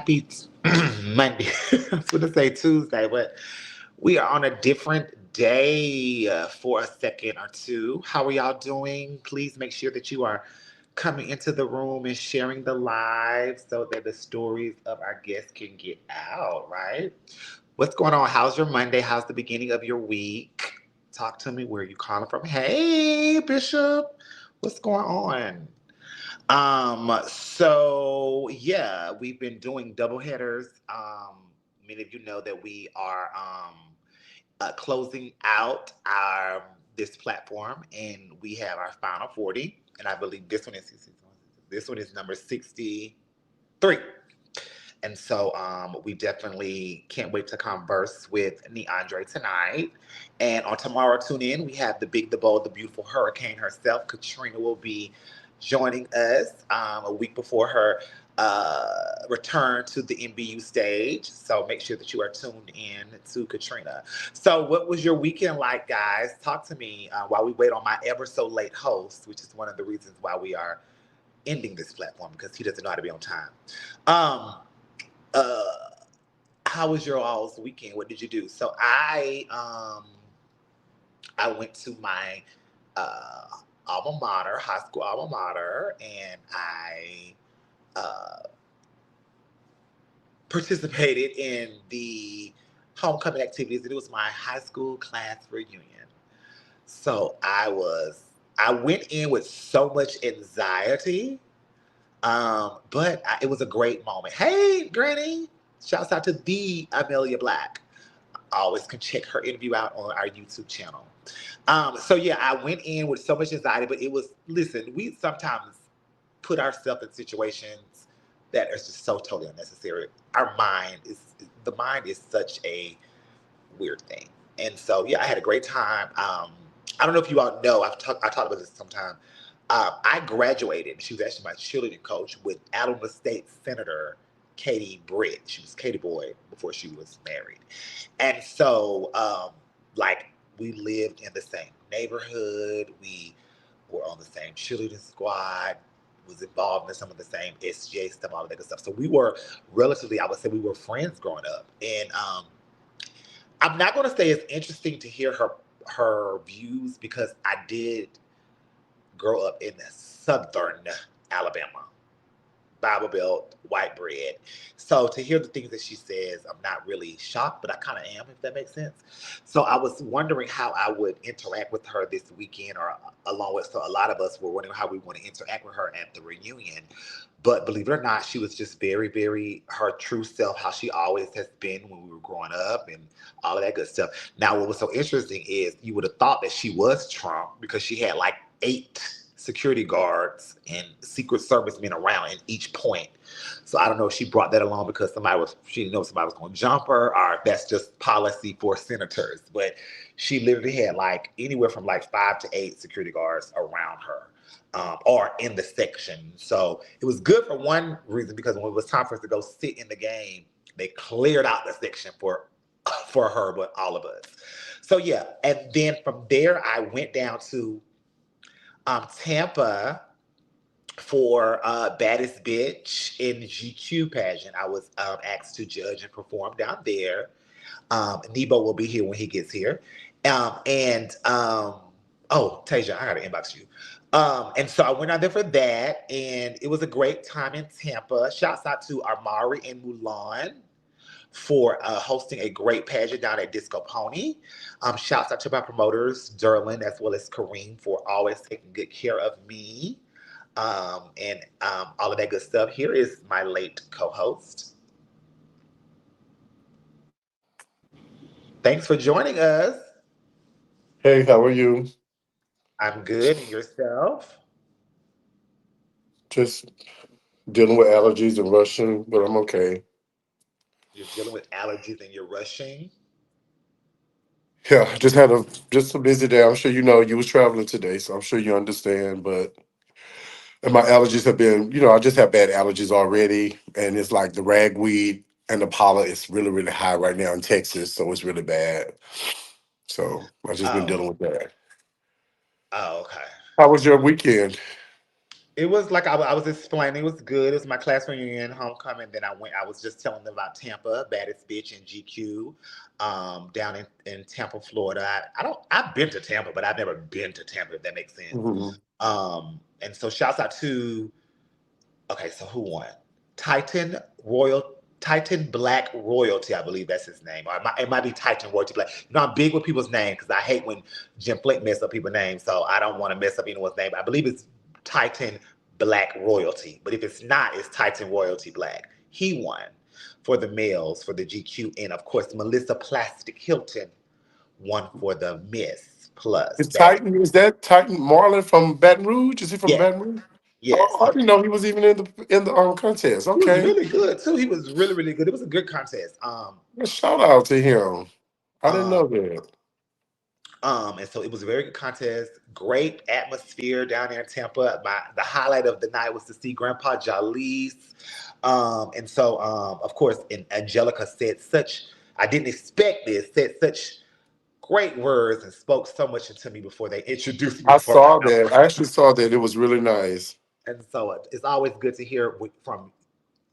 happy Monday. I was going to say Tuesday, but we are on a different day for a second or two. How are y'all doing? Please make sure that you are coming into the room and sharing the live so that the stories of our guests can get out, right? What's going on? How's your Monday? How's the beginning of your week? Talk to me. Where are you calling from? Hey, Bishop. What's going on? So yeah, we've been doing double headers. Many of you know that we are closing out our this platform, and we have our final 40. And I believe this one is number 63. And so we definitely can't wait to converse with Neaundre tonight. And on tomorrow, tune in. We have the big, the bold, the beautiful hurricane herself. Katrina will be joining us a week before her return to the NBU stage. So make sure that you are tuned in to Katrina. So, what was your weekend like, guys? Talk to me while we wait on my ever so late host, which is one of the reasons why we are ending this platform because he doesn't know how to be on time. Um, uh, how was your all's weekend? What did you do? So I went to my uh, alma mater, high school alma mater, and I uh, participated in the homecoming activities. It was my high school class reunion. So I went in with so much anxiety, but it was a great moment. Hey, Granny! Shouts out to the Amelia Black. Always can check her interview out on our YouTube channel. So yeah, I went in with so much anxiety, but it was listen. We sometimes put ourselves in situations that are just so totally unnecessary. Our mind is the mind is such a weird thing, and so yeah, I had a great time. I don't know if you all know. I talked about this sometime. I graduated. She was actually my cheerleading coach with Alabama State Senator Katie Britt. She was Katie Boyd before she was married. And so, like, we lived in the same neighborhood. We were on the same cheerleading squad. Was involved in some of the same SGA stuff, all of that good stuff. So we were relatively, I would say, we were friends growing up. And I'm not going to say it's interesting to hear her views because I did grow up in southern Alabama. Bible Belt, white bread. So to hear the things that she says, I'm not really shocked, but I kind of am, if that makes sense. So I was wondering how I would interact with her this weekend, or along with, so a lot of us were wondering how we want to interact with her at the reunion. But believe it or not, she was just very, very her true self, how she always has been when we were growing up and all of that good stuff. Now, what was so interesting is you would have thought that she was Trump because she had like 8 security guards and Secret Service men around in each point. So I don't know if she brought that along because she didn't know if somebody was going to jump her, or if that's just policy for senators. But she literally had like anywhere from like 5 to 8 security guards around her. Or in the section. So it was good for one reason because when it was time for us to go sit in the game, they cleared out the section for her, but all of us. So yeah, and then from there I went down to Tampa for Baddest Bitch in GQ pageant. I was asked to judge and perform down there. Nebo will be here when he gets here. And oh, Tasia, I gotta inbox you. And so I went out there for that, and it was a great time in Tampa. Shouts out to Armari and Mulan for hosting a great pageant down at Disco Pony. Shouts out to my promoters, Derlin, as well as Kareem, for always taking good care of me and all of that good stuff. Here is my late co host. Thanks for joining us. Hey, how are you? I'm good. And yourself? Just dealing with allergies and rushing, but I'm okay. You're dealing with allergies and you're rushing. Yeah, I just had a busy day. I'm sure you know you was traveling today, so I'm sure you understand. But and my allergies have been, I just have bad allergies already, and it's like the ragweed and the pollen is really, really high right now in Texas, so it's really bad. So I've just been Oh, dealing with that. oh, okay. How was your weekend? It was like I was explaining. It was good. It was my class reunion, homecoming. Then I went. I was just telling them about Tampa, baddest bitch in GQ, down in Tampa, Florida. I don't. I've been to Tampa, but I've never been to Tampa. If that makes sense. Mhm. And so shouts out to. Okay, so who won? Titan Royal. Titan Black Royalty, I believe that's his name. Or it might be Titan Royalty Black. You know, I'm big with people's names because I hate when Jim Flake mess up people's names. So I don't want to mess up anyone's name. I believe it's Titan Black Royalty. But if it's not, it's Titan Royalty Black. He won for the males for the GQ. And of course, Melissa Plastic Hilton won for the Miss Plus. Is that Titan Marlon from Baton Rouge? Is he from Yes, Baton Rouge? yes. Oh, I didn't know he was even in the contest. He was Okay. really good too. He was really, really good. It was a good contest. Well, shout out to him. I didn't Um, know that. and so it was a very good contest. Great atmosphere down there in Tampa. The highlight of the night was to see Grandpa Jalees. And so of course, and Angelica said such. I didn't expect this. Said such great words and spoke so much into me before they introduced me I for my saw number. that. I actually saw that. It was really nice. And so it's always good to from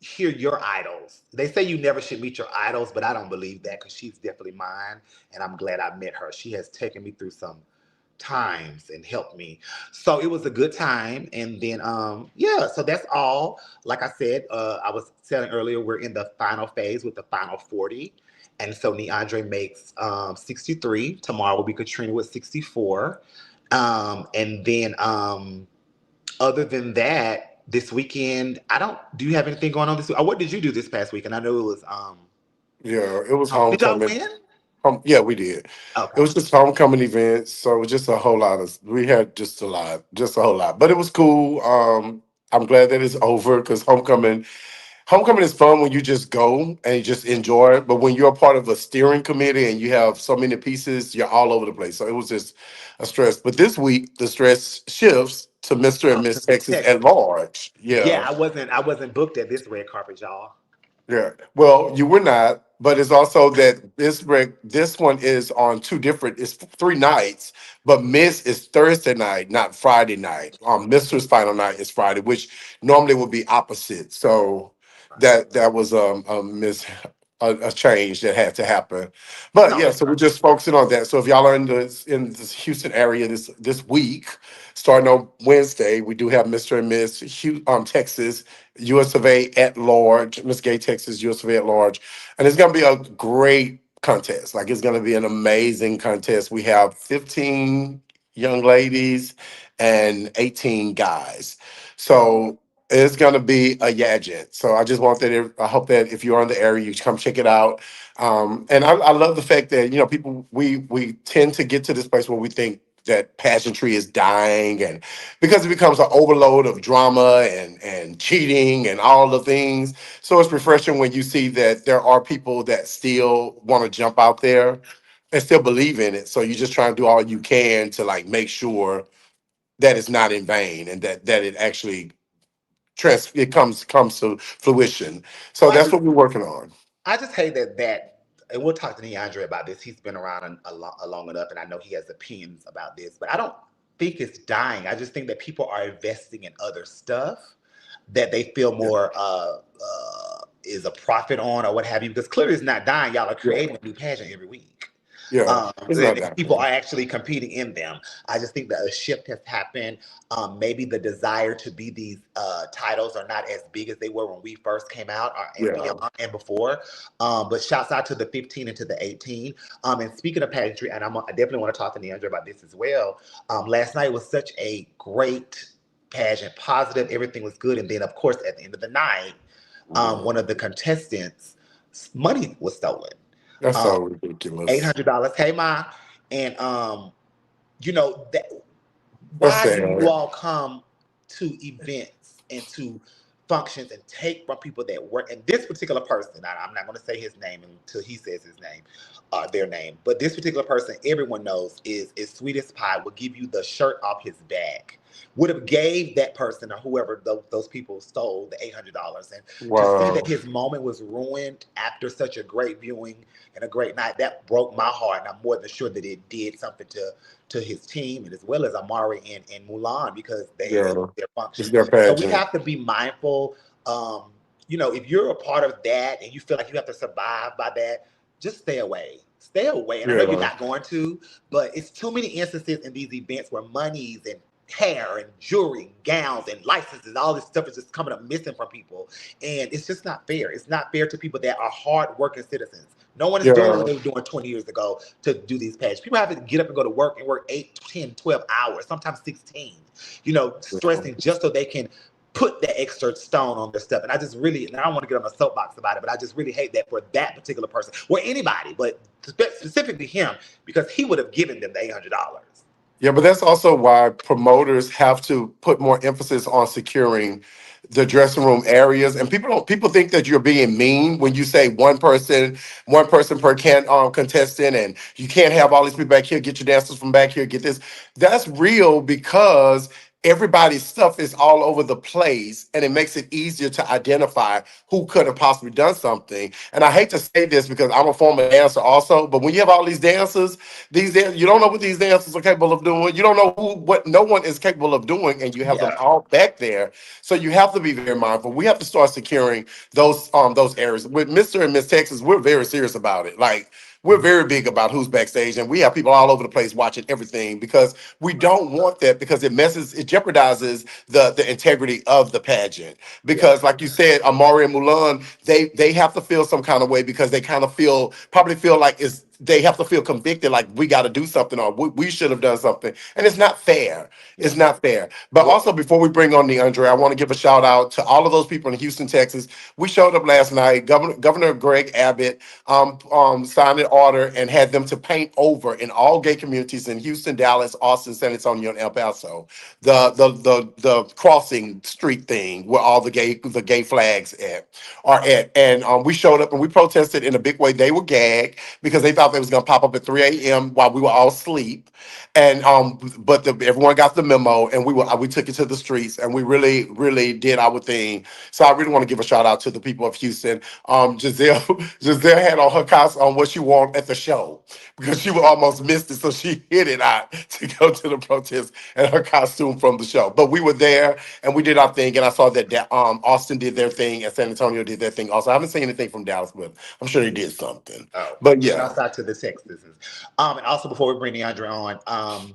hear your idols. They say you never should meet your idols, but I don't believe that because she's definitely mine, and I'm glad I met her. She has taken me through some times and helped me. So it was a good time, and then yeah. So that's all. Like I said, I was telling earlier, we're in the final phase with the final 40. And so Neaundre makes 63. Tomorrow will be Katrina with 64. And then other than that, this weekend, I don't. Do you have anything going on this week? Or what did you do this past weekend? I know it was. Yeah, it was Did y'all homecoming. win? Yeah, we did. It Okay. was just homecoming events, so it was just a whole lot of. We had just a whole lot, but it was cool. I'm glad that it's over because homecoming is fun when you just go and you just enjoy it. But when you're a part of a steering committee and you have so many pieces, you're all over the place. So it was just a stress. But this week, the stress shifts to Mr. and To Miss Miss Texas at Texas. large. Yeah, Yeah. I wasn't booked at this red carpet, y'all. Yeah. Well, you were not, but it's also that this one is on two different. It's 3 nights, but Miss is Thursday night, not Friday night. Mister's final night is Friday, which normally would be opposite. So that was a change that had to happen. But No, yeah, that's so we're perfect. just focusing on that. So if y'all are in this Houston area this week, starting on Wednesday, we do have Mr. and Miss Texas US of A at large, Miss Gay Texas US of A at large, and it's gonna be a great contest. Like it's gonna be an amazing contest. We have 15 young ladies and 18 guys. So it's gonna be a yagent. So I just want that. I hope that if you're in the area, you come check it out. And I love the fact that people we tend to get to this place where we think that pageantry is dying, and because it becomes an overload of drama and cheating and all the things. So it's refreshing when you see that there are people that still want to jump out there and still believe in it. So you just try to do all you can to like make sure that it's not in vain and that it actually it comes to fruition. So Well, that's what we're working on. I just hate that, and we'll talk to Neandre about this. He's been around long enough, and I know he has opinions about this. But I don't think it's dying. I just think that people are investing in other stuff that they feel Yeah. more is a profit on or what have you. Because clearly it's not dying. Y'all are Yeah. creating a new pageant every week. Yeah. It's not And that. people are actually competing in them. I just think that a shift has happened. Maybe the desire to be these titles are not as big as they were when we first came out and Yeah. beyond and before. But shouts out to the 15 and to the 18. And speaking of pageantry, and I definitely want to talk to Neandra about this as well. Last night was such a great pageant, positive, everything was good. And then, of course, at the end of the night, one of the contestants' money was stolen. That's Um, so ridiculous. $800. Hey, ma, and that. That's Why do you sad. all come to events and to functions and take from people that work? And this particular person, I'm not going to say his name until he says his name, their name. But this particular person, everyone knows, is sweet as pie. Will give you the shirt off his back. Would have gave that person or whoever those people stole the $800, and to see that Wow. his moment was ruined after such a great viewing and a great night, that broke my heart. And I'm more than sure that it did something to to his team, and as well as Amari and Mulan, because it's Yeah, their it's function. their So we pageant. have to be mindful. If you're a part of that and you feel like you have to survive by that, just stay away. Stay away. And I know you're Yeah, not going to, but it's too many instances in these events where monies and hair and jewelry and gowns and licenses, all this stuff is just coming up missing from people. And it's just not fair. It's not fair to people that are hard-working citizens. No one is doing what yeah, they were doing 20 years ago to do these pageants. People have to get up and go to work and work 8, 10, 12 hours, sometimes 16, yeah. stressing just so they can put that extra stone on their stuff. And I just really, and I don't want to get on a soapbox about it, but I just really hate that for that particular person or anybody, but specifically him, because he would have given them the $800. Yeah, but that's also why promoters have to put more emphasis on securing the dressing room areas. And people think that you're being mean when you say one person per contestant, and you can't have all these people back here, get your dancers from back here, get this. That's real because everybody's stuff is all over the place, and it makes it easier to identify who could have possibly done something. And I hate to say this because I'm a former dancer also, but when you have all these dancers, you don't know what these dancers are capable of doing. You don't know what no one is capable of doing, and you have them Yeah. all back there. So you have to be very mindful. We have to start securing those areas. With Mr. and Miss Texas, we're very serious about it. Like, we're very big about who's backstage, and we have people all over the place watching everything because we don't want that, because it jeopardizes the integrity of the pageant. Yeah. Because, like you said, Amari and Mulan, they have to feel some kind of way because they kind of probably feel like they have to feel convicted, like we got to do something, or we should have done something, and it's not fair. Yeah. It's not fair. But Well, also, before we bring on Neaundre, I want to give a shout out to all of those people in Houston, Texas. We showed up last night. Governor Greg Abbott signed an order and had them to paint over in all gay communities in Houston, Dallas, Austin, San Antonio, and El Paso the crossing street thing where all the gay flags are at. And we showed up and we protested in a big way. They were gagged because they thought they was gonna pop up at 3 a.m. while we were all asleep. And but everyone got the memo, and we took it to the streets, and we really, really did our thing. So I really want to give a shout out to the people of Houston. Giselle, Giselle had on her costume on what she wore at the show because she almost missed it, so she hid it out to go to the protest and her costume from the show. But we were there and we did our thing, and I saw that Austin did their thing and San Antonio did their thing. Also, I haven't seen anything from Dallas, but I'm sure they did something. oh, But yeah. shouts out to the Texans. And also before we bring Neaundre on,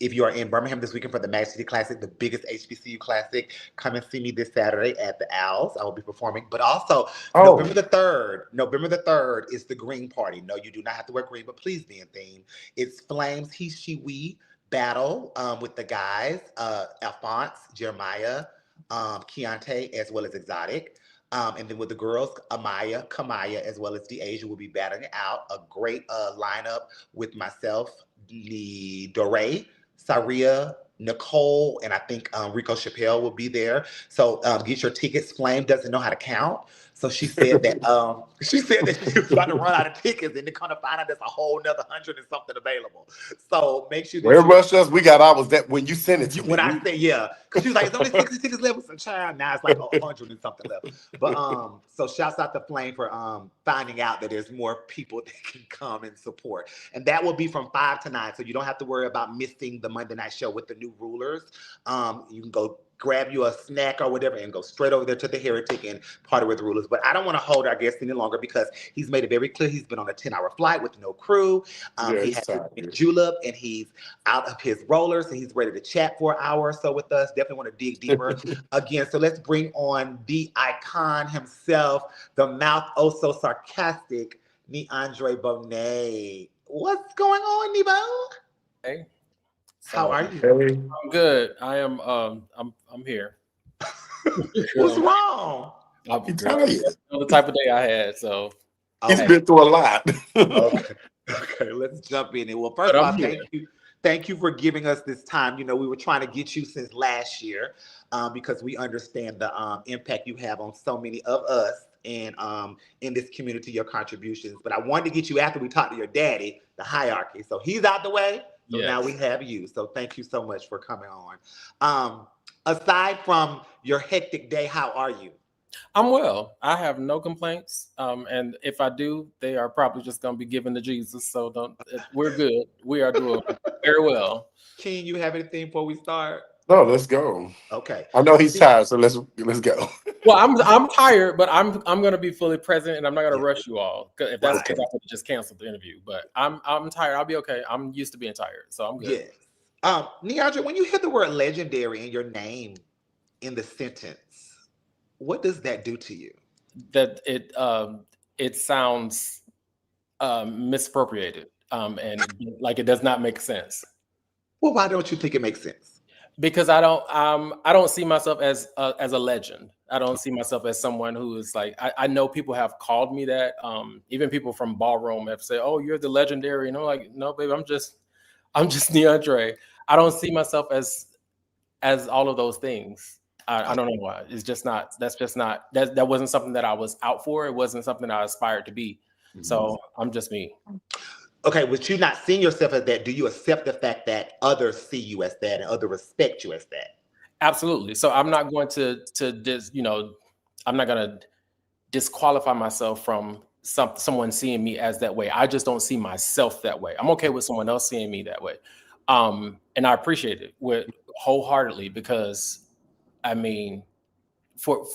if you are in Birmingham this weekend for the Match City Classic, the biggest HBCU classic, come and see me this Saturday at the Owls. I will be performing. But also Oh, November the 3rd is the Green Party. No, you do not have to wear green, but please be in theme. It's Flames, he, she, we battle with the guys, Alphonse, Jeremiah, Keontae, as well as Exotic. And then with the girls, Amaya, Kamaya, as well as DeAsia will be battling it out. A great lineup with myself, Lee Dore, Saria, Nicole, and I think Rico Chappelle will be there. So get your tickets. Flame doesn't know how to count. So she said that she was about to run out of tickets, and they're gonna find out there's a whole another hundred and something available. So make sure that where you rush us? We got ours that when you sent it to me. when I say yeah, because she was like, it's only 60 tickets left with some child. Now it's like 100 and something left. But so shouts out to Flame for finding out that there's more people that can come and support. And that will be from 5 to 9. So you don't have to worry about missing the Monday night show with the new rulers. You can go grab you a snack or whatever and go straight over there to the Heretic and party with the rulers. But I don't want to hold our guest any longer because he's made it very clear he's been on a 10-hour flight with no crew. Yeah, He he's has his tired. julep and he's out of his rollers and he's ready to chat for an hour or so with us. Definitely want to dig deeper again. So let's bring on the icon himself, the mouth oh so sarcastic, Neaundre Bonet. What's going on, Nebo? Okay, How so are you? Hey, I'm good. I am. I'm here. What's Girl, wrong? he I'm girl. tired. The type of day I had. So He's Okay. hey, been through a lot. Okay. Okay. Let's jump in. Well, first but of I'm all, here. thank you. Thank you for giving us this time. We were trying to get you since last year because we understand the impact you have on so many of us and in this community, your contributions. But I wanted to get you after we talked to your daddy, the hierarchy. So he's out the way. So now we Yes. have you. So thank you so much for coming on. Aside from your hectic day, how are you? I'm well. I have no complaints. And if I do, they are probably just going to be given to Jesus. So don't. We're good. We are doing very well. King, you have anything before we start? No, let's go. Okay. I know he's See, tired, so let's go. Well, I'm tired, but I'm going to be fully present, and I'm not going to yeah, rush you all. 'Cause if that's the right. case, I could have just canceled the interview. But I'm tired. I'll be okay. I'm used to being tired, so I'm good. Yes. Neaundre, when you hear the word legendary in your name in the sentence, what does that do to you? That it sounds misappropriated, and like it does not make sense. Well, why don't you think it makes sense? Because I don't see myself as a legend. I don't see myself as someone who is like I know people have called me that. Even people from ballroom have said, "Oh, you're the legendary," and I'm like, "No, baby, I'm just Neaundre." I don't see myself as all of those things. I don't know why. It's just not. That's just not. That wasn't something that I was out for. It wasn't something I aspired to be. So I'm just me. Okay, with you not seeing yourself as that, do you accept the fact that others see you as that and others respect you as that? Absolutely. So I'm not going to I'm not going to disqualify myself from someone seeing me as that way. I just don't see myself that way. I'm okay with someone else seeing me that way. And I appreciate it wholeheartedly because I mean, for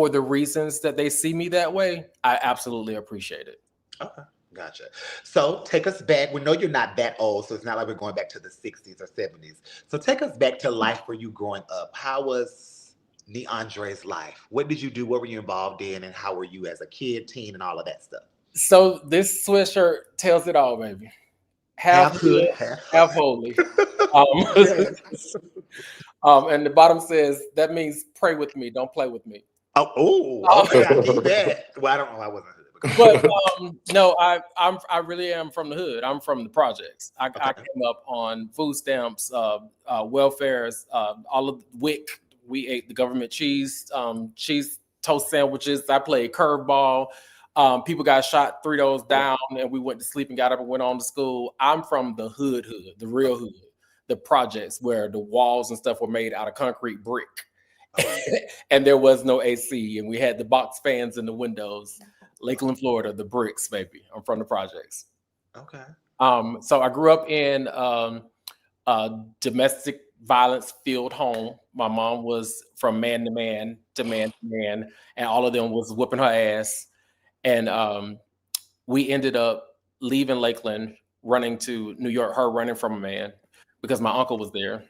the reasons that they see me that way, I absolutely appreciate it. Okay, gotcha. So take us back. We know you're not that old, so it's not like we're going back to the 60s or 70s. So take us back to life for you growing up. How was Neaundre's life? What did you do? What were you involved in? And how were you as a kid, teen, and all of that stuff? So this sweatshirt tells it all, baby. Half Half good, hood, half half holy. yes. And the bottom says that means pray with me, don't play with me. Okay. I need that. Well, I don't know. I wasn't hood. But no, I really am from the hood. I'm from the projects. I Okay. came up on food stamps, welfares, all of WIC. We ate the government cheese, cheese toast sandwiches. I played curveball. People got shot 3 doors down, and we went to sleep and got up and went on to school. I'm from the hood, the real hood, the projects where the walls and stuff were made out of concrete brick. And there was no AC, and we had the box fans in the windows. Lakeland, Florida, the bricks, baby. I'm from the projects. Okay. So I grew up in a domestic violence filled home. My mom was from man to man to man to man, and all of them was whipping her ass. And we ended up leaving Lakeland, running to New York, her running from a man because my uncle was there.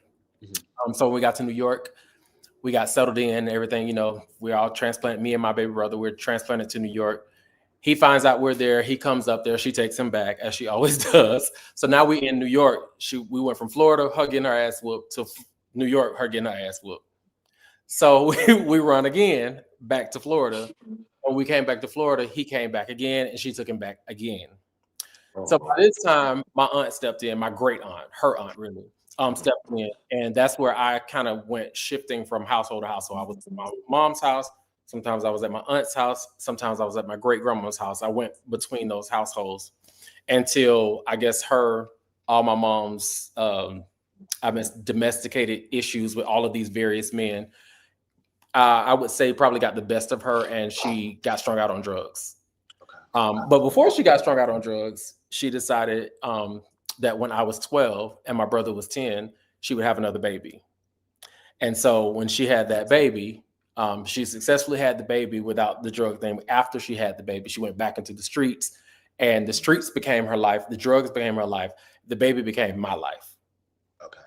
So when we got to New York, we got settled in, everything, we're all transplanted. Me and my baby brother, we're transplanted to New York. He finds out we're there. He comes up there. She takes him back, as she always does. So now we in New York. We went from Florida, her getting her ass whooped, to New York, her getting her ass whooped. So we run again back to Florida. When we came back to Florida, he came back again, and she took him back again. So by this time, my aunt stepped in, my great aunt, her aunt really, stepped in. And that's where I kind of went shifting from household to household. I was at my mom's house. Sometimes I was at my aunt's house. Sometimes I was at my great grandma's house. I went between those households until I guess all my mom's, domesticated issues with all of these various men. I would say probably got the best of her, and she got strung out on drugs. But before she got strung out on drugs, she decided that when I was 12 and my brother was 10, she would have another baby. And so when she had that baby, she successfully had the baby without the drug thing. After she had the baby, she went back into the streets, and the streets became her life. The drugs became her life. The baby became my life. Okay.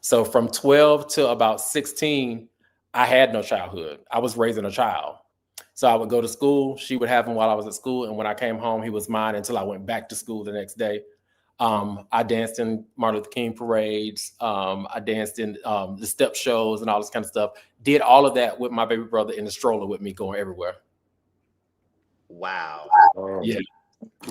So from 12 to about 16, I had no childhood. I was raising a child. So I would go to school. She would have him while I was at school. And when I came home, he was mine until I went back to school the next day. I danced in Martin Luther King parades. I danced in the step shows and all this kind of stuff. Did all of that with my baby brother in the stroller with me going everywhere. Wow. Yeah.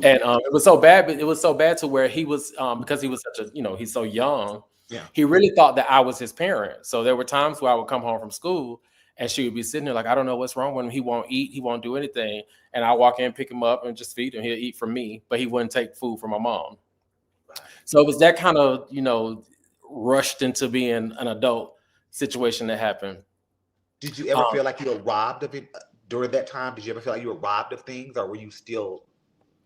And it was so bad, but it was so bad to where he was, because he was such a, he's so young. Yeah. He really thought that I was his parent. So there were times where I would come home from school and she would be sitting there like, I don't know what's wrong with him. He won't eat. He won't do anything. And I walk in, pick him up and just feed him. He'll eat from me, but he wouldn't take food from my mom. So it was that kind of, rushed into being an adult situation that happened. Did you ever feel like you were robbed of it? during that time? Did you ever feel like you were robbed of things, or were you still?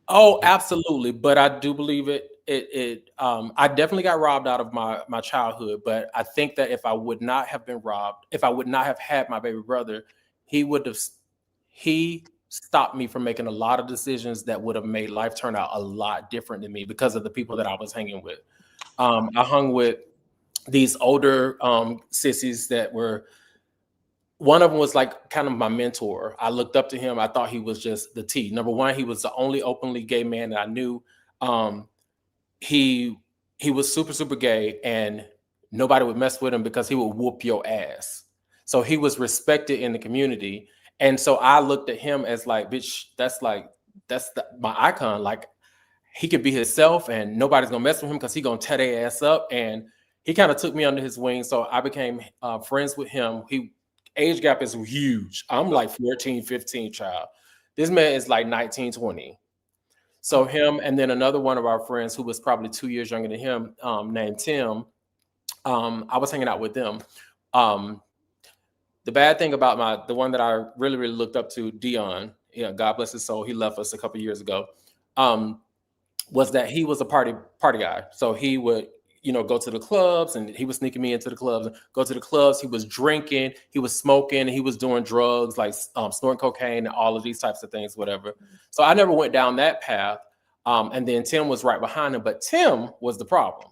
Oh, absolutely. But I do believe I definitely got robbed out of my childhood. But I think that if I would not have been robbed, if I would not have had my baby brother, he would have he stopped me from making a lot of decisions that would have made life turn out a lot different than me because of the people that I was hanging with. I hung with these older sissies that were, one of them was like kind of my mentor. I looked up to him. I thought he was just the T. Number one, he was the only openly gay man that I knew. Um, he was super, super gay, and nobody would mess with him because he would whoop your ass. So he was respected in the community. And so I looked at him as like, bitch, that's my icon. Like, he could be himself and nobody's gonna mess with him because he gonna tear their ass up. And he kind of took me under his wing. So I became friends with him. Age gap is huge. I'm like 14, 15 child. This man is like 19, 20. So him, and then another one of our friends who was probably 2 years younger than him, named Tim. I was hanging out with them. The bad thing about the one that I really, really looked up to, Dion, God bless his soul, he left us a couple years ago, was that he was a party guy. So he would, go to the clubs, and he was sneaking me into the clubs. Go to the clubs. He was drinking, he was smoking, he was doing drugs like snorting cocaine and all of these types of things, whatever. So I never went down that path. And then Tim was right behind him, but Tim was the problem.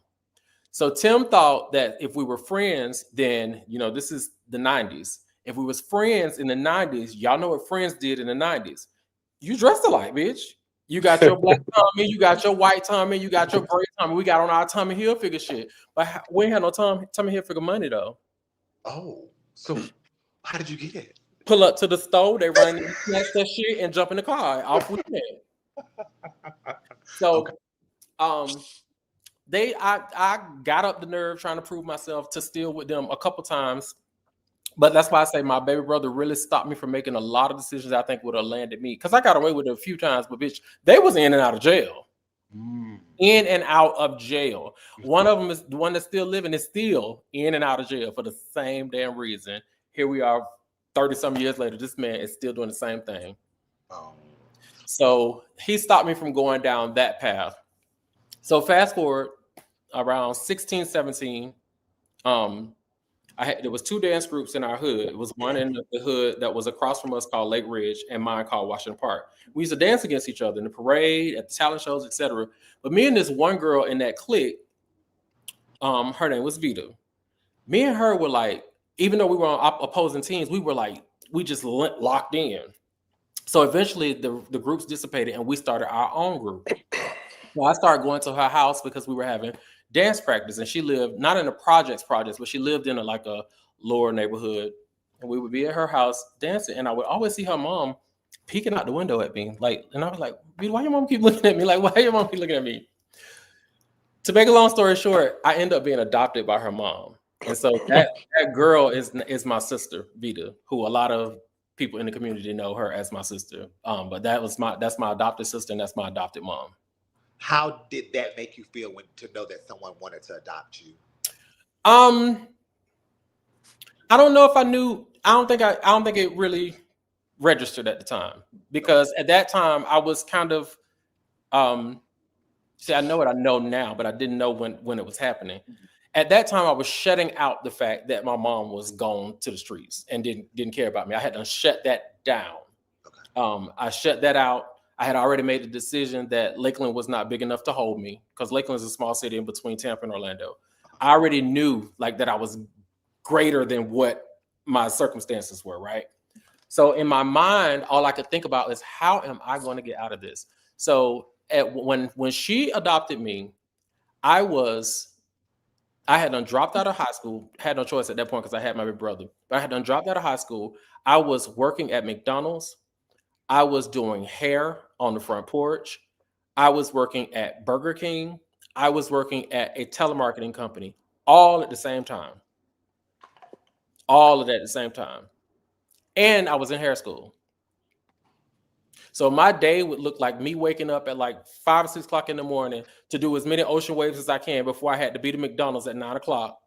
So Tim thought that if we were friends, then, this is the 90s. If we was friends in the 90s, y'all know what friends did in the 90s. You dressed alike, bitch. You got your black Tommy, you got your white Tommy, you got your gray Tommy. We got on our Tommy Hilfiger shit. But we ain't had no Tommy Hilfiger money, though. Oh, so how did you get it? Pull up to the store, they run and snatch that shit and jump in the car. Off we went. So, okay. I got up the nerve trying to prove myself to steal with them a couple times. But that's why I say my baby brother really stopped me from making a lot of decisions I think would have landed me. Because I got away with it a few times, but bitch, they was in and out of jail. In and out of jail. One of them is the one that's still living, is still in and out of jail for the same damn reason. Here we are 30-some years later. This man is still doing the same thing. So he stopped me from going down that path. So fast forward around 16, 17, there was 2 dance groups in our hood. It was one in the hood that was across from us called Lake Ridge, and mine called Washington Park. We used to dance against each other in the parade, at the talent shows, etc. But me and this one girl in that clique, her name was Vita. Me and her were like, even though we were on opposing teams, we were like, we just locked in. So eventually the groups dissipated and we started our own group. So I started going to her house because we were having dance practice, and she lived not in the projects, but she lived in a lower neighborhood, and we would be at her house dancing, and I would always see her mom peeking out the window at me, and I was like, why your mom keep looking at me? Like, why your mom keep looking at me? To make a long story short, I ended up being adopted by her mom, and so that girl is my sister Vita, who a lot of people in the community know her as my sister. But that's my adopted sister, and that's my adopted mom. How did that make you feel to know that someone wanted to adopt you? I don't know if I knew. I don't think it really registered at the time, because at that time I was kind of I know what I know now, but I didn't know when it was happening. At that time, I was shutting out the fact that my mom was gone to the streets and didn't care about me. I had to shut that down. Okay. I shut that out. I had already made the decision that Lakeland was not big enough to hold me, because Lakeland is a small city in between Tampa and Orlando. I already knew that I was greater than what my circumstances were, right? So in my mind, all I could think about is, how am I going to get out of this? So when she adopted me, I had done dropped out of high school, had no choice at that point because I had my big brother, but I had done dropped out of high school. I was working at McDonald's. I was doing hair on the front porch. I was working at Burger King. I was working at a telemarketing company, all at the same time. All of that at the same time. And I was in hair school. So my day would look like me waking up at 5 or 6 o'clock in the morning to do as many ocean waves as I can before I had to be to McDonald's at 9 o'clock.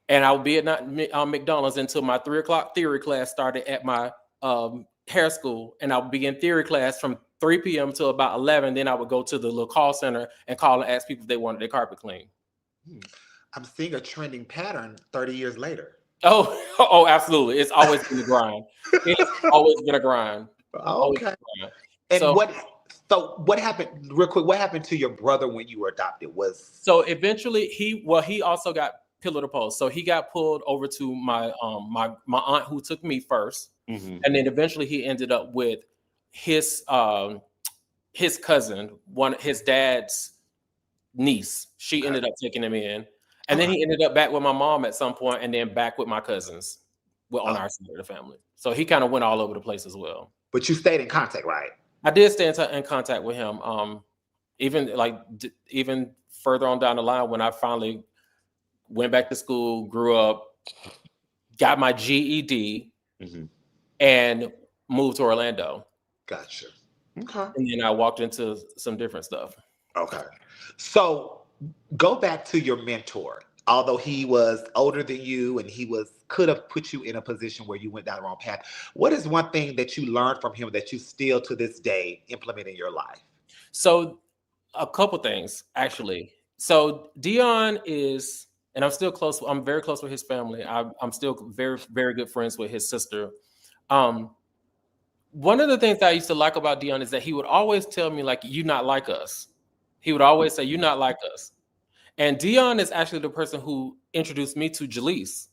And I would be at McDonald's until my 3 o'clock theory class started at my hair school, and I would be in theory class from 3 p.m. to about 11. Then I would go to the little call center and call and ask people if they wanted their carpet clean. I'm seeing a trending pattern 30 years later. Oh, oh, absolutely. It's always been a grind. It's always been a grind. Okay. Grind. And So what happened real quick? What happened to your brother when you were adopted? So eventually he also got pillar to post. So he got pulled over to my my aunt who took me first. Mm-hmm. And then eventually he ended up with his cousin, his dad's niece. She ended up taking him in. And then he ended up back with my mom at some point, and then back with my cousins on our side of the family. So he kind of went all over the place as well. But you stayed in contact, right? I did stay in contact with him. Even further on down the line, when I finally went back to school, grew up, got my GED, and moved to Orlando. Gotcha. Okay. And then I walked into some different stuff. Okay. So go back to your mentor. Although he was older than you and he could have put you in a position where you went down the wrong path. What is one thing that you learned from him that you still to this day implement in your life? So a couple things, actually. So Dion is, and I'm still close. I'm very close with his family. I'm still very, very good friends with his sister. One of the things that I used to like about Dion is that he would always tell me, like, "You're not like us." He would always say, "You're not like us." And Dion is actually the person who introduced me to Jaleese.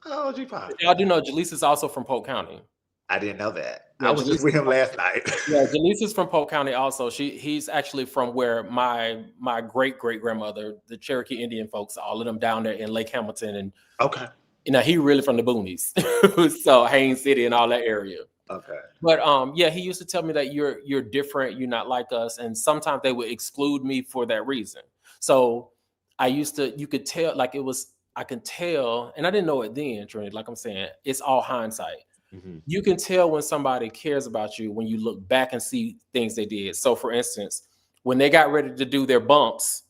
Oh, G5. Y'all do know Jaleese is also from Polk County. I didn't know that. Yeah, I was just with him last night. Yeah, Jaleese is from Polk County also. He's actually from where my great-great-grandmother, the Cherokee Indian folks, all of them down there in Lake Hamilton. And okay. He really from the boonies. So Haines City and all that area. Okay. But yeah, he used to tell me that you're different, you're not like us. And sometimes they would exclude me for that reason. So you could tell, like I can tell, and I didn't know it then, Trinity, like I'm saying, it's all hindsight. You can tell when somebody cares about you when you look back and see things they did. So for instance, when they got ready to do their bumps,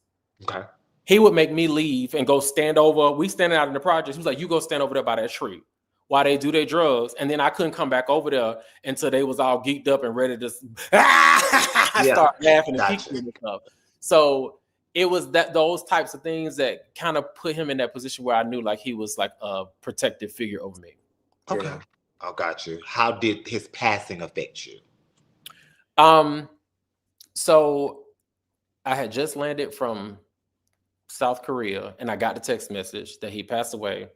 he would make me leave and go stand over. We standing out in the projects. He was like, "You go stand over there by that tree while they do their drugs." And then I couldn't come back over there until they was all geeked up and ready to start laughing and kicking and stuff. So it was those types of things that kind of put him in that position where I knew like he was like a protective figure over me. Okay. Yeah. Oh, got you. How did his passing affect you? So I had just landed from South Korea and I got the text message that he passed away.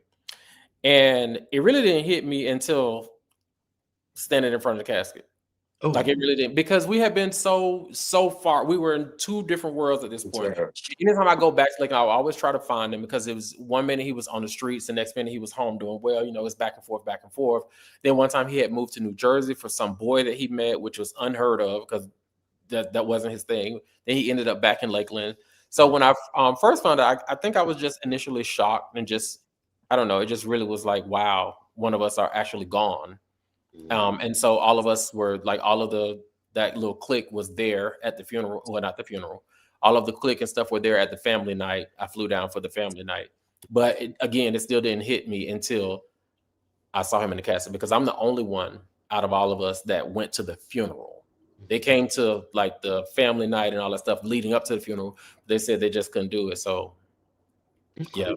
And it really didn't hit me until standing in front of the casket. Ooh. Like it really didn't, because we had been so far. We were in two different worlds at this point. Anytime I go back to Lincoln, I always try to find him because it was one minute he was on the streets, the next minute he was home doing well. It's back and forth. Then one time he had moved to New Jersey for some boy that he met, which was unheard of because that wasn't his thing. Then he ended up back in Lakeland. So when I first found out, I think I was just initially shocked and just, I don't know, it just really was like, wow, one of us are actually gone. And so all of us were like, that little clique was there at the funeral. Well, not the funeral. All of the clique and stuff were there at the family night. I flew down for the family night. But it still didn't hit me until I saw him in the casket, because I'm the only one out of all of us that went to the funeral. They came to like the family night and all that stuff leading up to the funeral. They said they just couldn't do it. So yeah,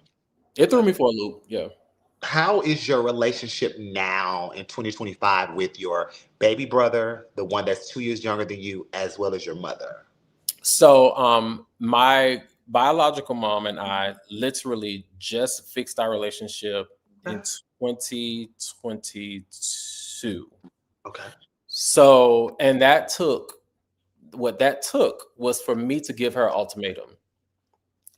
it threw me for a loop. Yeah. How is your relationship now in 2025 with your baby brother, the one that's 2 years younger than you, as well as your mother? So my biological mom and I literally just fixed our relationship in 2022. Okay. So, and what that took was for me to give her an ultimatum.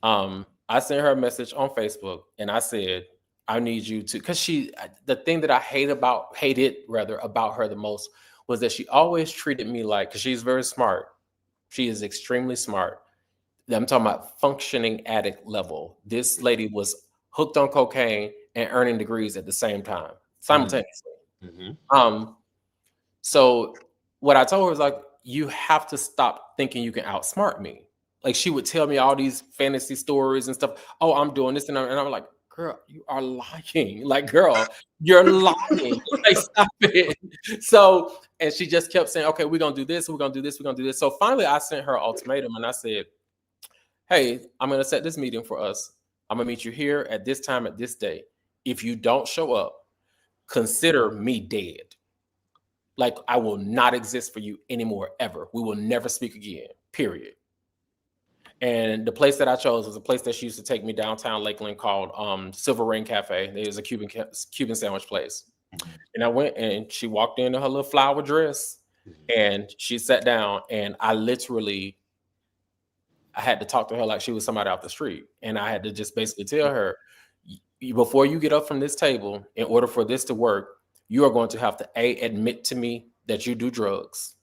I sent her a message on Facebook and I said, I need you to, because the thing that I hated about her the most was that she always treated me like, because she's very smart. She is extremely smart. I'm talking about functioning addict level. This lady was hooked on cocaine and earning degrees at the same time, simultaneously. Mm-hmm. So what I told her was like, you have to stop thinking you can outsmart me. Like she would tell me all these fantasy stories and stuff. Oh, I'm doing this. And I'm like, girl, you are lying. Like, girl, you're lying. Like, stop it. So, and she just kept saying, okay, we're going to do this. We're going to do this. We're going to do this. So finally I sent her an ultimatum and I said, hey, I'm going to set this meeting for us. I'm going to meet you here at this time, at this day. If you don't show up, consider me dead. Like, I will not exist for you anymore, ever. We will never speak again, period. And the place that I chose was a place that she used to take me downtown Lakeland called Silver Rain Cafe. It was a Cuban sandwich place. And I went and she walked into her little flower dress and she sat down and I had to talk to her like she was somebody off the street. And I had to just basically tell her, before you get up from this table, in order for this to work, you are going to have to admit to me that you do drugs.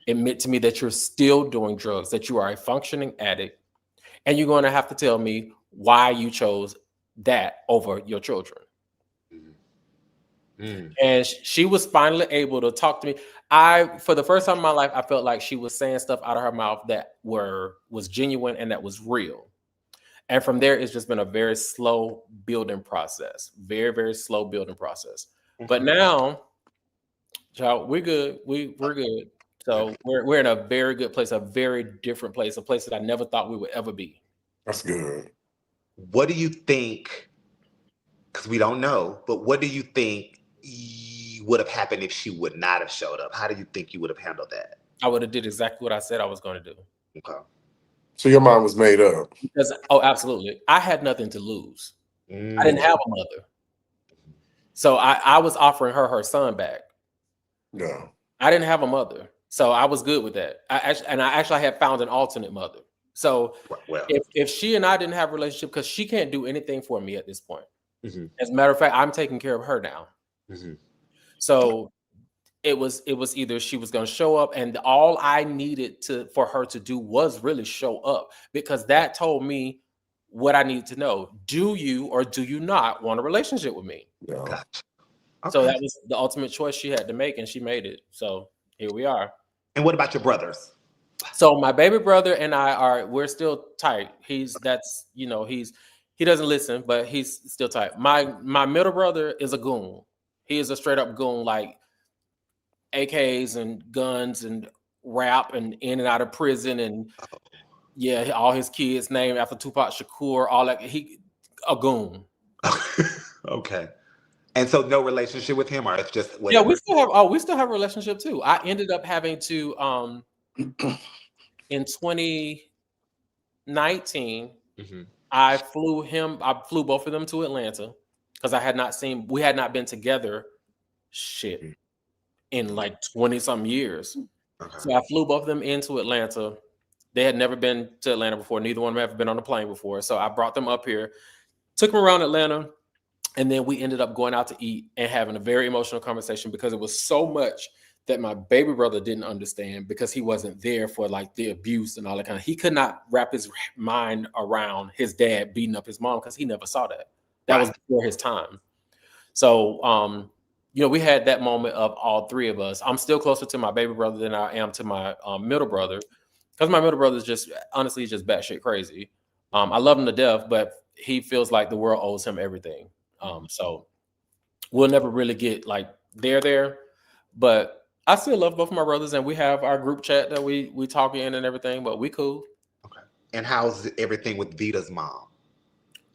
Admit to me that you're still doing drugs, that you are a functioning addict, and you're going to have to tell me why you chose that over your children. And she was finally able to talk to me. For the first time in my life, I felt like she was saying stuff out of her mouth that was genuine and that was real. And from there, it's just been a very slow building process, very, very slow building process. But now, child, we're good. We're good. So we're in a very good place, a very different place, a place that I never thought we would ever be. That's good. What do you think? Because we don't know, but what do you think would have happened if she would not have showed up? How do you think you would have handled that? I would have did exactly what I said I was going to do. Okay. So your mind was made up. Because, absolutely. I had nothing to lose. I didn't have a mother. So I was offering her son back. No. I didn't have a mother. So I was good with that. I actually had found an alternate mother. So if she and I didn't have a relationship, because she can't do anything for me at this point. As a matter of fact, I'm taking care of her now. So it was either she was going to show up, and all I needed for her to do was really show up, because that told me what I needed to know. Do you or do you not want a relationship with me? No. Gotcha. Okay. So that was the ultimate choice she had to make, and she made it. So here we are. And what about your brothers? So my baby brother and we're still tight. He doesn't listen, but he's still tight. My middle brother is a goon. He is a straight up goon, like AKs and guns and rap and in and out of prison, and all his kids named after Tupac Shakur, all that. He a goon. Okay. And so no relationship with him, or it's just whatever? Yeah, we still have a relationship too. I ended up having to in 2019, I flew both of them to Atlanta because we had not been together in like 20 some years. Okay. So I flew both of them into Atlanta. They had never been to Atlanta before. Neither one of them had ever been on a plane before. So I brought them up here, took them around Atlanta. And then we ended up going out to eat and having a very emotional conversation, because it was so much that my baby brother didn't understand, because he wasn't there for like the abuse and all that kind of. He could not wrap his mind around his dad beating up his mom, because he never saw that. That was before his time. So, we had that moment of all three of us. I'm still closer to my baby brother than I am to my middle brother, because my middle brother is just batshit crazy. I love him to death, but he feels like the world owes him everything. So we'll never really get like there, but I still love both of my brothers, and we have our group chat that we talk in and everything, but we cool. Okay. And how's everything with Vita's mom,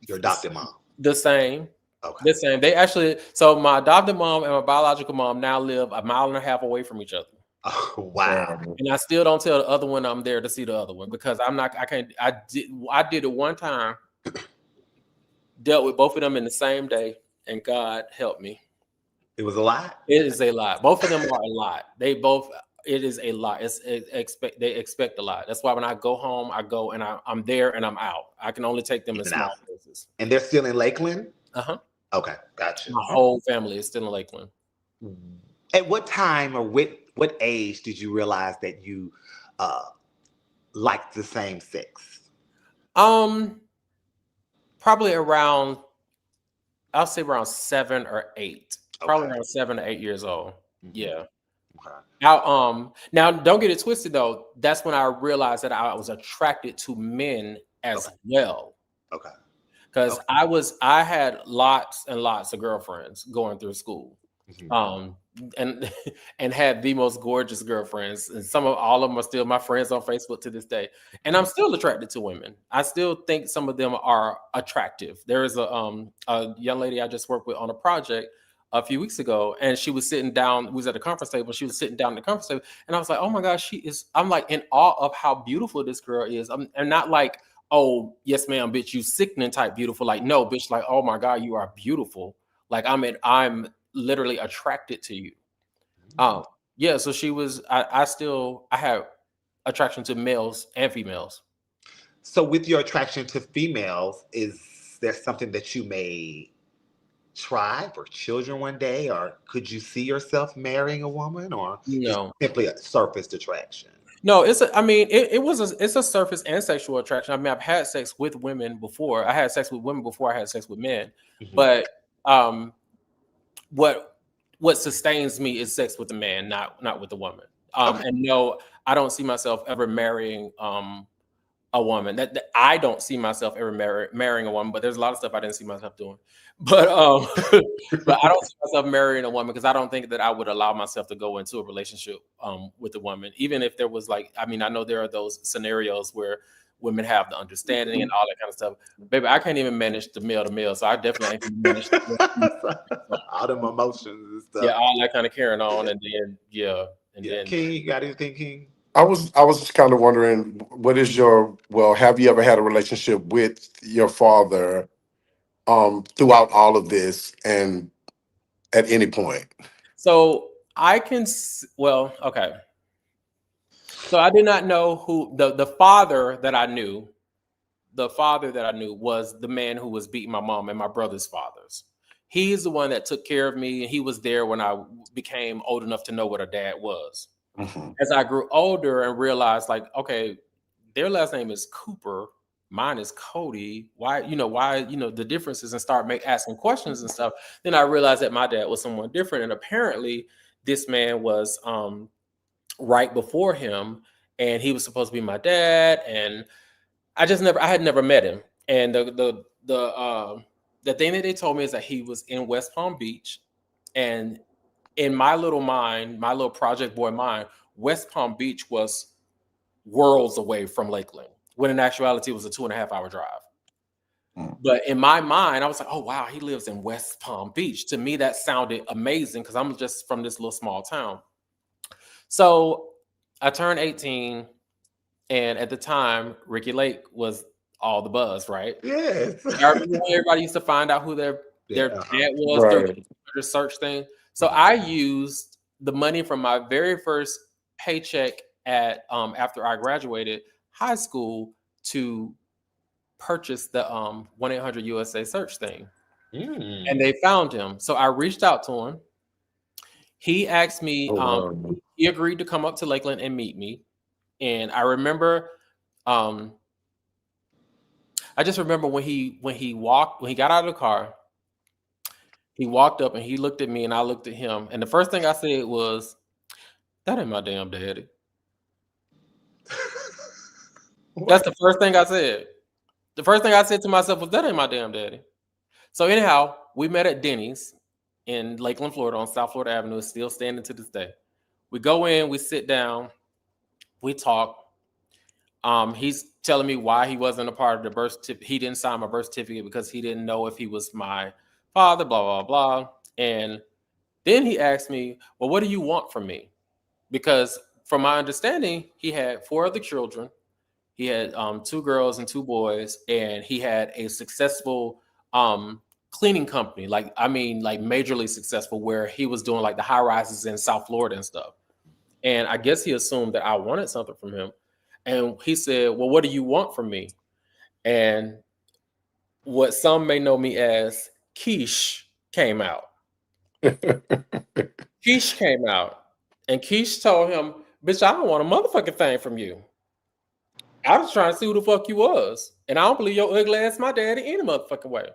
your adopted mom? The same. Okay. The same. They actually, so my adopted mom and my biological mom now live 1.5 miles away from each other. Oh, wow. And I still don't tell the other one I'm there to see the other one, because I did it one time. Dealt with both of them in the same day, and God help me. It was a lot? It is a lot. Both of them are a lot. It is a lot. They expect a lot. That's why when I go home, I go and I'm there and I'm out. I can only take them in small places. And they're still in Lakeland? Uh-huh. Okay, gotcha. My whole family is still in Lakeland. At what time or what age did you realize that you liked the same sex? Probably around, I'll say around 7 or 8. Probably around 7 or 8 years old. Yeah. Okay. Now don't get it twisted though. That's when I realized that I was attracted to men as well. Okay. because I had lots and lots of girlfriends going through school. Mhm. And and had the most gorgeous girlfriends, and all of them are still my friends on Facebook to this day. And I'm still attracted to women. I still think some of them are attractive. There is a young lady I just worked with on a project a few weeks ago, and she was sitting down. We was at a conference table. She was sitting down at the conference table, and I was like, "Oh my gosh, she is!" I'm like in awe of how beautiful this girl is. I'm not like, "Oh yes, ma'am, bitch, you sickening type beautiful." Like, no, bitch, like, "Oh my god, you are beautiful." Like I'm literally attracted to you. Um, yeah, so she was. I have attraction to males and females. So, with your attraction to females, is there something that you may try for children one day, or could you see yourself marrying a woman, or is it No, simply a surface attraction? no, I mean, it's a surface and sexual attraction. I mean, I've had sex with women before. I had sex with women before I had sex with men. Mhm. But um, what what sustains me is sex with a man, not with a woman. Okay. And no, I don't see myself ever marrying a woman. That I don't see myself ever marrying a woman, but there's a lot of stuff I didn't see myself doing. But but I don't see myself marrying a woman because I don't think that I would allow myself to go into a relationship with a woman, even if there was like, I mean, I know there are those scenarios where women have the understanding and all that kind of stuff. Baby, I can't even manage the male to male, so I definitely ain't gonna manage All them emotions and yeah, stuff. all that kind of carrying on, Yeah. and then yeah, and Yeah. then King, you got anything, King? I was just kind of wondering, what is your well, have you ever had a relationship with your father throughout all of this and at any point? so well, okay. So I did not know who the father that I knew. The father that I knew was the man who was beating my mom and my brother's fathers. He's the one that took care of me, and he was there when I became old enough to know what a dad was. Mhm. As I grew older and realized, like, okay, their last name is Cooper, mine is Cody. Why, the differences, and start asking questions and stuff. Then I realized that my dad was someone different, and apparently this man was right before him, and he was supposed to be my dad, and I had never met him. And the thing that they told me is that he was in West Palm Beach, and in my little mind, my little project boy mind, West Palm Beach was worlds away from Lakeland, when in actuality it was a 2.5 hour drive. Mm. But in my mind, I was like, oh wow, he lives in West Palm Beach. To me, that sounded amazing because I'm just from this little small town. So I turned 18, and at the time, Ricky Lake was all the buzz, right? Yes. I remember when everybody used to find out who their Yeah. dad was through Right. the search thing. So Mhm. I used the money from my very first paycheck at after I graduated high school to purchase the 1-800-USA search thing. And Mm. they found him. So I reached out to him. He asked me, Oh wow. he agreed to come up to Lakeland and meet me. And I remember um, I just remember when he got out of the car, he walked up and he looked at me and I looked at him. And the first thing I said was, "That ain't my damn daddy." That's What? the first thing I said. The first thing I said to myself was, "That ain't my damn daddy." So anyhow, we met at Denny's in Lakeland, Florida, on South Florida Avenue. It's still standing to this day. We go in, we sit down, we talk. He's telling me why he wasn't a part of the birth certificate. He didn't sign my birth certificate because he didn't know if he was my father, blah, blah, blah. And then he asked me, well, what do you want from me? Because from my understanding, he had 4 other children. He had 2 girls and 2 boys, and he had a successful cleaning company. Like, I mean, like majorly successful, where he was doing like the high rises in South Florida and stuff. And I guess he assumed that I wanted something from him. And he said, well, what do you want from me? And what some may know me as Quiche came out. Quiche came out. And Quiche told him, bitch, I don't want a motherfucking thing from you. I was trying to see who the fuck you was. And I don't believe your ugly ass my daddy any motherfucking way.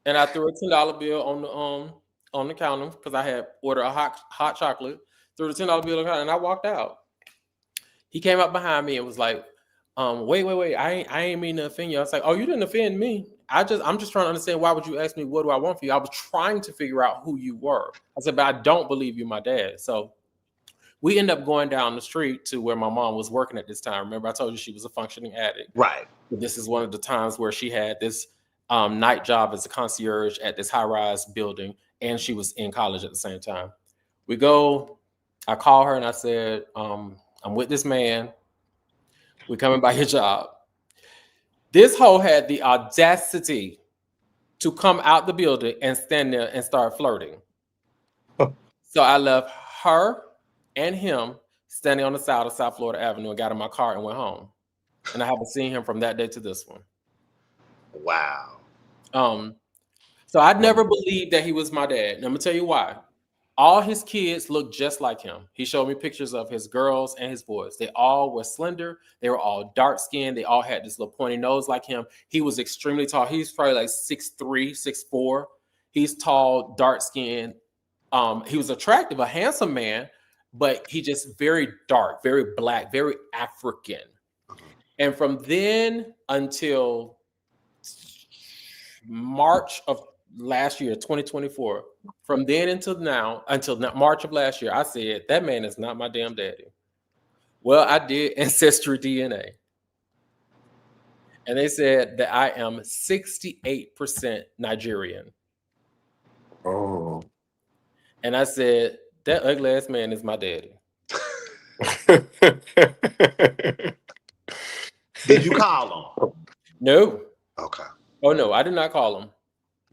And I threw a $10 bill on the counter because I had ordered a hot chocolate. Threw the $10 bill on the counter and I walked out. He came up behind me and was like, wait. I ain't mean to offend you. I was like, oh, you didn't offend me. I'm just trying to understand why would you ask me what do I want for you? I was trying to figure out who you were. I said, but I don't believe you, my dad. So we end up going down the street to where my mom was working at this time. Remember, I told you she was a functioning addict. Right. This is one of the times where she had this night job as a concierge at this high-rise building, and she was in college at the same time. We go, I call her and I said, I'm with this man. We're coming by your job. This hoe had the audacity to come out the building and stand there and start flirting. So I left her and him standing on the side of South Florida Avenue and got in my car and went home. And I haven't seen him from that day to this one. Wow. So I never believed that he was my dad. And I'm gonna tell you why. All his kids look just like him. He showed me pictures of his girls and his boys. They all were slender. They were all dark skinned. They all had this little pointy nose like him. He was extremely tall. He's probably like 6'3", 6'4". He's tall, dark skinned. He was attractive, a handsome man, but he just very dark, very black, very African. And from then until March of last year, 2024, from then until now, until March of last year, I said, that man is not my damn daddy. Well, I did ancestry DNA. And they said that I am 68% Nigerian. Oh. And I said, that ugly ass man is my daddy. Did you call him? No. Okay. Oh, no, I did not call him.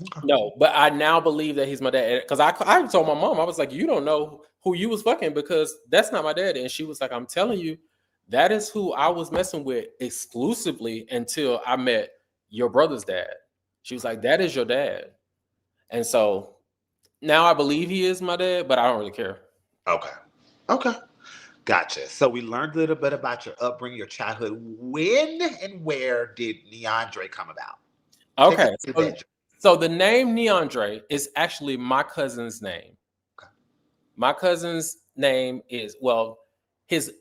Okay. No, but I now believe that he's my dad. Because I told my mom, I was like, you don't know who you was fucking because that's not my daddy. And she was like, I'm telling you, that is who I was messing with exclusively until I met your brother's dad. She was like, that is your dad. And so now I believe he is my dad, but I don't really care. Okay. Gotcha. So we learned a little bit about your upbringing, your childhood. When and where did Neaundre come about? Okay. So the name Neaundre is actually my cousin's name. Okay. My cousin's name is, well, his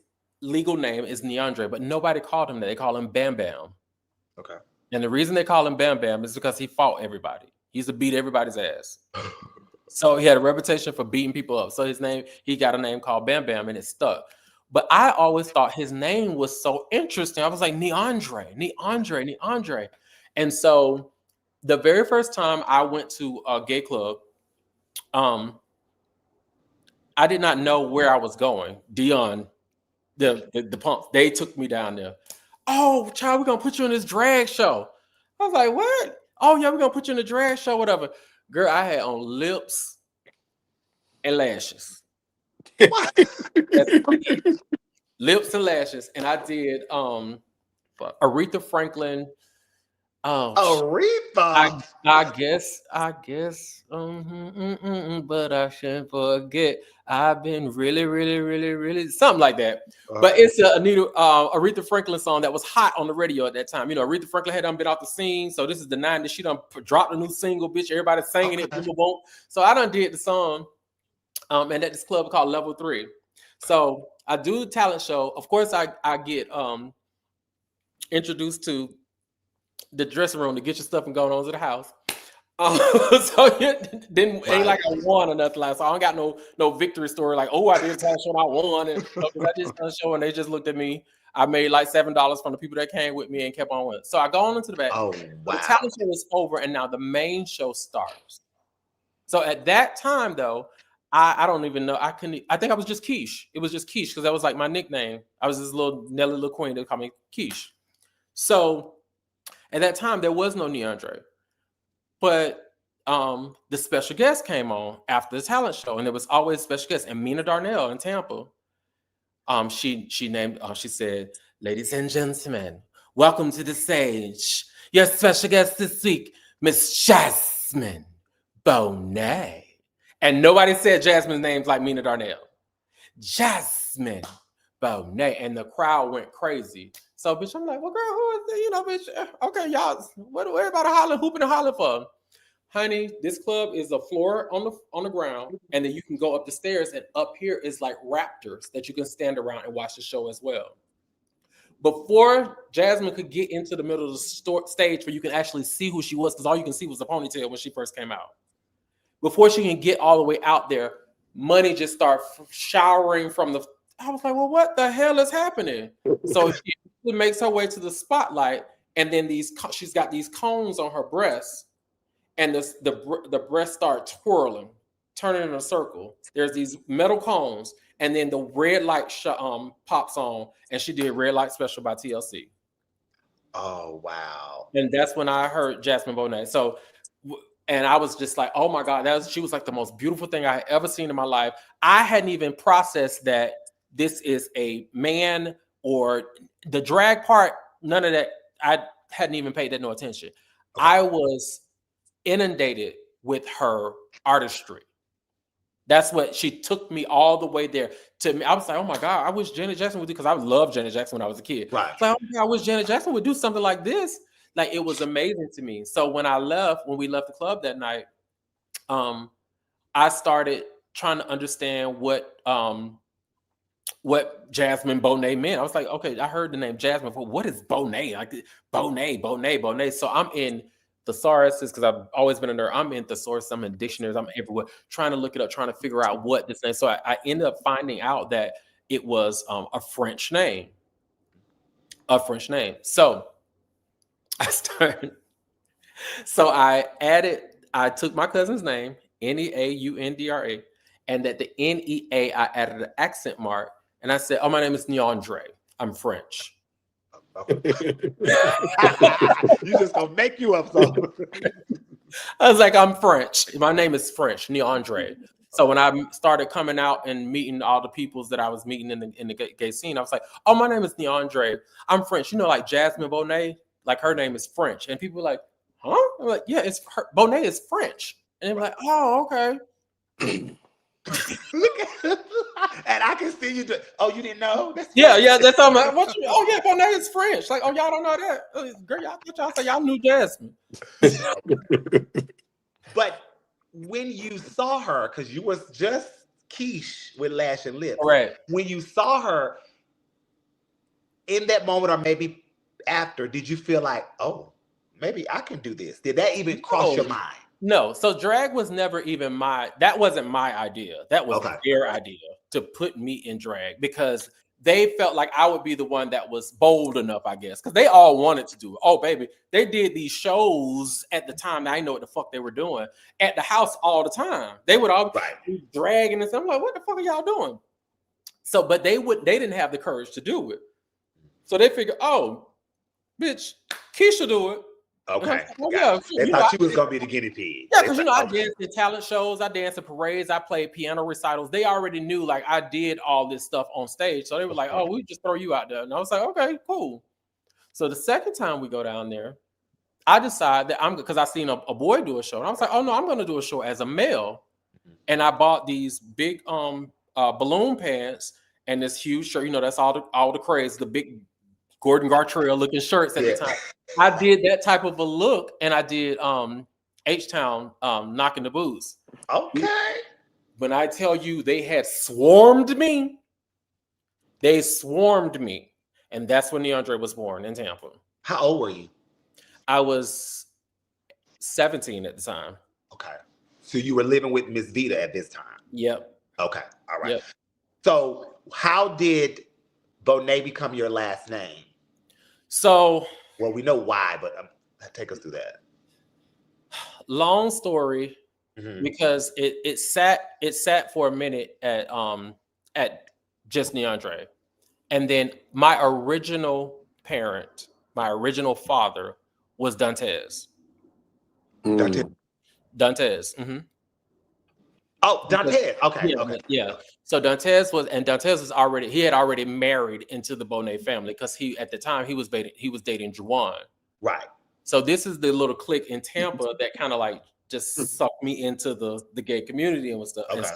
legal name is Neaundre, but nobody called him that. They call him Bam Bam. Okay. And the reason they call him Bam Bam is because he fought everybody. He used to beat everybody's ass. So he had a reputation for beating people up. So he got a name called Bam Bam and it stuck. But I always thought his name was so interesting. I was like, Neaundre. And so the very first time I went to a gay club, I did not know where I was going. Dion, the pumps, they took me down there. Oh, child, we're gonna put you in this drag show. I was like, what? Oh, yeah, we're gonna put you in the drag show, whatever. Girl, I had on lips and lashes. Lips and lashes, and I did Aretha Franklin. Aretha. I guess. But I shouldn't forget. I've been really something like that. But it's a Aretha Franklin song that was hot on the radio at that time. You know, Aretha Franklin had been off the scene, so this is the 90s. She done dropped a new single, bitch. Everybody singing it. So I done did the song, and at this club called Level 3. So I do the talent show. Of course, I get introduced to the dressing room to get your stuff and going on to the house. So ain't like I won or nothing like. So I don't got no victory story like, oh, I did a talent show and I won, and I did a talent show and they just looked at me. I made like $7 from the people that came with me and kept on winning. So I go on into the back. Oh wow! The talent show is over and now the main show starts. So at that time though, I don't even know. I think I was just Keish. It was just Keish because that was like my nickname. I was this little Nelly little queen. They call me Keish. So at that time there was no Neaundre. But the special guest came on after the talent show, and there was always special guests. And Mina Darnell in Tampa, she said, "Ladies and gentlemen, welcome to the stage. Your special guest this week, Miss Jasmine Bonet." And nobody said Jasmine's names like Mina Darnell. Jasmine Bonet, and the crowd went crazy. So, bitch, I'm like, well, girl, who is it? You know, bitch, okay, y'all, what everybody hollering, hooping and hollering for? Honey, this club is a floor on the ground, and then you can go up the stairs, and up here is like raptors that you can stand around and watch the show as well. before Jasmine could get into the middle of the stage where you can actually see who she was, because all you can see was the ponytail when she first came out. Before she can get all the way out there, money just started showering from the. I was like, well, what the hell is happening? So she makes her way to the spotlight, and then she's got these cones on her breasts, and the breasts start twirling, turning in a circle. There's these metal cones, and then the red light pops on, and she did Red Light Special by TLC. Oh, wow. And that's when I heard Jasmine Bonet. So, and I was just like, oh my God, she was like the most beautiful thing I had ever seen in my life. I hadn't even processed that this is a man, or the drag part, none of that. I hadn't even paid that no attention. Okay. I was inundated with her artistry. That's what she took me all the way there to me. I was like, oh my God, I wish Janet Jackson would do, because I loved Janet Jackson when I was a kid. Right. Like, oh God, I wish Janet Jackson would do something like this. Like, it was amazing to me. So when we left the club that night, I started trying to understand what Jasmine Bonet meant. I was like, okay, I heard the name Jasmine, but what is Bonet? Like Bonet. So I'm in thesauruses, because I've always been a nerd. I'm in thesaurus, I'm in dictionaries, I'm everywhere trying to look it up, trying to figure out what this name. So I ended up finding out that it was a French name. So I started. So I took my cousin's name, Neaundre, and at the NEA, I added an accent mark, and I said, oh, my name is Neaundre. I'm French. You just gonna make you up something. I was like, I'm French. My name is French, Neaundre. So when I started coming out and meeting all the peoples that I was meeting in the gay scene, I was like, oh, my name is Neaundre. I'm French. You know, like Jasmine Bonet, like her name is French. And people were like, huh? I'm like, yeah, Bonet is French. And they were like, oh, okay. Look at, and I can see you. Oh, you didn't know? Yeah. That's all. Like, what you? Oh, yeah, Bonet is French. Like, oh, y'all don't know that? Girl, y'all thought y'all say y'all knew Jasmine. But when you saw her, because you was just quiche with lash and lips, right? When you saw her in that moment, or maybe after, did you feel like, oh, maybe I can do this? Did that even cross your mind? No, so drag was never even that wasn't my idea. That was their idea to put me in drag, because they felt like I would be the one that was bold enough, I guess, because they all wanted to do it. Oh, baby, they did these shows at the time. I didn't know what the fuck they were doing at the house all the time. They would all be dragging and stuff. I'm like, what the fuck are y'all doing? So, but they didn't have the courage to do it. So they figured, oh, bitch, Keisha do it. Okay. Well, yeah, they thought she was gonna be the guinea pig. Yeah, because I danced in talent shows, I danced in parades, I played piano recitals. They already knew like I did all this stuff on stage. So they were like, oh, we just throw you out there. And I was like, okay, cool. So the second time we go down there, I decided that because I seen a boy do a show. And I was like, oh no, I'm gonna do a show as a male. And I bought these big balloon pants and this huge shirt. You know, that's all the craze, the big Gordon Gartrell looking shirts at the time. I did that type of a look, and I did H-Town knocking the boots. Okay. When I tell you they had swarmed me, and that's when Neaundre was born in Tampa. How old were you? I was 17 at the time. Okay. So you were living with Miss Vita at this time? Yep. Okay. All right. Yep. So how did Bonet become your last name? So, well, we know why, but take us through that. Long story, because it sat for a minute at just Neaundre, and then my original parent, my original father, was Dantes. Dantes. Mm-hmm. Oh, Dantes. Okay. Yeah, okay. Yeah. So Dantes had already married into the Bonet family, because at the time he was dating Juwan. Right. So this is the little clique in Tampa that kind of like just sucked me into the gay community and stuff. Okay.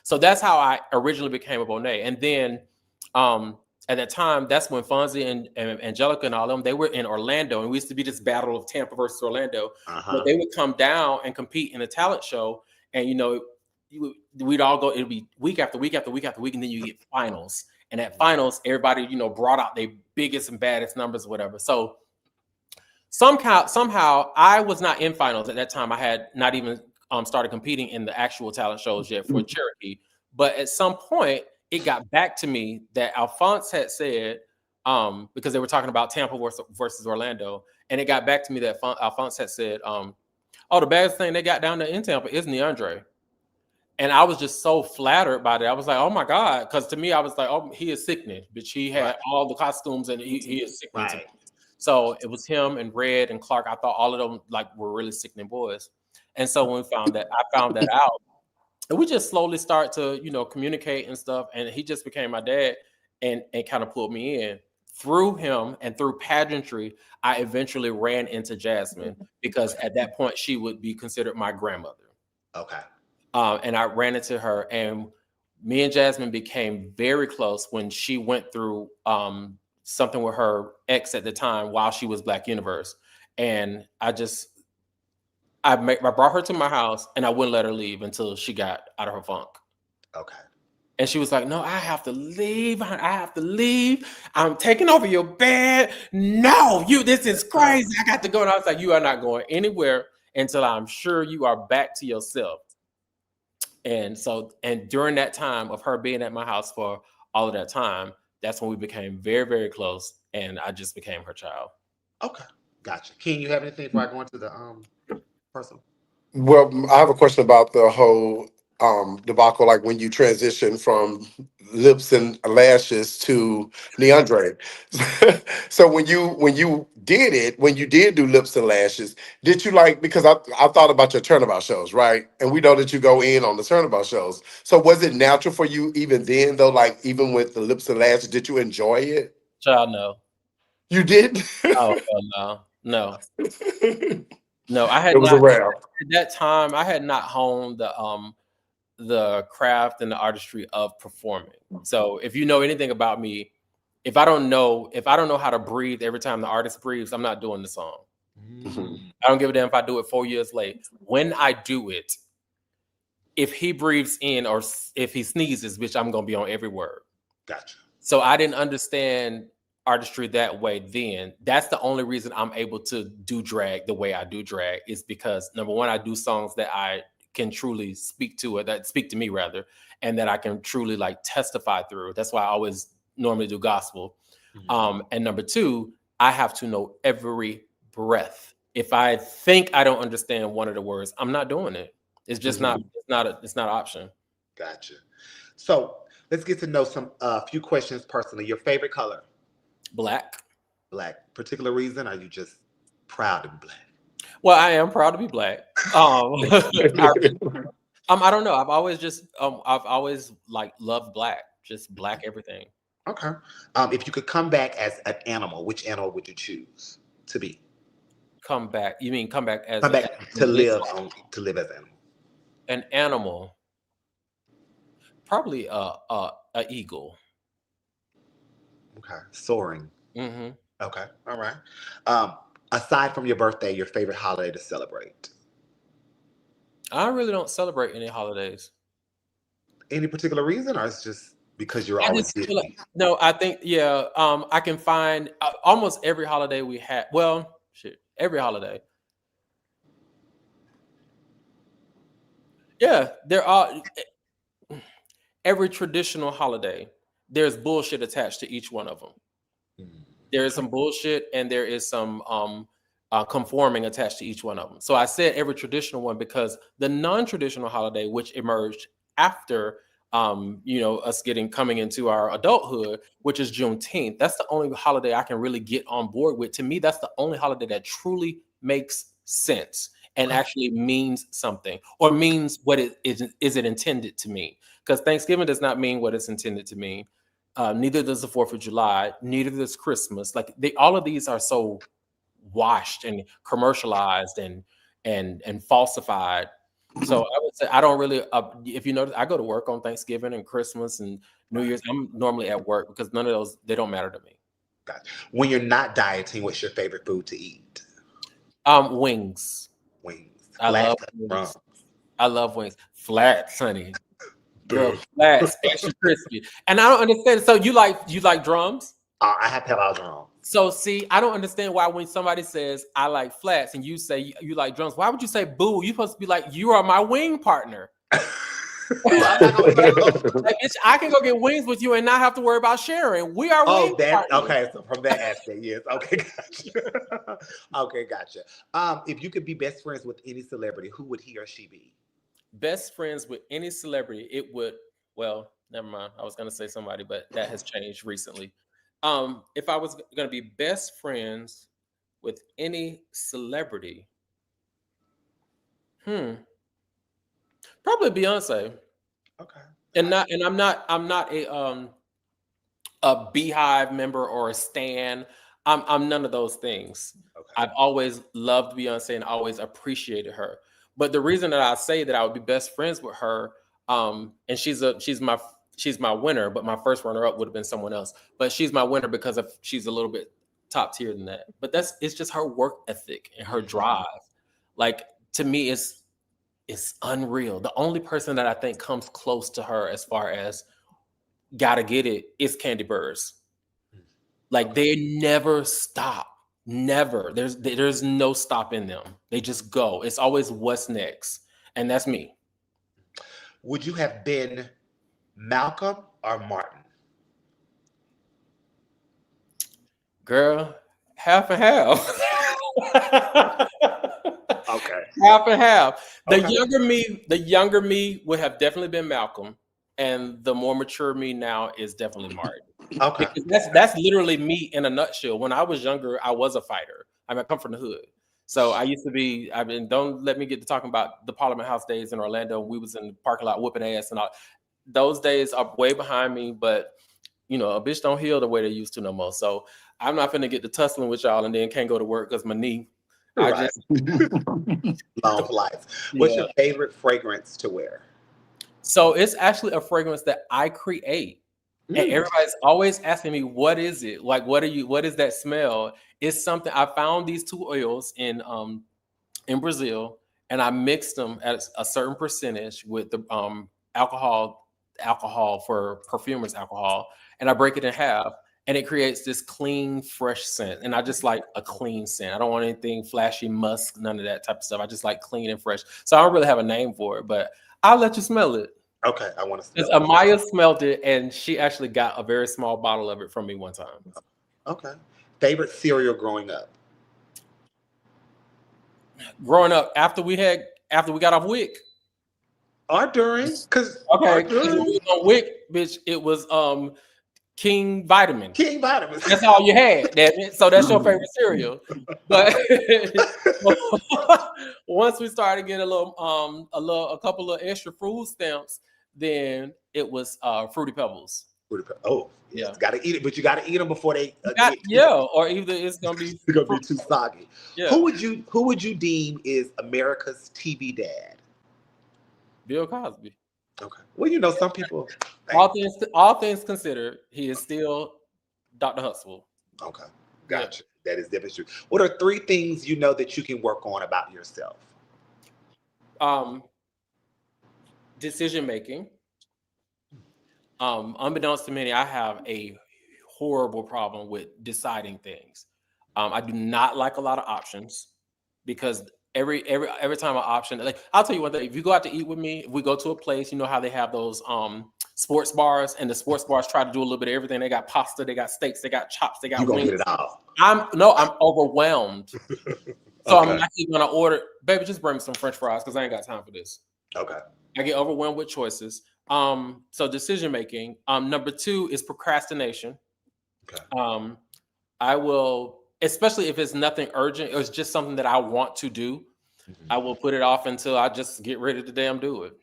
So that's how I originally became a Bonet. And then at that time, that's when Fonzie and Angelica and all of them, they were in Orlando, and we used to be this battle of Tampa versus Orlando. But they would come down and compete in a talent show, and we'd all go. It'd be week after week after week after week, and then you get finals. And at finals, everybody, brought out their biggest and baddest numbers, whatever. So somehow I was not in finals at that time. I had not even started competing in the actual talent shows yet for Cherokee. But at some point, it got back to me that Alphonse had said, because they were talking about Tampa versus Orlando, and it got back to me that Alphonse had said, oh, the baddest thing they got down there in Tampa is Neaundre. And I was just so flattered by that. I was like, oh my God. Because to me, I was like, oh, he is sickening. But he had all the costumes and he is sickening. Right. So it was him and Red and Clark. I thought all of them were really sickening boys. And so when I found that out, and we just slowly start to, communicate and stuff. And he just became my dad and kind of pulled me in. Through him and through pageantry, I eventually ran into Jasmine because at that point she would be considered my grandmother. Okay. And I ran into her, and me and Jasmine became very close when she went through something with her ex at the time while she was Black Universe. And I brought her to my house, and I wouldn't let her leave until she got out of her funk. Okay. And she was like, no, I have to leave. I have to leave. I'm taking over your bed. No, this is crazy. I got to go. And I was like, you are not going anywhere until I'm sure you are back to yourself. And during that time of her being at my house for all of that time, that's when we became very, very close. And I just became her child. Okay. Gotcha. Ken, you have anything before I go into the person? Well, I have a question about the whole debacle, like when you transition from lips and lashes to Neaundre. So when you did do lips and lashes, did you because I thought about your turnabout shows, right? And we know that you go in on the turnabout shows. So was it natural for you even then though, even with the lips and lashes, did you enjoy it? Child, no. You did? Oh, no. No, I had It was not around. at that time. I had not honed the craft and the artistry of performing. So if you know anything about me, if I don't know how to breathe every time the artist breathes, I'm not doing the song. Mm-hmm. I don't give a damn if I do it 4 years late. When I do it, if he breathes in or if he sneezes, bitch, I'm gonna be on every word. Gotcha. So I didn't understand artistry that way then. That's the only reason I'm able to do drag the way I do drag is because number one, I do songs that I can truly speak to, or that speak to me rather, and that I can truly testify through. That's why I always normally do gospel. Mm-hmm. And number two, I have to know every breath. If I think I don't understand one of the words, I'm not doing it. It's just not. It's not an option. Gotcha. So let's get to know few questions personally. Your favorite color? Black. Black. Particular reason? Are you just proud to be black? Well, I am proud to be black. I don't know. I've always loved black, just black everything. Okay. If you could come back as an animal, which animal would you choose to be? Come back? You mean come back as Come back to live as an animal? An animal? Probably a eagle. Okay. Soaring. Mm-hmm. Okay. All right. Aside from your birthday, your favorite holiday to celebrate? I really don't celebrate any holidays. Any particular reason, or it's just because you're always busy? No, I think I can find almost every holiday we had. Well, shit, every holiday. Yeah, there are every traditional holiday. There's bullshit attached to each one of them. Mm-hmm. There is some bullshit and there is some conforming attached to each one of them. So I said every traditional one because the non-traditional holiday, which emerged after us coming into our adulthood, which is Juneteenth, that's the only holiday I can really get on board with. To me, that's the only holiday that truly makes sense and actually means something, or means what it is it intended to mean. Because Thanksgiving does not mean what it's intended to mean. Neither does the 4th of July. Neither does Christmas. All of these are so washed and commercialized and falsified. So I would say I don't really. If you notice, I go to work on Thanksgiving and Christmas and New Year's. I'm normally at work because none of those, they don't matter to me. Gotcha. When you're not dieting, what's your favorite food to eat? Wings. Wings. I love wings. I love wings. Flats, honey. Girl, flats, extra crispy. And I don't understand. So you like drums? I have to have all drums. So see, I don't understand why when somebody says I like flats and you say you like drums, why would you say boo? You're supposed to be like, you are my wing partner. I'm not gonna get Like, bitch, I can go get wings with you and not have to worry about sharing. We are wing partners. Okay. So from that aspect, yes. Okay, gotcha. Okay, gotcha. If you could be best friends with any celebrity, who would he or she be? Best friends with any celebrity, it would, well, never mind. I was gonna say somebody, but that has changed recently. If I was gonna be best friends with any celebrity, probably Beyonce. Okay. And I'm not a Beehive member or a stan. I'm none of those things. Okay. I've always loved Beyonce and always appreciated her. But the reason that I say that I would be best friends with her, and she's my winner, but my first runner up would have been someone else. But she's my winner because she's a little bit top tier than that. But it's just her work ethic and her drive. Like, to me, it's unreal. The only person that I think comes close to her as far as gotta get it is Candy Burrs. Like, they never stop. Never. There's no stop in them. They just go. It's always what's next. And that's me. Would you have been Malcolm or Martin? Girl, half and half. Okay. Half and half. The Okay. younger me would have definitely been Malcolm. And the more mature me now is definitely Martin. Okay. Because that's literally me in a nutshell. When I was younger, I was a fighter. I come from the hood. So I used to be, don't let me get to talking about the Parliament House days in Orlando. We was in the parking lot whooping ass and all. Those days are way behind me, but a bitch don't heal the way they used to no more. So I'm not finna get to tussling with y'all and then can't go to work because my knee. Right. Long flights. What's your favorite fragrance to wear? So it's actually a fragrance that I create. And everybody's always asking me, what is it? Like, what is that smell? It's something, I found these two oils in Brazil, and I mixed them at a certain percentage with the alcohol for perfumers alcohol, and I break it in half, and it creates this clean, fresh scent. And I just like a clean scent. I don't want anything flashy, musk, none of that type of stuff. I just like clean and fresh. So I don't really have a name for it, but I'll let you smell it. Okay, I want to smell it. Amaya smelled it, and she actually got a very small bottle of it from me one time. Okay. Favorite cereal growing up? Growing up, after we got off WIC. Or during? Because when we was on WIC, bitch, it was King Vitamin. King Vitamin. That's all you had. So that's your favorite cereal. But once we started getting a couple of extra food stamps, then it was Fruity Pebbles. Oh, yeah. Got to eat it, but you got to eat them before they. Or either it's gonna be too soggy. Yeah. Who would you deem is America's TV dad? Bill Cosby. Okay. Well, some people. All things considered, he is still Dr. Huxtable. Okay, gotcha. Yeah. That is definitely true. What are 3 things that you can work on about yourself? Decision making. Unbeknownst to many, I have a horrible problem with deciding things. I do not like a lot of options because every time an option, like, I'll tell you one thing, if you go out to eat with me, if we go to a place, you know how they have those sports bars, and the sports bars try to do a little bit of everything. They got pasta, they got steaks, they got chops, they got wings. You gonna get it all. I'm overwhelmed. So okay. I'm not even gonna order, baby, just bring me some French fries because I ain't got time for this. Okay. I get overwhelmed with choices. So decision making. Number 2 is procrastination. Okay. I will, especially if it's nothing urgent or it's just something that I want to do, I will put it off until I just get ready to damn do it.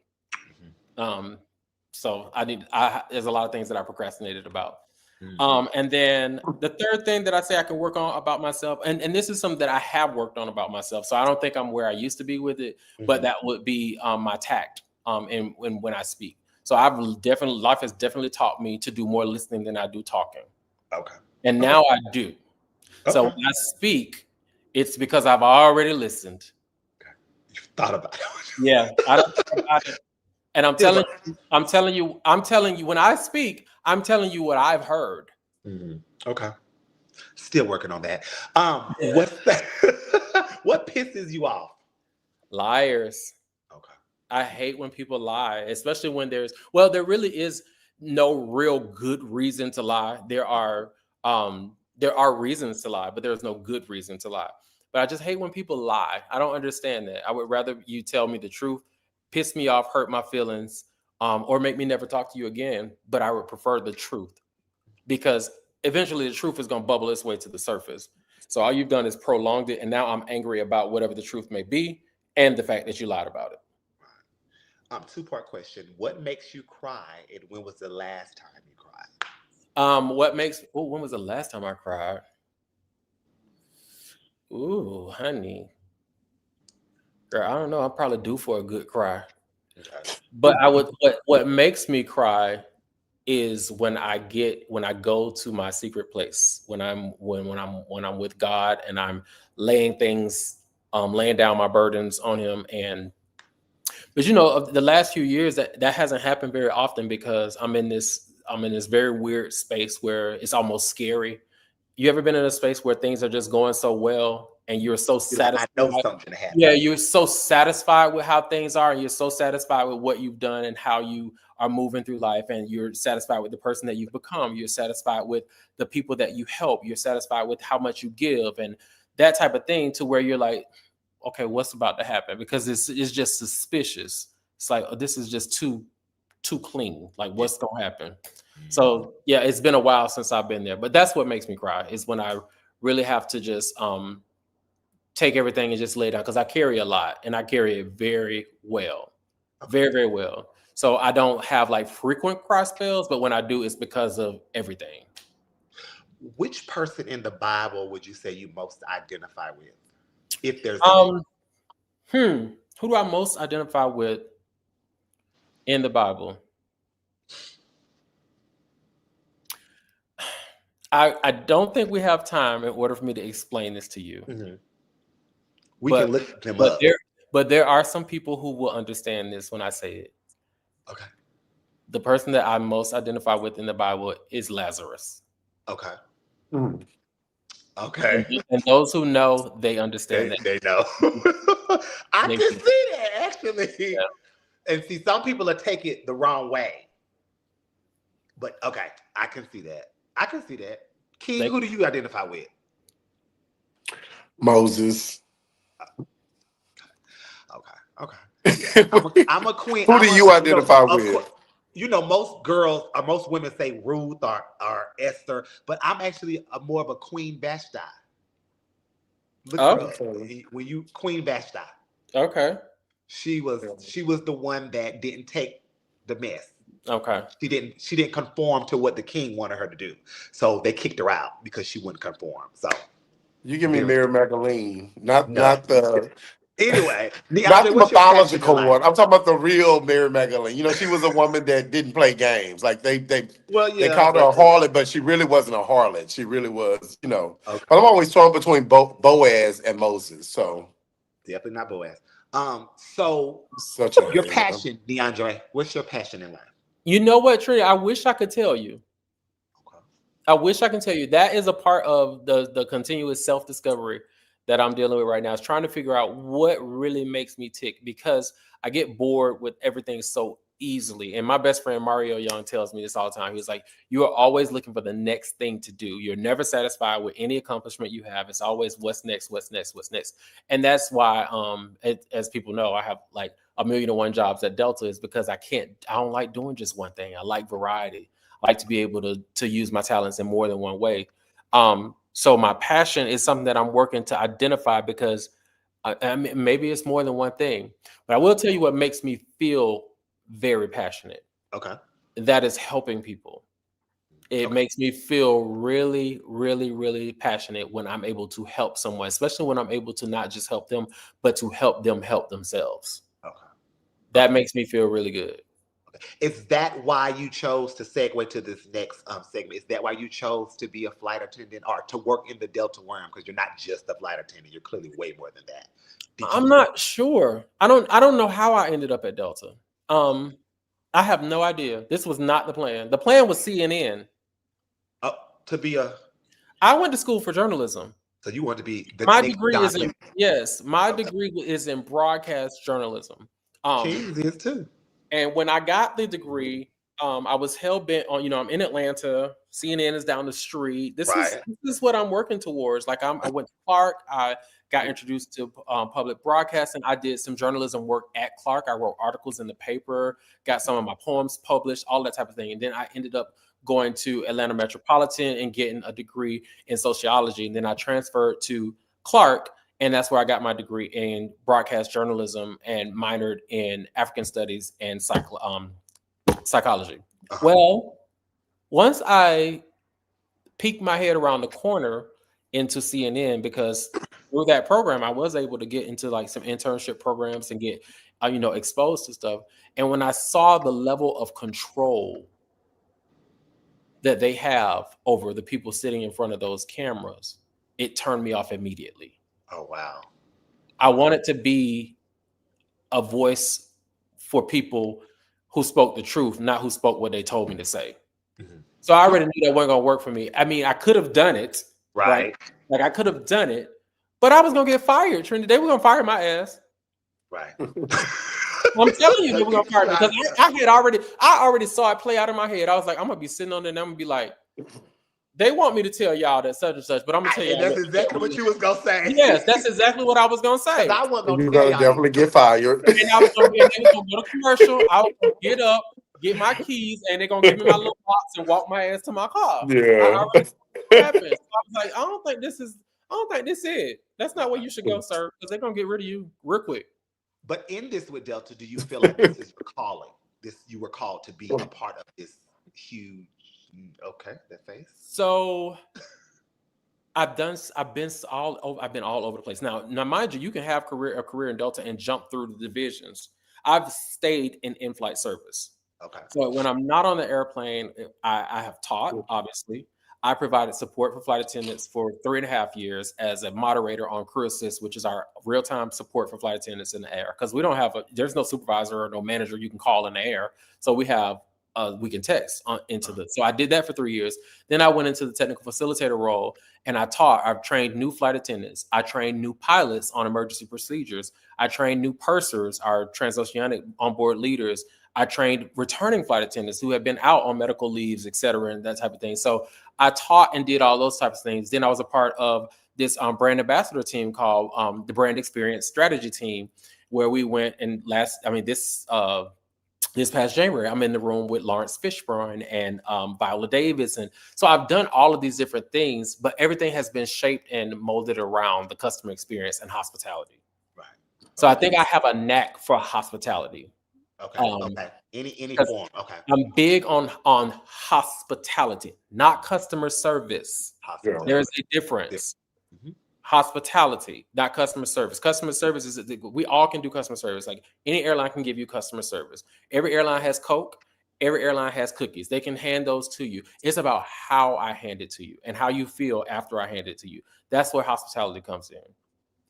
So there's a lot of things that I procrastinated about. And then the third thing that I say I can work on about myself, and this is something that I have worked on about myself, so I don't think I'm where I used to be with it, but that would be my tact and when I speak. So life has definitely taught me to do more listening than I do talking. Okay. And now I do. Okay. So when I speak, it's because I've already listened. Okay. You've thought about it. Yeah. I don't think about it. And I'm Still telling work. you, I'm telling you when I speak, I'm telling you what I've heard. Okay. Still working on that. Yeah. What's that? What pisses you off? Liars. Okay. I hate when people lie, especially when there really is no real good reason to lie. There are reasons to lie, but there's no good reason to lie. But I just hate when people lie. I don't understand that. I would rather you tell me the truth, piss me off, hurt my feelings, or make me never talk to you again. But I would prefer the truth because eventually the truth is going to bubble its way to the surface. So all you've done is prolonged it, and now I'm angry about whatever the truth may be and the fact that you lied about it. Two-part question. What makes you cry, and when was the last time you cried? When was the last time I cried? Ooh, honey. Girl, I don't know. I'm probably due for a good cry. Okay. But what makes me cry is when I go to my secret place, when I'm with God and I'm laying down my burdens on him. And but of the last few years that hasn't happened very often because I'm in this very weird space where it's almost scary. You ever been in a space where things are just going so well and you're so You're like, I know satisfied? something to happen. Yeah, you're so satisfied with how things are, and you're so satisfied with what you've done and how you are moving through life, and you're satisfied with the person that you've become. You're satisfied with the people that you help. You're satisfied with how much you give and that type of thing to where you're like, okay, what's about to happen? Because it's just suspicious. It's like, oh, this is just too clean. Like, Yeah. what's gonna happen? Mhm. So yeah, it's been a while since I've been there, but that's what makes me cry is when I really have to just take everything and just lay down because I carry a lot and I carry it very well, Okay. very very well. So I don't have like frequent cry spells, but when I do, it's because of everything. Which person in the Bible would you say you most identify with, if there's any? Um, who do I most identify with in the Bible? I don't think we have time in order for me to explain this to you, Mhm. We but can look them but up. there are some people who will understand this when I say it. Okay. The person that I most identify with in the Bible is Lazarus. Okay. Mm. Okay. And those who know, they understand that. They know. I They can do. see that actually. Yeah. And see, some people will take it the wrong way. But okay, I can see that. I can see that. King, They, who do you identify with? Moses. Okay, okay. Yeah, Who I'm a queen. do you identify Of with? course, most girls or most women say Ruth or Esther, but I'm actually more of a Queen Vashti. Look her oh, up. When you Queen Vashti, okay. she was the one that didn't take the mess. Okay. She didn't conform to what the king wanted her to do. So they kicked her out because she wouldn't conform. So You give me very Mary Magdalene, not no. not the Anyway, not Neaundre, the what's your passion in mythological life? one. I'm talking about the real Mary Magdalene. She was a woman that didn't play games. Like Well, they yeah, called her a but harlot, but she really wasn't a harlot. She really was. okay, But I'm always torn between Boaz and Moses. So definitely not Boaz. So such a your hater. passion, DeAndre, what's your passion in life? You know what, Trini? I wish I could tell you. Okay. I wish I can tell you that is a part of the continuous self discovery that I'm dealing with right now. Is trying to figure out what really makes me tick because I get bored with everything so easily. And my best friend Mario Young tells me this all the time. He's like, "You are always looking for the next thing to do. You're never satisfied with any accomplishment you have. It's always what's next, what's next, what's next." And that's why, as people know, I have like a million and one jobs at Delta is because I don't like doing just one thing. I like variety. Like to be able to use my talents in more than one way. So my passion is something that I'm working to identify because I mean, maybe it's more than one thing. But I will tell you what makes me feel very passionate. Okay. That is helping people. It Okay. makes me feel really, really, really passionate when I'm able to help someone, especially when I'm able to not just help them, but to help them help themselves. Okay. That Okay. makes me feel really good. Is that why you chose to segue to this next segment? Is that why you chose to be a flight attendant or to work in the Delta Worm? Because you're not just a flight attendant. You're clearly way more than that. Did I'm you? not sure. I don't know how I ended up at Delta. I have no idea. This was not the plan. The plan was CNN. To be a. I went to school for journalism. So you want to be the My next degree is Don in my degree is in broadcast journalism. Kings is too. And when I got the degree, I was hell bent on, I'm in Atlanta. CNN is down the street. This is what I'm working towards. Like I went to Clark. I got introduced to public broadcasting. I did some journalism work at Clark. I wrote articles in the paper, got some of my poems published, all that type of thing. And then I ended up going to Atlanta Metropolitan and getting a degree in sociology. And then I transferred to Clark, and that's where I got my degree in broadcast journalism and minored in African studies and psychology. Well, once I peeked my head around the corner into CNN, because through that program, I was able to get into like some internship programs and get, exposed to stuff. And when I saw the level of control that they have over the people sitting in front of those cameras, it turned me off immediately. Oh, wow. I wanted to be a voice for people who spoke the truth, not who spoke what they told me to say. Mm-hmm. So I already knew that wasn't going to work for me. I mean, I could have done it. Right? Like I could have done it, but I was going to get fired, Trinity. They were going to fire my ass. Right. I'm telling you, they were going to fire me because I already saw it play out in my head. I was like, I'm going to be sitting on there and I'm going to be like, they want me to tell y'all that such and such, but I'm gonna tell you that's exactly what you was gonna say. Yes, that's exactly what I was gonna say. I wasn't gonna. You're gonna definitely get fired. And I was gonna go to commercial. I was gonna get up, get my keys, and they're gonna give me my little box and walk my ass to my car. Yeah. What happened? So I was like, I don't think this is it. That's not where you should go, sir, because they're gonna get rid of you real quick. But in this with Delta, do you feel like this is your calling? You were called to be a part of this huge. Okay, that face. So I've been all over the place. Now, mind you, you can have a career in Delta and jump through the divisions. I've stayed in in-flight service. Okay. So when I'm not on the airplane, I have taught, obviously. I provided support for flight attendants for 3.5 years as a moderator on Crew Assist, which is our real-time support for flight attendants in the air. Because we don't have there's no supervisor or no manager you can call in the air. So we can text into so I did that for 3 years. Then I went into the technical facilitator role and I taught. I've trained new flight attendants. I trained new pilots on emergency procedures. I trained new pursers, our transoceanic onboard leaders. I trained returning flight attendants who have been out on medical leaves, et cetera, and that type of thing. So I taught and did all those types of things. Then I was a part of this brand ambassador team called the Brand Experience Strategy Team, where we went and this past January, I'm in the room with Lawrence Fishburne and Viola Davis. And so I've done all of these different things, but everything has been shaped and molded around the customer experience and hospitality. Right. So I think I have a knack for hospitality. Okay. Okay. Any form. Okay. I'm big on hospitality, not customer service. There's a difference. Mm-hmm. Hospitality, not customer service. Customer service is we all can do customer service. Like any airline can give you customer service. Every airline has Coke. Every airline has cookies. They can hand those to you. It's about how I hand it to you and how you feel after I hand it to you. That's where hospitality comes in.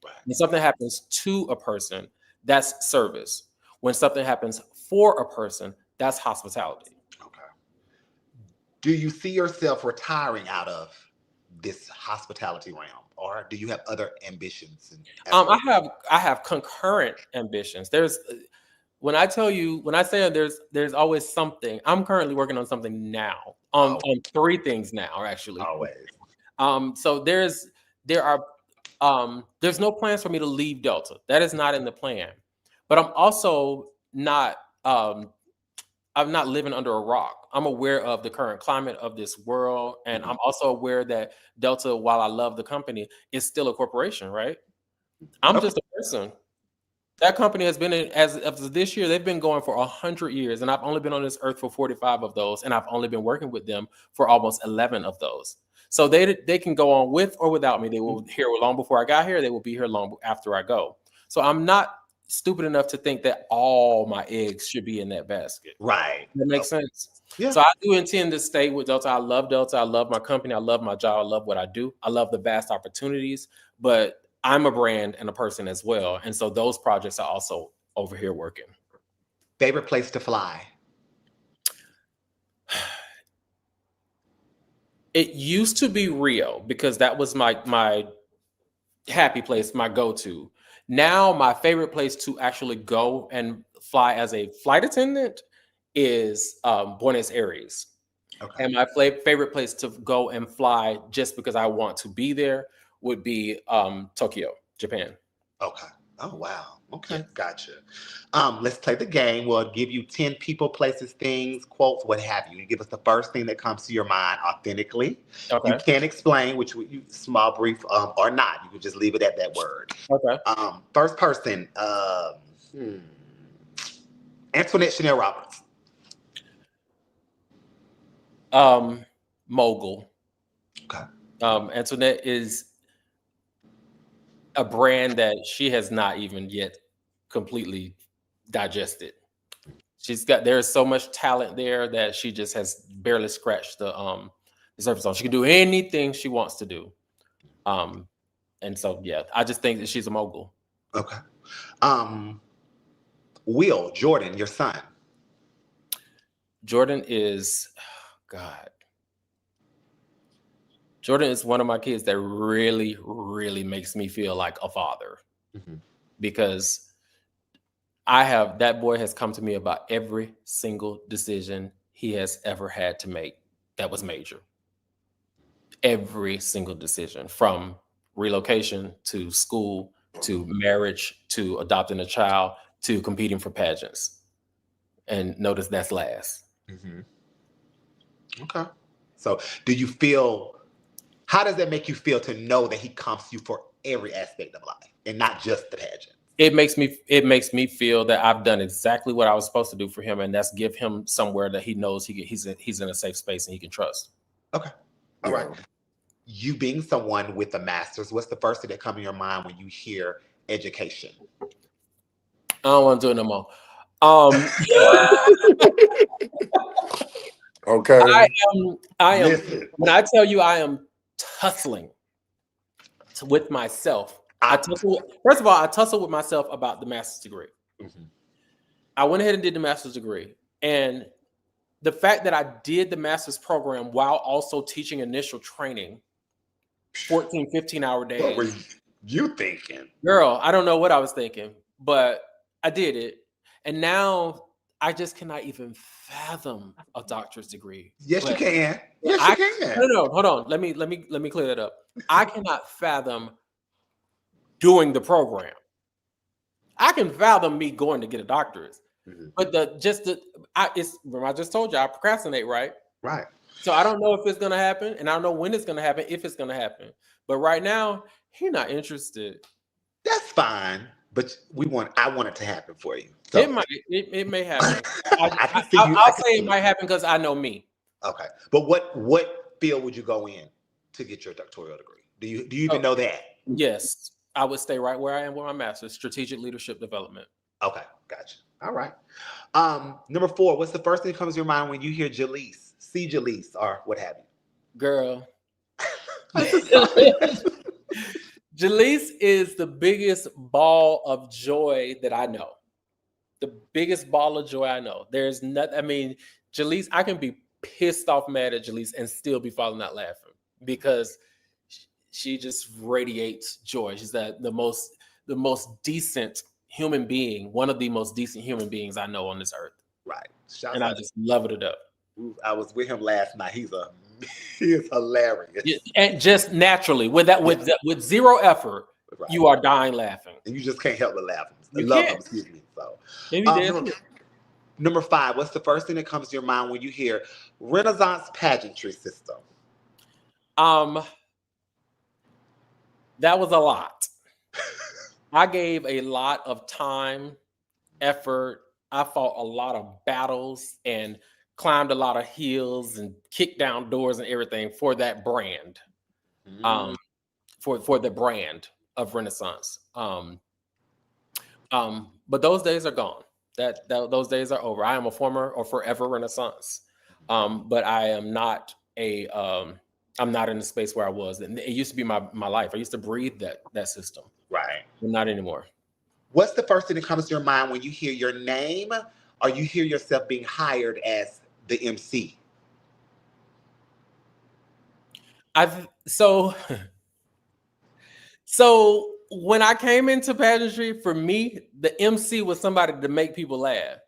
Right. When something happens to a person, that's service. When something happens for a person, that's hospitality. Okay. Do you see yourself retiring out of this hospitality realm? Or do you have other ambitions? I have concurrent ambitions. When I say there's always something. I'm currently working on something now. On 3 things now, actually. Always. So there's no plans for me to leave Delta. That is not in the plan. But I'm also not. I'm not living under a rock. I'm aware of the current climate of this world. And I'm also aware that Delta, while I love the company, is still a corporation, right? I'm just a person. That company has been, as of this year, they've been going for 100 years. And I've only been on this earth for 45 of those. And I've only been working with them for almost 11 of those. So they can go on with or without me. They will here long before I got here. They will be here long after I go. So I'm not stupid enough to think that all my eggs should be in that basket. Right. That makes sense. Yeah. So I do intend to stay with Delta. I love Delta. I love my company. I love my job. I love what I do. I love the vast opportunities, but I'm a brand and a person as well. And so those projects are also over here working. Favorite place to fly? It used to be Rio because that was my happy place, my go-to. Now my favorite place to actually go and fly as a flight attendant is Buenos Aires. Okay. And my favorite place to go and fly just because I want to be there would be Tokyo, Japan. Okay. Oh wow. Yeah. Okay, gotcha. Let's play the game. We'll give you 10 people, places, things, quotes, what have you. You give us the first thing that comes to your mind authentically. You Okay. can't explain, which you small, brief, or not. You can just leave it at that word. Okay. First person, Antoinette Chanel Roberts. Mogul. Okay. Antoinette is a brand that she has not even yet completely digested. There's so much talent there that she just has barely scratched the surface on. She can do anything she wants to do. And so yeah, I just think that she's a mogul. Okay. Will Jordan, your son. Jordan is God. Jordan is one of my kids that really, really makes me feel like a father. Mm-hmm. Because that boy has come to me about every single decision he has ever had to make that was major. Every single decision, from relocation to school to marriage to adopting a child to competing for pageants. And notice that's last. Mm-hmm. Okay. So how does that make you feel to know that he comes to you for every aspect of life and not just the pageant? It makes me feel that I've done exactly what I was supposed to do for him, and that's give him somewhere that he knows he's in a safe space and he can trust. Okay. All right. You being someone with a master's, what's the first thing that comes in your mind when you hear education? I don't want to do it no more. Okay. I am. Listen. When I tell you I am tussling with myself, first of all, I tussle with myself about the master's degree. Mm-hmm. I went ahead and did the master's degree, and the fact that I did the master's program while also teaching initial training, 14, 15-hour days. What were you thinking? Girl, I don't know what I was thinking, but I did it. And now I just cannot even fathom a doctor's degree. Yes, you can. Yes, you can. No, hold on. Let me clear that up. I cannot fathom doing the program. I can fathom me going to get a doctorate. Mm-hmm. But I just told you I procrastinate, right? Right. So I don't know if it's gonna happen, and I don't know when it's gonna happen, if it's gonna happen. But right now, he's not interested. That's fine. But I want it to happen for you. So. It may happen. I'll say it might happen because I know me. Okay. But what field would you go in to get your doctoral degree? Do you even know that? Yes. I would stay right where I am with my master's, strategic leadership development. Okay, gotcha. All right. Number 4, what's the first thing that comes to your mind when you hear Jalise, see Jalise, or what have you? Girl. Jalise is the biggest ball of joy that I know. The biggest ball of joy I know. There's nothing, Jalise, I can be pissed off mad at Jalise and still be falling out laughing because she just radiates joy. She's the most decent human being, one of the most decent human beings I know on this earth. Right. And I just love it up. I was with him last night. He is hilarious. And just naturally, with zero effort, right. You are dying laughing. And you just can't help but laugh. Love him, excuse me. So maybe number 5, what's the first thing that comes to your mind when you hear Renaissance pageantry system? That was a lot. I gave a lot of time, effort. I fought a lot of battles and climbed a lot of hills and kicked down doors and everything for that brand. For the brand of Renaissance. But those days are gone. Those days are over. I am a former or forever Renaissance. But I am not I'm not in the space where I was. And it used to be my life. I used to breathe that system. Right. But not anymore. What's the first thing that comes to your mind when you hear your name or you hear yourself being hired as the MC? I've so so when I came into pageantry, for me, the MC was somebody to make people laugh.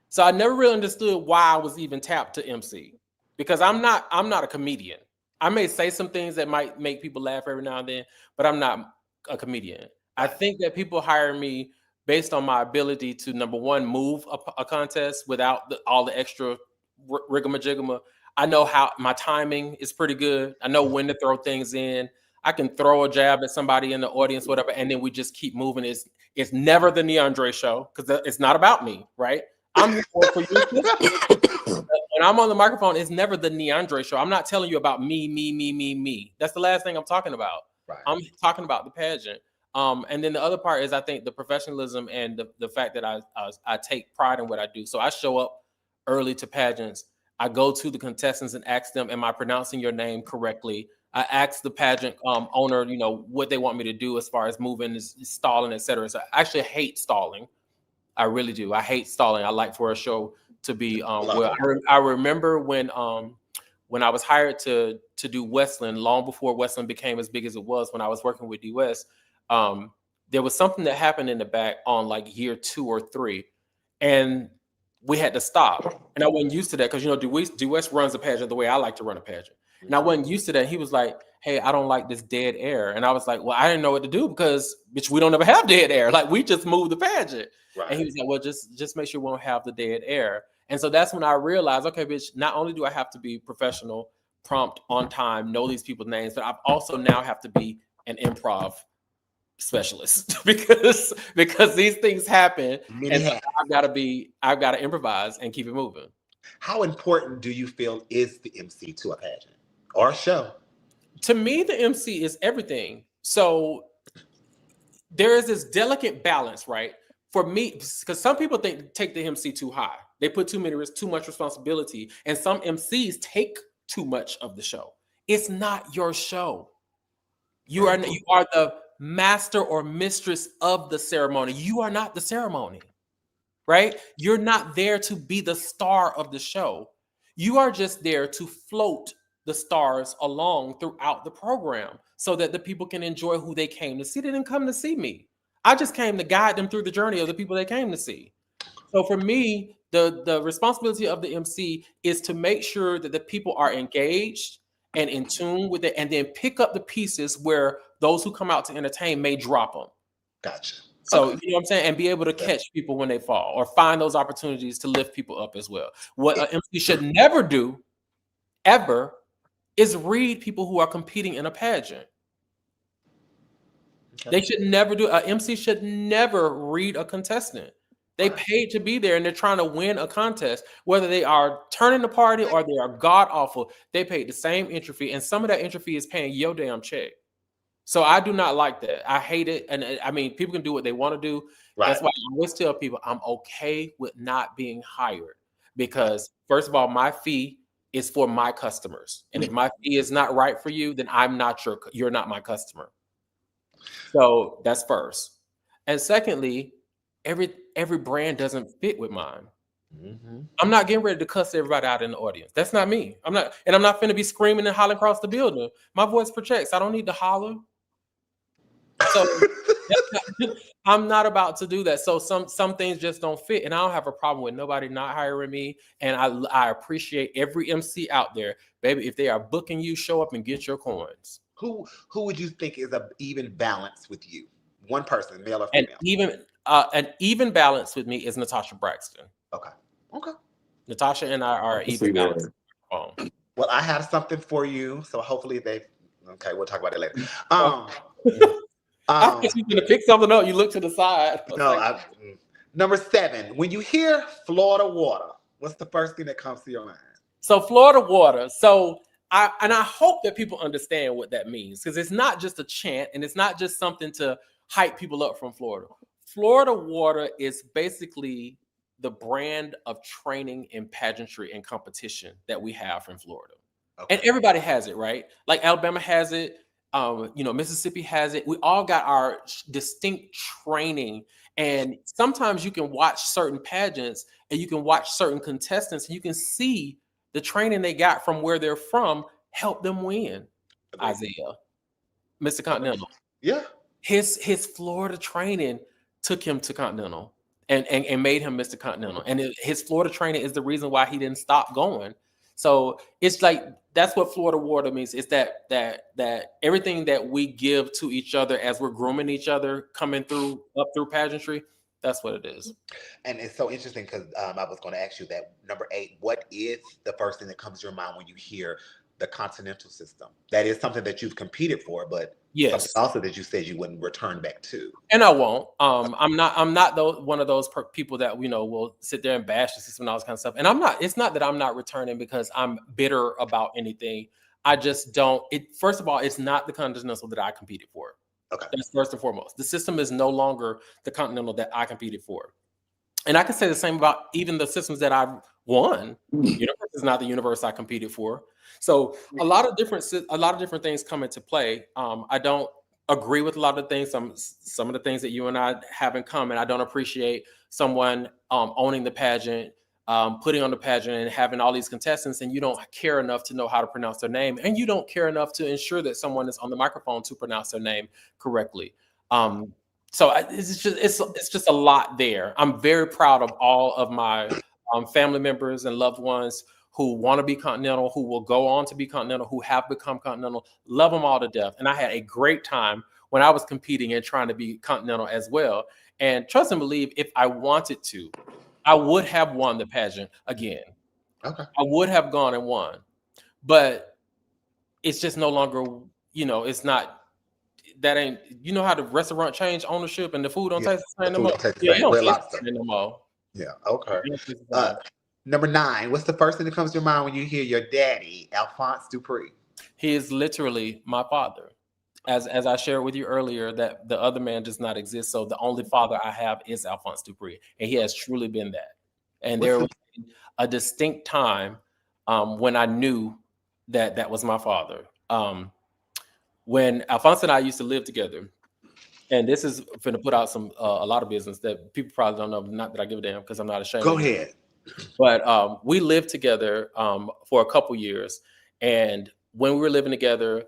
So I never really understood why I was even tapped to MC, because I'm not a comedian. I may say some things that might make people laugh every now and then, but I'm not a comedian. I think that people hire me based on my ability to, number one, move a contest without all the extra rigama. I know how my timing is pretty good. I know when to throw things in. I can throw a jab at somebody in the audience, whatever, and then we just keep moving. It's never the Neaundre show, because it's not about me, right? I'm here for you. When I'm on the microphone, it's never the Neaundre show. I'm not telling you about me. That's the last thing I'm talking about. Right. I'm talking about the pageant. And then the other part is, I think, the professionalism and the fact that I take pride in what I do. So I show up early to pageants. I go to the contestants and ask them, am I pronouncing your name correctly? I ask the pageant owner, what they want me to do as far as moving, stalling, etc. So I actually hate stalling. I really do. I hate stalling. I like for a show to be well. I remember when I was hired to do Westland, long before Westland became as big as it was, when I was working with D-West, there was something that happened in the back on like year 2 or 3, and we had to stop. And I wasn't used to that, because D-West runs a pageant the way I like to run a pageant. And I wasn't used to that. He was like, hey, I don't like this dead air. And I was like, well, I didn't know what to do, because bitch, we don't ever have dead air. Like, we just move the pageant. Right. And he was like, well, just make sure we won't have the dead air. And so that's when I realized, okay, bitch, not only do I have to be professional, prompt, on time, know these people's names, but I also now have to be an improv specialist because these things happen. And so I've got to improvise and keep it moving. How important do you feel is the MC to a pageant or a show? To me, the MC is everything. So there is this delicate balance, right? For me, because some people take the MC too high. They put too much responsibility, and some MCs take too much of the show. It's not your show. You are the master or mistress of the ceremony. You are not the ceremony, right? You're not there to be the star of the show. You are just there to float the stars along throughout the program so that the people can enjoy who they came to see. They didn't come to see me. I just came to guide them through the journey of the people they came to see. So for me, the responsibility of the MC is to make sure that the people are engaged and in tune with it, and then pick up the pieces where those who come out to entertain may drop them. Gotcha. So, you know what I'm saying? And be able to catch people when they fall, or find those opportunities to lift people up as well. What an MC should never do, ever, is read people who are competing in a pageant. They should never do. An MC should never read a contestant. They paid to be there, and they're trying to win a contest, whether they are turning the party or they are god awful. They paid the same entry fee, and some of that entry fee is paying your damn check. So I do not like that. I hate it. And I mean, people can do what they want to do. Right. That's why I always tell people I'm okay with not being hired, because first of all, my fee is for my customers. And if my fee is not right for you, then you're not my customer. So that's first. And secondly, every brand doesn't fit with mine. Mm-hmm. I'm not getting ready to cuss everybody out in the audience. That's not me. I'm not finna be screaming and hollering across the building. My voice projects. I don't need to holler. So I'm not about to do that. So some things just don't fit, and I don't have a problem with nobody not hiring me. And I appreciate every MC out there, baby. If they are booking you, show up and get your coins. Who would you think is an even balance with you? One person, male or female? An even balance with me is Natasha Braxton. Okay. Natasha and I are even balance. Well, I have something for you, so hopefully okay, we'll talk about it later. I thought you were gonna pick something up. You look to the side. No, number 7. When you hear Florida water, what's the first thing that comes to your mind? So Florida water. So I hope that people understand what that means, because it's not just a chant, and it's not just something to hype people up from Florida. Florida water is basically the brand of training in pageantry and competition that we have in Florida. Okay. And everybody has it, right? Like Alabama has it. Mississippi has it. We all got our distinct training. And sometimes you can watch certain pageants and you can watch certain contestants and you can see the training they got from where they're from help them win. Agreed. Isaiah, Mr. Agreed. Continental. Yeah. His Florida training took him to Continental and made him Mr. Continental. And his Florida training is the reason why he didn't stop going. So it's like that's what Florida water means. It's that everything that we give to each other as we're grooming each other, coming through up through pageantry. That's what it is. And it's so interesting because I was going to ask you that number 8. What is the first thing that comes to your mind when you hear the continental system? That is something that you've competed for, but Yes. something also that you said you wouldn't return back to. And I won't. I'm not one of those people that will sit there and bash the system and all this kind of stuff. And I'm not. It's not that I'm not returning because I'm bitter about anything. I just don't. First of all, it's not the continental that I competed for. Okay. That's first and foremost. The system is no longer the continental that I competed for. And I can say the same about even the systems that I've won. Universe is not the universe I competed for. So a lot of different things come into play. I don't agree with a lot of things. Some of the things that you and I have in common. I don't appreciate someone owning the pageant, putting on the pageant, and having all these contestants, and you don't care enough to know how to pronounce their name, and you don't care enough to ensure that someone is on the microphone to pronounce their name correctly. So it's just a lot there. I'm very proud of all of my family members and loved ones who want to be continental, who will go on to be continental, who have become continental. Love them all to death. And I had a great time when I was competing and trying to be continental as well. And trust and believe, if I wanted to, I would have won the pageant again. Okay. I would have gone and won. But it's just no longer, it's not. That ain't, how the restaurant change ownership and the food don't taste the same no more. Yeah, it don't taste the same no more. Yeah, okay. Number 9, what's the first thing that comes to your mind when you hear your daddy, Alphonse Dupree? He is literally my father. As I shared with you earlier, that the other man does not exist. So the only father I have is Alphonse Dupree. And he has truly been that. And there was a distinct time when I knew that was my father. When Alphonse and I used to live together, and this is going to put out a lot of business that people probably don't know, not that I give a damn because I'm not ashamed. Go ahead. But we lived together for a couple years. And when we were living together,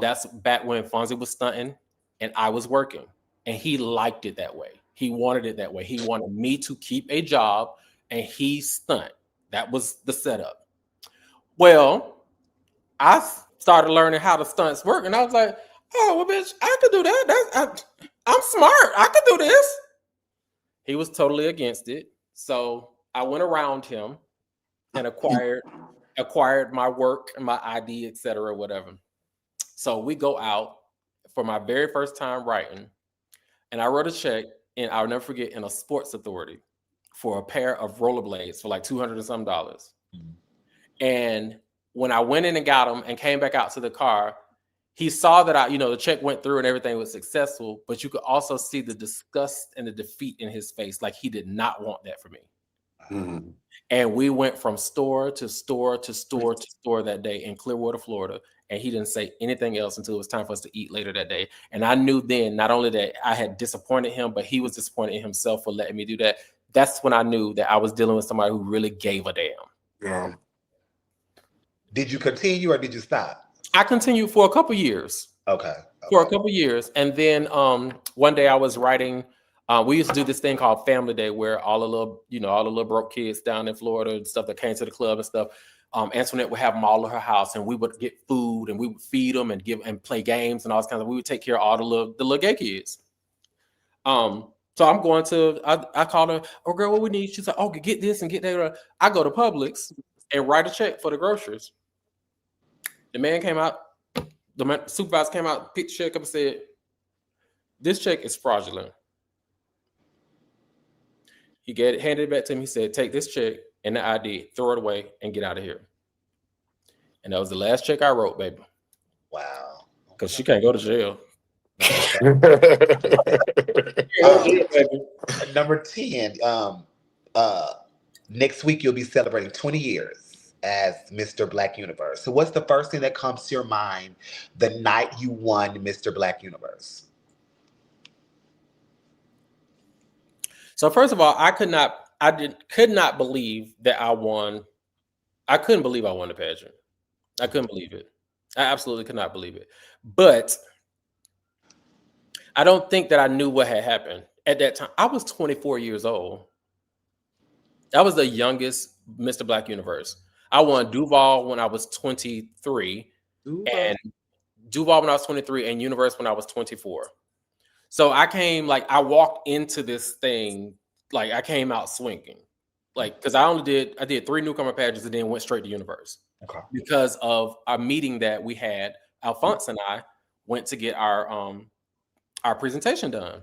that's back when Fonzie was stunting and I was working. And he liked it that way. He wanted it that way. He wanted me to keep a job and he stunt. That was the setup. Well, I started learning how the stunts work. And I was like, oh, well, bitch, I could do that. I'm smart. I could do this. He was totally against it. So I went around him and acquired my work and my ID, et cetera, whatever. So we go out for my very first time writing. And I wrote a check, and I'll never forget, in a Sports Authority for a pair of rollerblades for like $200 and some. And when I went in and got them and came back out to the car, he saw that the check went through and everything was successful, but you could also see the disgust and the defeat in his face. Like he did not want that for me. Mm-hmm. And we went from store to store to store to store that day in Clearwater, Florida. And he didn't say anything else until it was time for us to eat later that day. And I knew then, not only that I had disappointed him, but he was disappointed in himself for letting me do that. That's when I knew that I was dealing with somebody who really gave a damn. Yeah. Did you continue or did you stop? I continued for a couple years. Okay. For a couple years. And then one day I was writing. We used to do this thing called Family Day where all the little broke kids down in Florida and stuff that came to the club and stuff. Antoinette would have them all at her house and we would get food and we would feed them and play games and all this kind of. We would take care of all the little gay kids. So I'm going to, I called her, oh girl, what we need? She's like, oh, get this and get that. I go to Publix and write a check for the groceries. The man came out, the supervisor came out, picked the check up and said, this check is fraudulent. He handed it back to me. He said, take this check and the ID, throw it away and get out of here. And that was the last check I wrote, baby. Wow. Because she can't go to jail. Number 10, next week you'll be celebrating 20 years as Mr. Black Universe. So what's the first thing that comes to your mind the night you won Mr. Black Universe? So first of all, I could not believe that I won. I couldn't believe I won the pageant. I couldn't believe it. I absolutely could not believe it. But I don't think that I knew what had happened at that time. I was 24 years old. I was the youngest Mr. Black Universe. I won Duval when I was 23, and Duval when I was 23, and Universe when I was 24. So I walked into this thing, like I came out swinging. Like, because I did 3 newcomer pageants and then went straight to Universe. Okay. Because of a meeting that we had, Alphonse and I went to get our presentation done.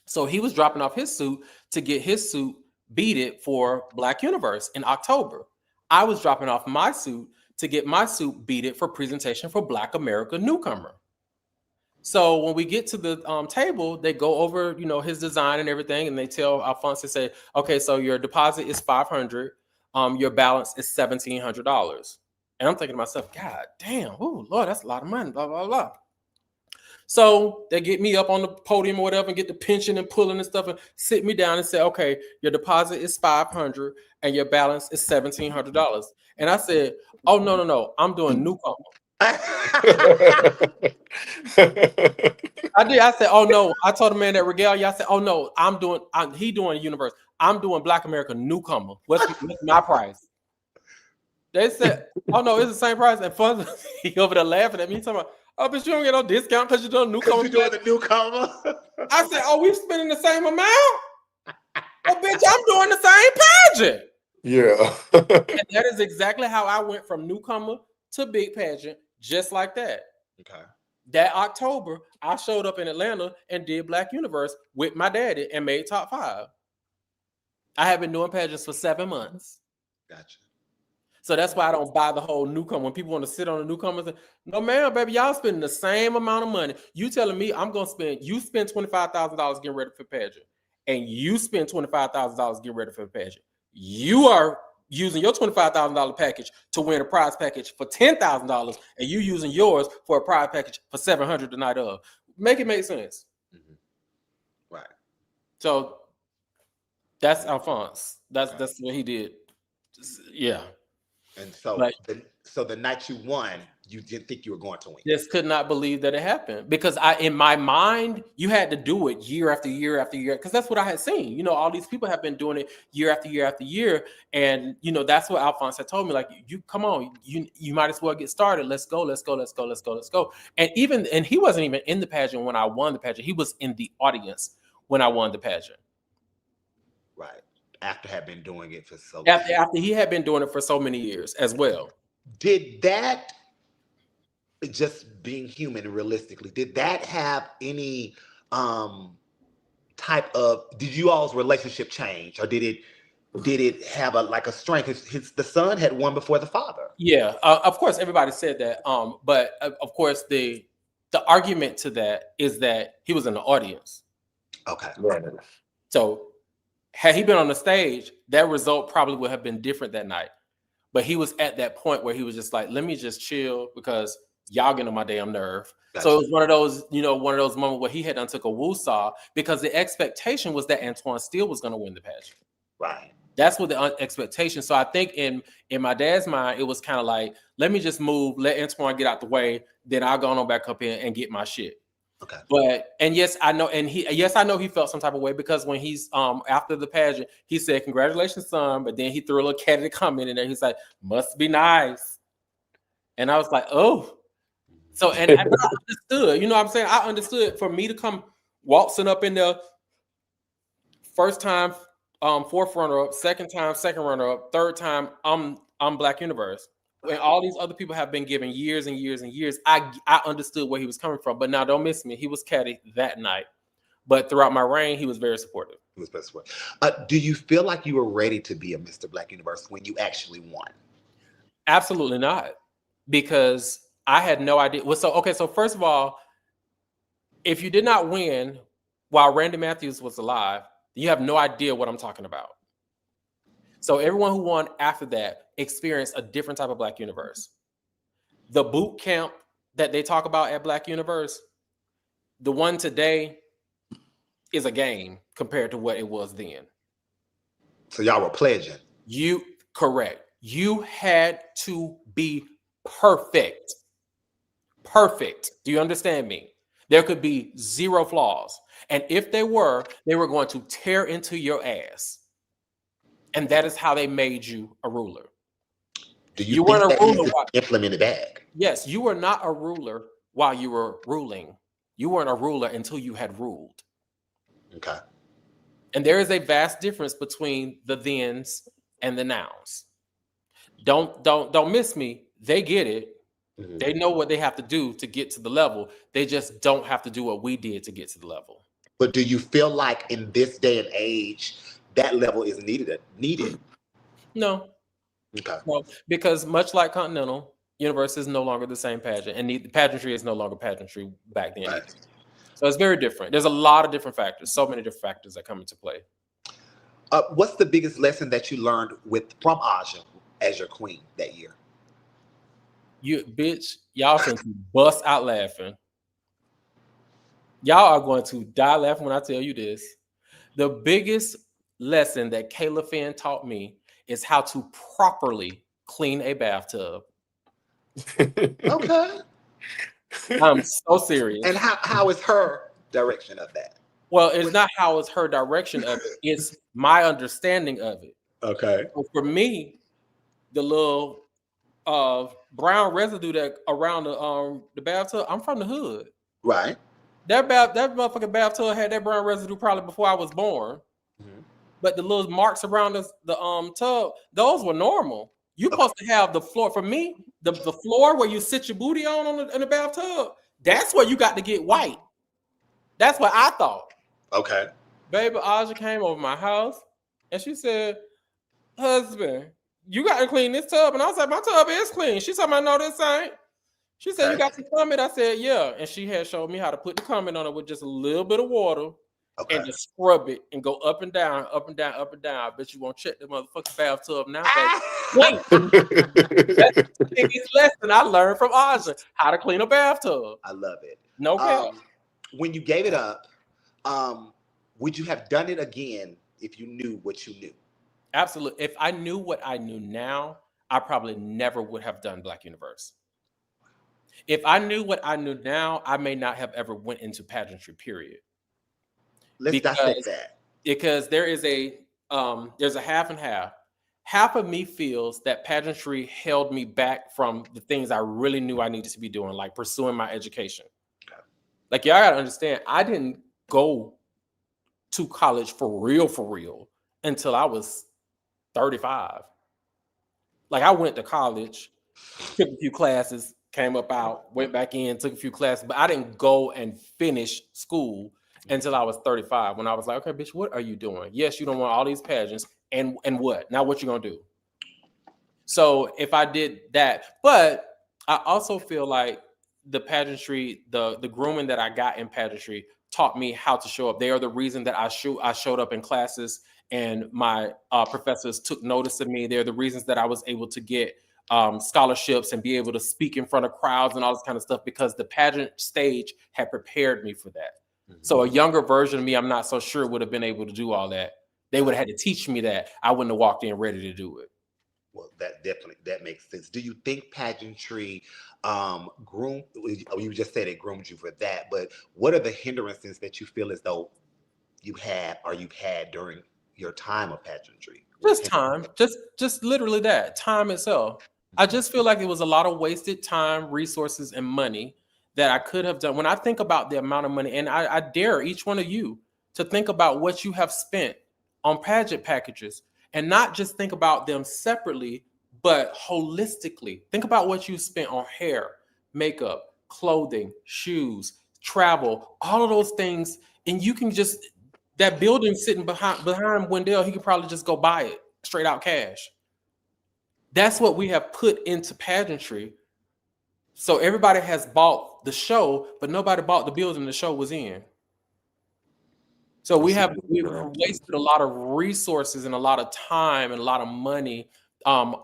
So he was dropping off his suit to get his suit beaded for Black Universe in October. I was dropping off my suit to get my suit beaded for presentation for Black America Newcomer. So when we get to the table, they go over, his design and everything, and they tell Alphonse to say, okay, so your deposit is $500, your balance is $1,700. And I'm thinking to myself, God damn, oh Lord, that's a lot of money, blah, blah, blah. So they get me up on the podium or whatever and get the pinching and pulling and stuff and sit me down and say, okay, your deposit is $500 and your balance is $1,700. And I said, oh, no, I'm doing newcomer. I did. I said, oh no. I told the man that regalia. I said, oh no, he doing Universe. I'm doing Black America Newcomer. What's my price? They said, oh no, it's the same price. And fun, he over there laughing at me. He's talking about, oh, but you don't get no discount because you're doing newcomer. You're doing the newcomer. I said, oh, we spending the same amount? Oh, bitch, I'm doing the same pageant. Yeah. And that is exactly how I went from newcomer to big pageant, just like that. Okay. That October, I showed up in Atlanta and did Black Universe with my daddy and made top 5. I have been doing pageants for 7 months. Gotcha. So that's why I don't buy the whole newcomer. When people want to sit on the newcomers, no, man, baby, y'all spending the same amount of money. You telling me you spend $25,000 getting ready for pageant, and you spend $25,000 getting ready for the pageant. You are using your $25,000 package to win a prize package for $10,000, and you using yours for a prize package for $700 the night of. Make it make sense. Mm-hmm. Right. So that's Alphonse. That's what he did. Yeah. And so, the night you won, you didn't think you were going to win. Just could not believe that it happened, because in my mind, you had to do it year after year after year, because that's what I had seen. All these people have been doing it year after year after year, and that's what Alphonse had told me. Like, you come on, you might as well get started. Let's go. And he wasn't even in the pageant when I won the pageant. He was in the audience when I won the pageant. Right. After had been doing it for so after he had been doing it for so many years as well. Did that, just being human realistically, did that have any type of, did you all's relationship change, or did it have a strength? The son had won before the father. Yeah, of course everybody said that, but of course the argument to that is that he was in the audience. Okay. Right. So had he been on the stage, that result probably would have been different that night. But he was at that point where he was just like, let me just chill, because y'all getting on my damn nerve. Gotcha. So it was one of those moments where he had done took a woosah, because the expectation was that Antoine Steele was going to win the pageant. Right. That's what the expectation. So I think in my dad's mind, it was kind of like, let me just move, let Antoine get out the way, then I'll go on back up in and get my shit. Okay. But yes, I know he felt some type of way, because when he's after the pageant, he said, "Congratulations, son," but then he threw a little catty comment in there. He's like, "Must be nice," and I was like, "Oh." So and I understood, what I'm saying? I understood, for me to come waltzing up in there, first time, 4th runner up, second time, 2nd runner up, 3rd time, I'm Black Universe. When all these other people have been given years and years and years, I understood where he was coming from. But now, don't miss me. He was catty that night. But throughout my reign, he was very supportive. He was very supportive. Do you feel like you were ready to be a Mr. Black Universe when you actually won? Absolutely not. Because I had no idea. Well, so first of all, if you did not win while Randy Matthews was alive, you have no idea what I'm talking about. So everyone who won after that experienced a different type of Black Universe. The boot camp that they talk about at Black Universe, the one today is a game compared to what it was then. So y'all were pledging. Correct. You had to be perfect. Perfect. Do you understand me? There could be zero flaws. And if they were going to tear into your ass. And that is how they made you a ruler. Do you You weren't think a that needs ruler. to be implemented back? Yes, you were not a ruler while you were ruling. You weren't a ruler until you had ruled. Okay. And there is a vast difference between the thens and the nows. Don't miss me. They get it. Mm-hmm. They know what they have to do to get to the level. They just don't have to do what we did to get to the level. But do you feel like in this day and age that level is needed? No. Okay. No, because much like Continental, Universe is no longer the same pageant, and the pageantry is no longer pageantry back then. Right. Either. So it's very different. There's a lot of different factors, so many different factors that come into play. What's the biggest lesson that you learned from Aja as your queen that year? You bitch, y'all finna bust out laughing. Y'all are going to die laughing when I tell you this. The biggest lesson that Kayla Finn taught me is how to properly clean a bathtub. Okay. I'm so serious. And how is her direction of that? Well, it's not how it's her direction of it. It's my understanding of it. Okay. So for me, the little brown residue that around the bathtub, I'm from the hood. Right. That motherfucking bathtub had that brown residue probably before I was born. Mm-hmm. But the little marks around the tub, those were normal. You're supposed to have the floor. For me, the floor where you sit your booty in the bathtub, that's where you got to get white. That's what I thought. Okay. Baby Aja came over my house and she said, husband, you got to clean this tub. And I was like, my tub is clean. She said, I know this ain't. She said, you got some comment? I said, yeah. And she had showed me how to put the comment on it with just a little bit of water and just scrub it and go up and down, up and down, up and down. I bet you won't check the motherfucking bathtub now, baby. That's the biggest lesson I learned from Aja, how to clean a bathtub. I love it. No cap. When you gave it up, would you have done it again if you knew what you knew? Absolutely. If I knew what I knew now, I probably never would have done Black Universe. If I knew what I knew now, I may not have ever went into pageantry, period. Let's dissect that. Because there's a half and half. Half of me feels that pageantry held me back from the things I really knew I needed to be doing, like pursuing my education. Okay. Like, y'all gotta understand, I didn't go to college for real until I was 35. Like, I went to college, took a few classes, came up out, went back in, took a few classes, but I didn't go and finish school until I was 35. When I was like, okay, bitch, what are you doing? Yes, you don't want all these pageants, and what? Now what you gonna do? So if I did that, but I also feel like the pageantry, the grooming that I got in pageantry taught me how to show up. They are the reason that I showed up in classes and my professors took notice of me. They're the reasons that I was able to get scholarships and be able to speak in front of crowds and all this kind of stuff, because the pageant stage had prepared me for that. Mm-hmm. So a younger version of me, I'm not so sure would have been able to do all that. They would have had to teach me that. I wouldn't have walked in ready to do it. Well, that makes sense. Do you think pageantry groomed? You just said it groomed you for that, but what are the hindrances that you feel as though you've had during your time of pageantry? Just time, just literally that time itself. I just feel like it was a lot of wasted time, resources, and money that I could have done. When I think about the amount of money, and I dare each one of you to think about what you have spent on pageant packages, and not just think about them separately, but holistically. Think about what you spent on hair, makeup, clothing, shoes, travel, all of those things, and you can just, that building sitting behind Wendell, he could probably just go buy it straight out cash. That's what we have put into pageantry. So everybody has bought the show, but nobody bought the building the show was in. So we've wasted a lot of resources and a lot of time and a lot of money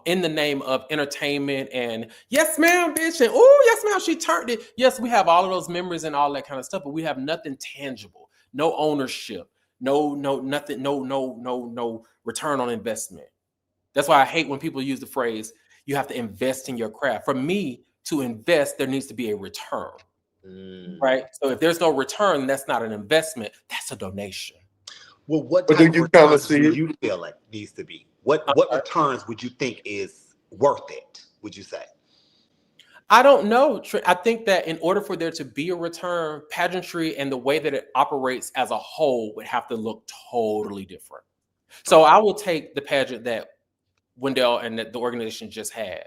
in the name of entertainment and yes, ma'am, bitch, and oh, yes, ma'am, she turned it. Yes, we have all of those memories and all that kind of stuff, but we have nothing tangible, no ownership, no nothing, no return on investment. That's why I hate when people use the phrase, you have to invest in your craft. For me, to invest, there needs to be a return. Right? So if there's no return, that's not an investment, that's a donation. Well, what But do type of you kind of returns do see it? you feel like needs to be? What returns would you think is worth it, would you say? I don't know. I think that in order for there to be a return, pageantry and the way that it operates as a whole would have to look totally different. So I will take the pageant that Wendell and the organization just had.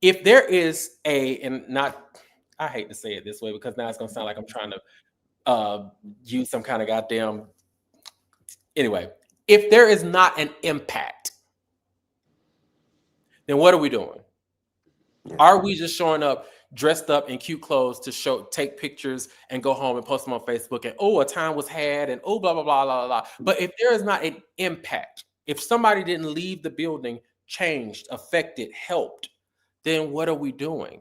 If there is I hate to say it this way because now it's going to sound like I'm trying to use some kind of goddamn. Anyway, if there is not an impact, then what are we doing? Are we just showing up dressed up in cute clothes to take pictures and go home and post them on Facebook and a time was had and blah blah blah blah blah. But if there is not an impact, if somebody didn't leave the building changed, affected, helped, then what are we doing?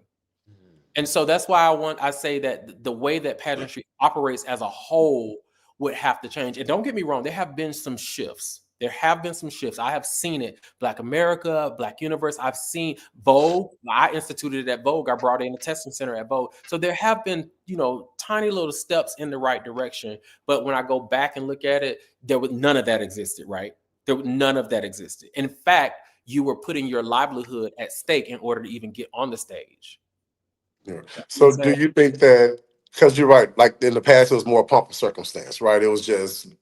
And so that's why I say that the way that pageantry operates as a whole would have to change. And don't get me wrong, there have been some shifts. There have been some shifts. I have seen it. Black America, Black Universe. I've seen Vogue. I instituted it at Vogue. I brought in a testing center at Vogue. So there have been, tiny little steps in the right direction. But when I go back and look at it, none of that existed, right? None of that existed. In fact, you were putting your livelihood at stake in order to even get on the stage. Yeah. So do you think that, because you're right, like in the past, it was more pomp and circumstance, right? It was just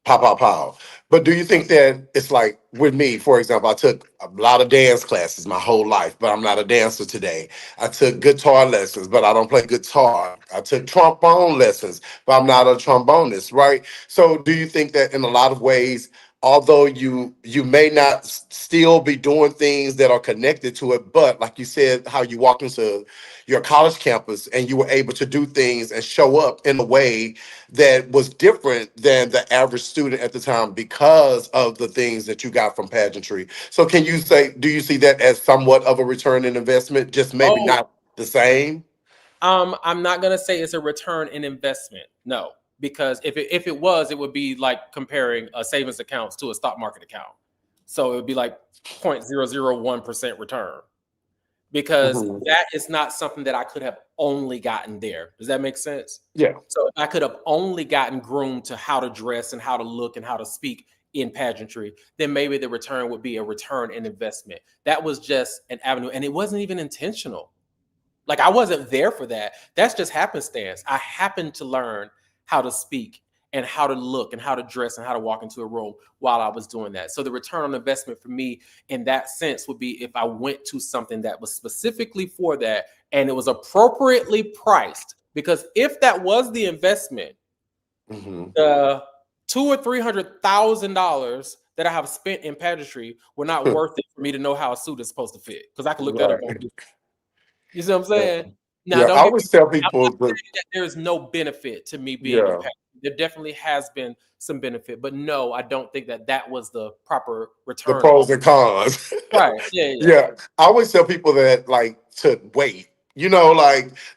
pow, pow, pow. But do you think that it's like with me, for example, I took a lot of dance classes my whole life, but I'm not a dancer today. I took guitar lessons, but I don't play guitar. I took trombone lessons, but I'm not a trombonist, right? So do you think that in a lot of ways, although you may not still be doing things that are connected to it, but like you said, how you walked into your college campus and you were able to do things and show up in a way that was different than the average student at the time because of the things that you got from pageantry. So do you see that as somewhat of a return in investment, just maybe not the same? I'm not going to say it's a return in investment. No, because if it was, it would be like comparing a savings account to a stock market account. So it would be like 0.001% return. Because that is not something that I could have only gotten there. Does that make sense? Yeah. So if I could have only gotten groomed to how to dress and how to look and how to speak in pageantry, then maybe the return would be a return in investment. That was just an avenue, and it wasn't even intentional. Like I wasn't there for that. That's just happenstance. I happened to learn how to speak and how to look and how to dress and how to walk into a room while I was doing that. So the return on investment for me in that sense would be if I went to something that was specifically for that and it was appropriately priced. Because if that was the investment, the $200,000 or $300,000 that I have spent in pageantry were not worth it for me to know how a suit is supposed to fit. Because I can look that up on Google. You see what I'm saying? Now, I always tell people that there's no benefit to me being in pageantry. There definitely has been some benefit, but no, I don't think that was the proper return. The pros and cons. Right. Yeah. I always tell people that like to wait.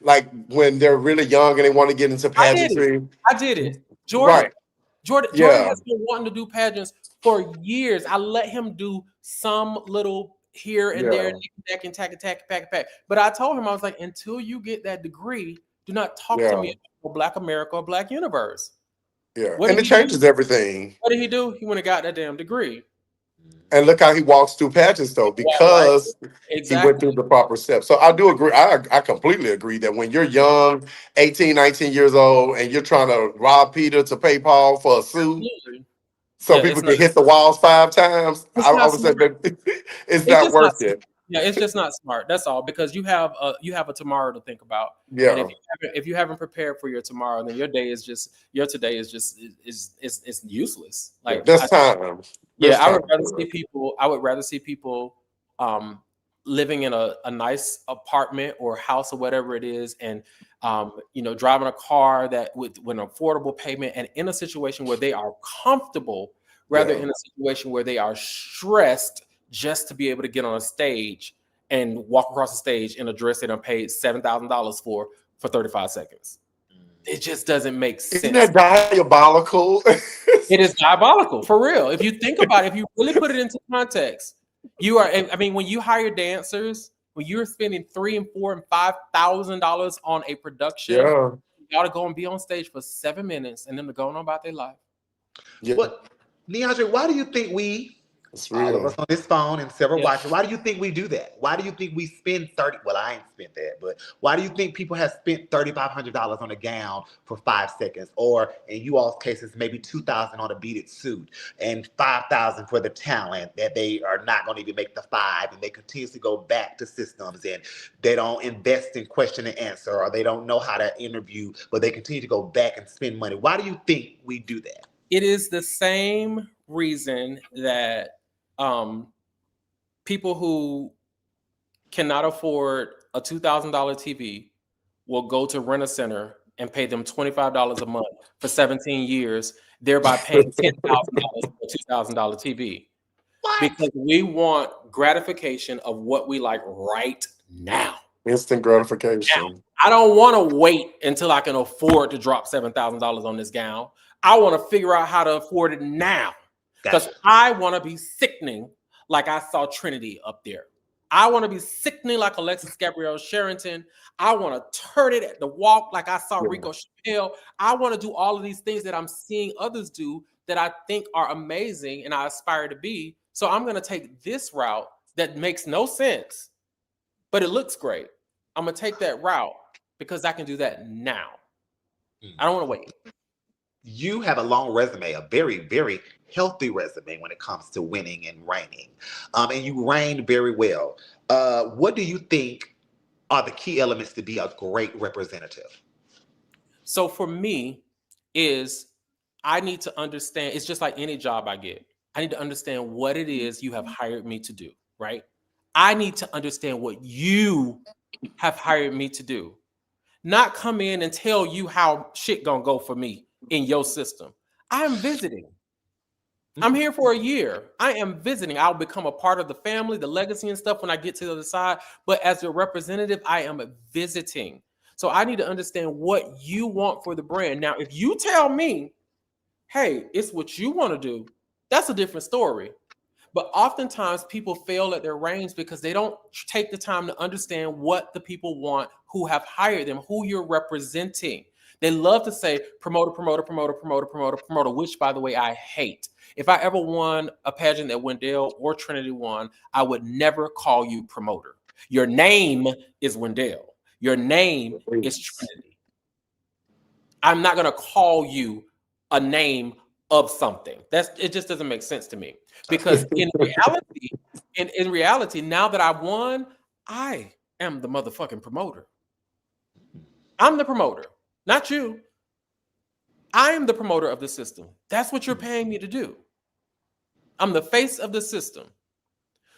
Like when they're really young and they want to get into pageantry. I did it. Jordan. Right. Jordan has been wanting to do pageants for years. I let him do some little here and there, and tack. But I told him, I was like, until you get that degree, do not talk to me about Black America or Black Universe. Yeah. And it changes everything. What did he do? He went and got that damn degree. And look how he walks through pageants, though, because he went through the proper steps. So I do agree. I completely agree that when you're young, 18, 19 years old, and you're trying to rob Peter to pay Paul for a suit, so people can hit the walls 5 times, I would say that it's not worth it. Yeah, it's just not smart. That's all, because you have a tomorrow to think about. Yeah. And if you haven't prepared for your tomorrow, then your today is just it's useless. Like that's time. I would rather see people living in a nice apartment or house or whatever it is, and driving a car that with an affordable payment, and in a situation where they are comfortable, rather in a situation where they are stressed just to be able to get on a stage and walk across the stage in a dress they done paid $7,000 for 35 seconds. It just doesn't make sense. Isn't that diabolical? It is diabolical, for real. If you think about it, if you really put it into context, you are. I mean, when you hire dancers, when you're spending $3,000 and $4,000 and $5,000 on a production, Yeah. you ought to go and be on stage for 7 minutes and then to go on about their life. Yeah. What, Neaundre, why do you think It's all of real. us on this phone and several watching, why do you think we do that? Why do you think we spend 30, well, I ain't spent that, but why do you think people have spent $3,500 on a gown for 5 seconds? Or in you all's cases, maybe $2,000 on a beaded suit and $5,000 for the talent that they are not going to even make the 5, and they continuously go back to systems and they don't invest in question and answer, or they don't know how to interview, but they continue to go back and spend money. Why do you think we do that? It is the same reason that people who cannot afford a $2,000 TV will go to Rent-A-Center and pay them $25 a month for 17 years, thereby paying $10,000 for a $2,000 TV. What? Because we want gratification of what we like right now. Instant gratification. Now, I don't want to wait until I can afford to drop $7,000 on this gown. I want to figure out how to afford it now. Because Gotcha. I want to be sickening like I saw Trinity up there. I want to be sickening like Alexis Gabrielle Sherrington. I want to turn it at the walk like I saw Rico Chappelle. I want to do all of these things that I'm seeing others do that I think are amazing and I aspire to be. So I'm going to take this route that makes no sense, but it looks great. I'm going to take that route because I can do that now. I don't want to wait. You have a long resume, a very, very healthy resume when it comes to winning and reigning. And you reigned very well. What do you think are the key elements to be a great representative? So for me is I need to understand, it's just like any job I get. I need to understand what it is you have hired me to do, right? I need to understand what you have hired me to do. Not come in and tell you how shit gonna go for me in your system. I'm visiting. I'm here for a year. I am visiting. I'll become a part of the family, the legacy and stuff when I get to the other side. But as a representative, I am visiting. So I need to understand what you want for the brand. Now, if you tell me, hey, it's what you want to do, that's a different story. But oftentimes people fail at their reins because they don't take the time to understand what the people want who have hired them, who you're representing. They love to say promoter, promoter, promoter, promoter, promoter, promoter, which, by the way, I hate. If I ever won a pageant that Wendell or Trinity won, I would never call you promoter. Your name is Wendell. Your name is Trinity. I'm not going to call you a name of something. It just doesn't make sense to me. Because in reality, now that I've won, I am the motherfucking promoter. I'm the promoter, not you. I am the promoter of the system. That's what you're paying me to do. I'm the face of the system.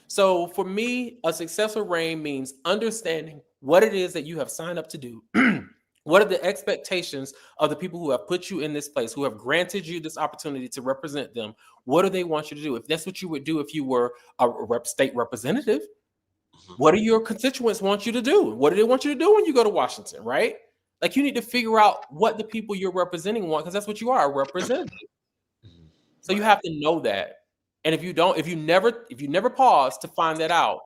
So for me, a successful reign means understanding what it is that you have signed up to do. What are the expectations of the people who have put you in this place, who have granted you this opportunity to represent them? What do they want you to do? If that's what you would do if you were a state representative, what do your constituents want you to do? What do they want you to do when you go to Washington, right? Like you need to figure out what the people you're representing want, because that's what you are, a representative. So you have to know that. And if you never pause to find that out,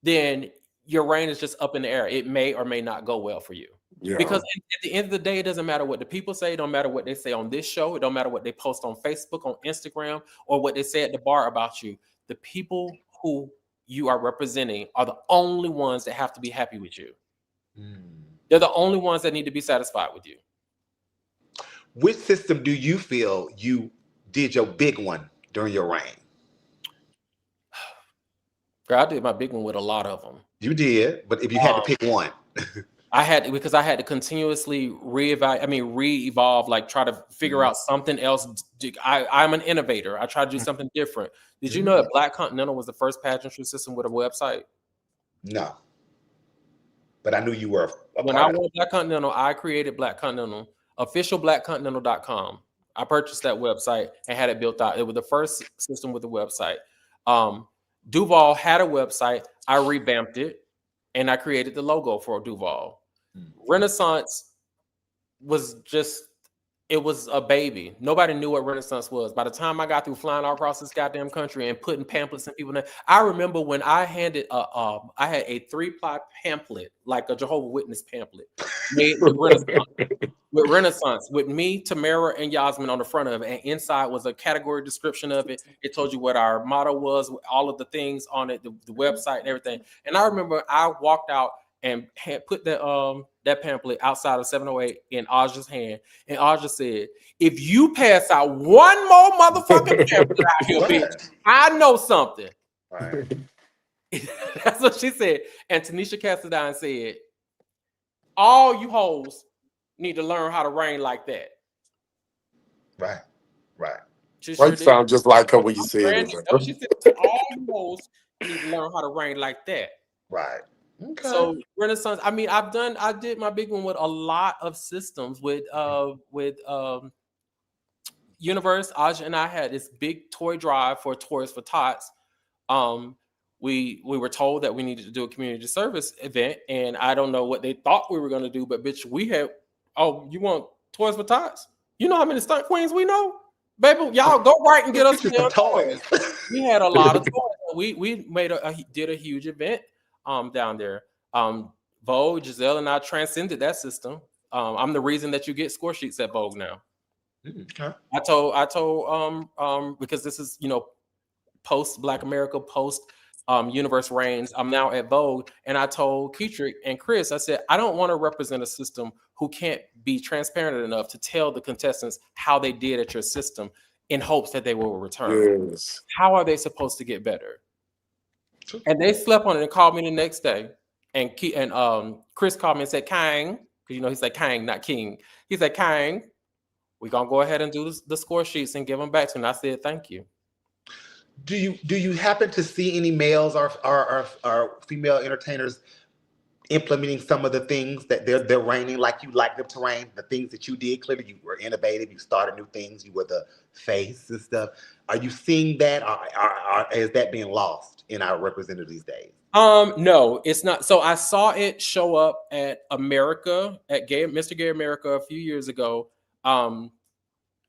then your reign is just up in the air. It may or may not go well for you. Yeah. Because at the end of the day, it doesn't matter what the people say. It don't matter what they say on this show. It don't matter what they post on Facebook, on Instagram, or what they say at the bar about you. The people who you are representing are the only ones that have to be happy with you. They're the only ones that need to be satisfied with you. Which system do you feel you did your big one during your reign? Girl, I did my big one with a lot of them. You did, but if you had to pick one. I had to continuously re-evolve, like try to figure out something else. I'm an innovator. I try to do something different. Did you know that Black Continental was the first pageantry system with a website? No. But I knew you were when I won Black Continental, I created Black Continental, officialblackcontinental.com. I purchased that website and had it built out. It was the first system with a website. Duval had a website. I revamped it and I created the logo for Duval. Renaissance was just It was a baby. Nobody knew what Renaissance was. By the time I got through flying all across this goddamn country and putting pamphlets in people, I remember when I handed I had a 3-ply pamphlet, like a Jehovah's Witness pamphlet, made with Renaissance, with me, Tamara, and Yasmin on the front of it, and inside was a category description of it. It told you what our motto was, all of the things on it, the website and everything. And I remember I walked out and had put that pamphlet outside of 708 in Aja's hand, and Aja said, "If you pass out one more motherfucking pamphlet out here, bitch, I know something." Right. That's what she said. And Tanisha Cassadine said, "All you hoes need to learn how to reign like that." Right. Right. She Why sure you did. sound just like her when you said it? That's what she said. All you hoes need to learn how to reign like that. Right. Okay. So Renaissance, I mean, I did my big one with a lot of systems with Universe. Aja and I had this big toy drive for Toys for Tots. We were told that we needed to do a community service event, and I don't know what they thought we were going to do, but bitch, we had, oh, you want Toys for Tots? You know how many stunt queens we know? Baby, y'all go right and get us some toys. We had a lot of toys. We did a huge event down there. Vogue, Giselle, and I transcended that system. I'm the reason that you get score sheets at Vogue now. Okay. I told because this is, you know, post Black America, post Universe Reigns. I'm now at Vogue, and I told Keetrick and Chris, I said, I don't want to represent a system who can't be transparent enough to tell the contestants how they did at your system in hopes that they will return. Yes. How are they supposed to get better? And they slept on it and called me the next day. And Chris called me and said, Kang, because you know he said Kang, not King. He said, Kang, we're gonna go ahead and do the score sheets and give them back to him. And I said, thank you. Do you happen to see any males or female entertainers implementing some of the things that they're reigning like you like them to reign? The things that you did, clearly you were innovative, you started new things, you were the face and stuff. Are you seeing that, or is that being lost in our representatives these days? No, it's not. So I saw it show up at America, at Mr. Gay America a few years ago.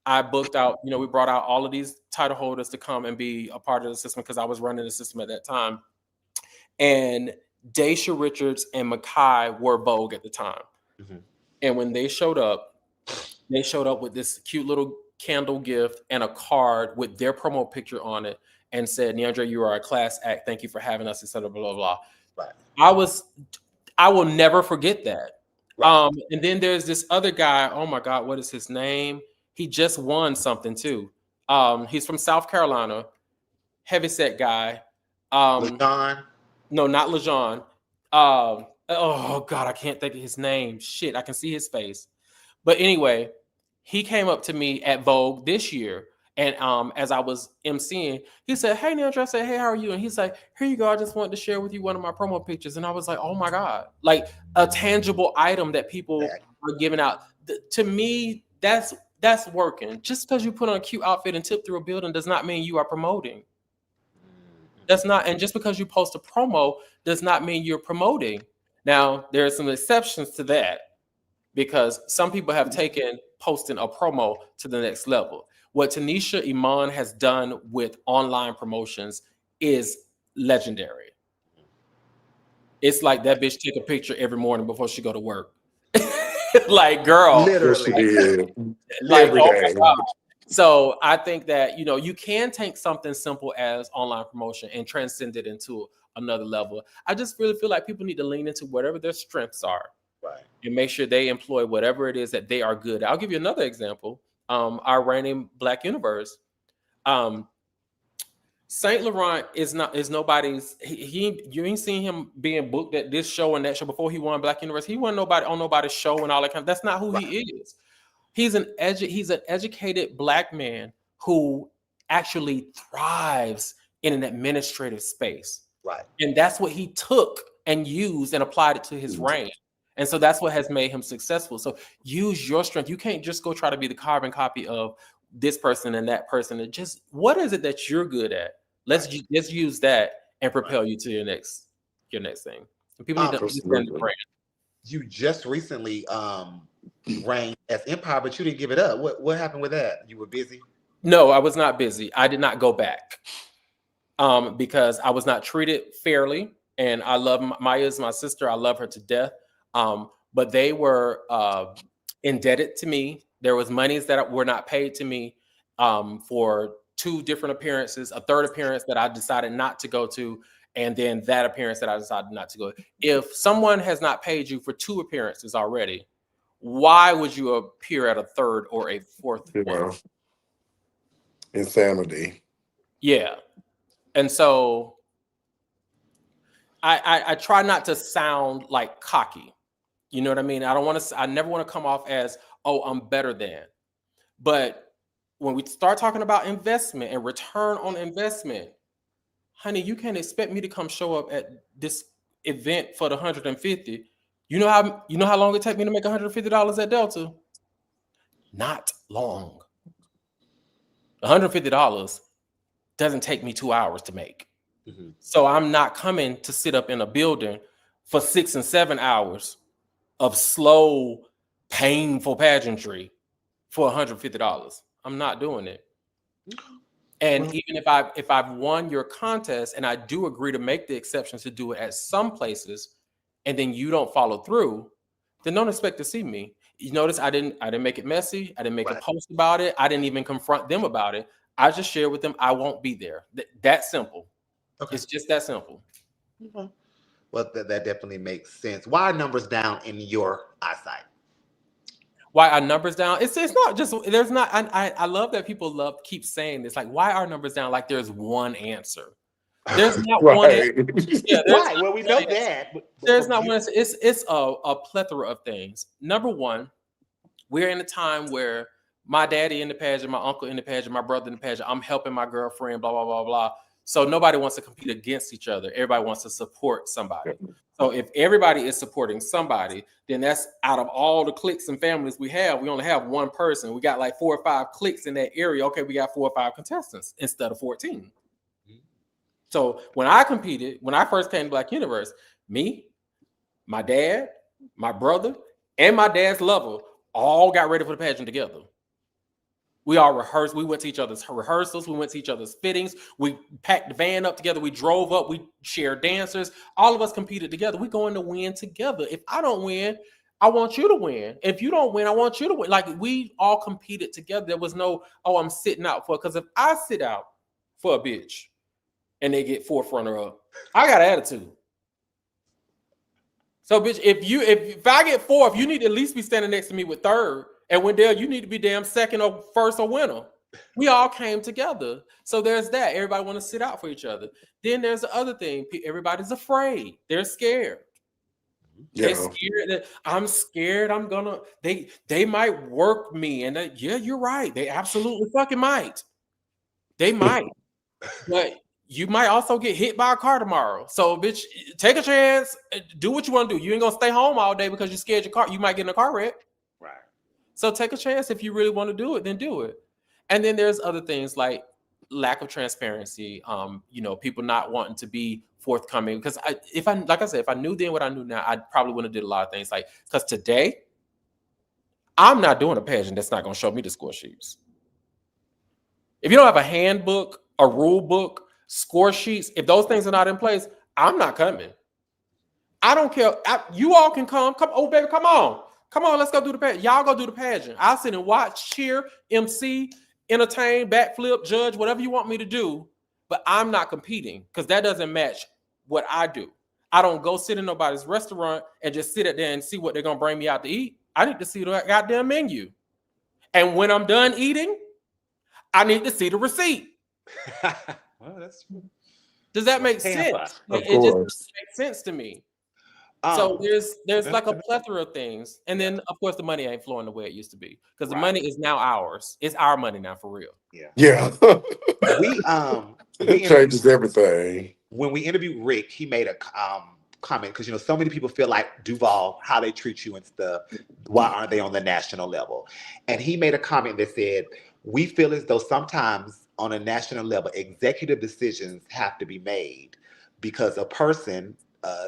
I booked out, you know, we brought out all of these title holders to come and be a part of the system because I was running the system at that time. And Daisha Richards and Makai were Vogue at the time. Mm-hmm. And when they showed up with this cute little candle gift and a card with their promo picture on it and said, Neaundre, you are a class act. Thank you for having us, etc. Blah, blah, blah. Right. I will never forget that. Right. And then there's this other guy. Oh my God, what is his name? He just won something too. He's from South Carolina, heavyset guy. LeJon? No, not LeJon. Oh God, I can't think of his name. Shit, I can see his face. But anyway, he came up to me at Vogue this year, and as I was emceeing, he said, "Hey, Neaundre," I said, "Hey, how are you?" And he's like, "Here you go. I just wanted to share with you one of my promo pictures." And I was like, "Oh my God!" Like a tangible item that people are giving out. To me, that's working. Just because you put on a cute outfit and tip through a building does not mean you are promoting. That's not, and just because you post a promo does not mean you're promoting. Now, there are some exceptions to that because some people have taken posting a promo to the next level. What Tanisha Iman has done with online promotions is legendary. It's like that bitch take a picture every morning before she go to work. Like, girl, literally, like, oh my God. So I think that, you know, you can take something simple as online promotion and transcend it into another level. I just really feel like people need to lean into whatever their strengths are, right, and make sure they employ whatever it is that they are good at. I'll give you another example. Our reigning Black Universe, Saint Laurent is nobody's. You ain't seen him being booked at this show and that show before he won Black Universe. He wasn't nobody on nobody's show and all that kind of. That's not who he is. He's an educated Black man who actually thrives in an administrative space. Right. And that's what he took and used and applied it to his reign. And so that's what has made him successful. So use your strength. You can't just go try to be the carbon copy of this person and that person. And just, what is it that you're good at? Let's use that and propel you to your next thing. And people need to understand the brand. You just recently reign as empire, but you didn't give it up. What happened with that? You were busy? No, I was not busy. I did not go back because I was not treated fairly. And I love Maya's my sister. I love her to death. But they were indebted to me. There was monies that were not paid to me for 2 different appearances, a third appearance that I decided not to go to, and then that appearance that I decided not to go. If someone has not paid you for 2 appearances already, why would you appear at a third or a fourth one? Insanity. Yeah. And so I try not to sound like cocky. You know what I mean? I never want to come off as, oh, I'm better than. But when we start talking about investment and return on investment, honey, you can't expect me to come show up at this event for the 150. You know how long it take me to make $150 at Delta? Not long. $150 doesn't take me 2 hours to make. Mm-hmm. So I'm not coming to sit up in a building for 6 and 7 hours of slow, painful pageantry for $150. I'm not doing it. And even if I've won your contest, and I do agree to make the exceptions to do it at some places, and then you don't follow through, then don't expect to see me. You notice I didn't make it messy. I didn't make a post about it. I didn't even confront them about it. I just shared with them I won't be there. That simple. Okay. It's just that simple. Mm-hmm. Well, that definitely makes sense. Why are numbers down in your eyesight? Why are numbers down? It's not just, there's not, I love that people keep saying this, like, why are numbers down? Like there's one answer. There's not one answer. Yeah, right. Well, we know that. There's not one answer. It's a plethora of things. Number one, we're in a time where my daddy in the pageant, my uncle in the pageant, my brother in the pageant, I'm helping my girlfriend, blah, blah, blah, blah. So nobody wants to compete against each other. Everybody wants to support somebody. So if everybody is supporting somebody, then that's out of all the cliques and families we only have one person. We got like 4 or 5 cliques in that area. Okay, we got 4 or 5 contestants instead of 14. So when I competed, when I first came to Black Universe, me, my dad, my brother, and my dad's lover all got ready for the pageant together. We all rehearsed. We went to each other's rehearsals. We went to each other's fittings. We packed the van up together. We drove up. We shared dancers. All of us competed together. We're going to win together. If I don't win, I want you to win. If you don't win, I want you to win. Like, we all competed together. There was no, oh, I'm sitting out for it. Because if I sit out for a bitch and they get 4th runner-up, I got an attitude. So, bitch, if I get 4th, you need to at least be standing next to me with 3rd. And Wendell, you need to be damn 2nd or 1st or winner. We all came together. So there's that. Everybody want to sit out for each other. Then there's the other thing. Everybody's afraid. They're scared. Yeah. They're scared. I'm scared. I'm gonna. They might work me. And yeah, you're right. They absolutely fucking might. They might. But you might also get hit by a car tomorrow. So, bitch, take a chance. Do what you want to do. You ain't gonna stay home all day because you're scared your car. You might get in a car wreck. Right. So take a chance. If you really want to do it, then do it. And then there's other things like lack of transparency. People not wanting to be forthcoming. Because if I knew then what I knew now, I probably wouldn't have did a lot of things. Like, because today, I'm not doing a pageant that's not going to show me the score sheets. If you don't have a handbook, a rule book, score sheets, if those things are not in place, I'm not coming. I don't care. You all can come. Come, oh baby, come on. Come on, let's go do the pageant. Y'all go do the pageant. I'll sit and watch, cheer, MC, entertain, backflip, judge, whatever you want me to do. But I'm not competing because that doesn't match what I do. I don't go sit in nobody's restaurant and just sit at there and see what they're going to bring me out to eat. I need to see the goddamn menu. And when I'm done eating, I need to see the receipt. Well, that's true. Does that make sense? It just doesn't make sense to me. So there's like a plethora of things. And then, of course, the money ain't flowing the way it used to be because the money is now ours. It's our money now for real. Yeah. We changes everything. When we interviewed Rick, he made a comment because, so many people feel like Duval, how they treat you and stuff. Why aren't they on the national level? And he made a comment that said, we feel as though sometimes on a national level, executive decisions have to be made because a person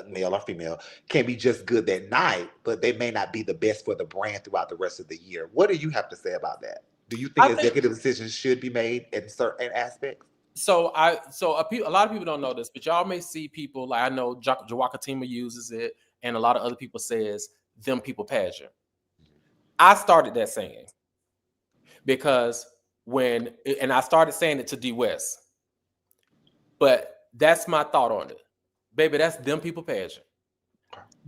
male or female, can be just good that night, but they may not be the best for the brand throughout the rest of the year. What do you have to say about that? Do you think I think executive decisions should be made in certain aspects? so. A lot of people don't know this, but y'all may see people like I know Jawakatima uses it, and a lot of other people says them people pageant. I started that saying because and I started saying it to D West, but that's my thought on it, baby. That's them people pageant.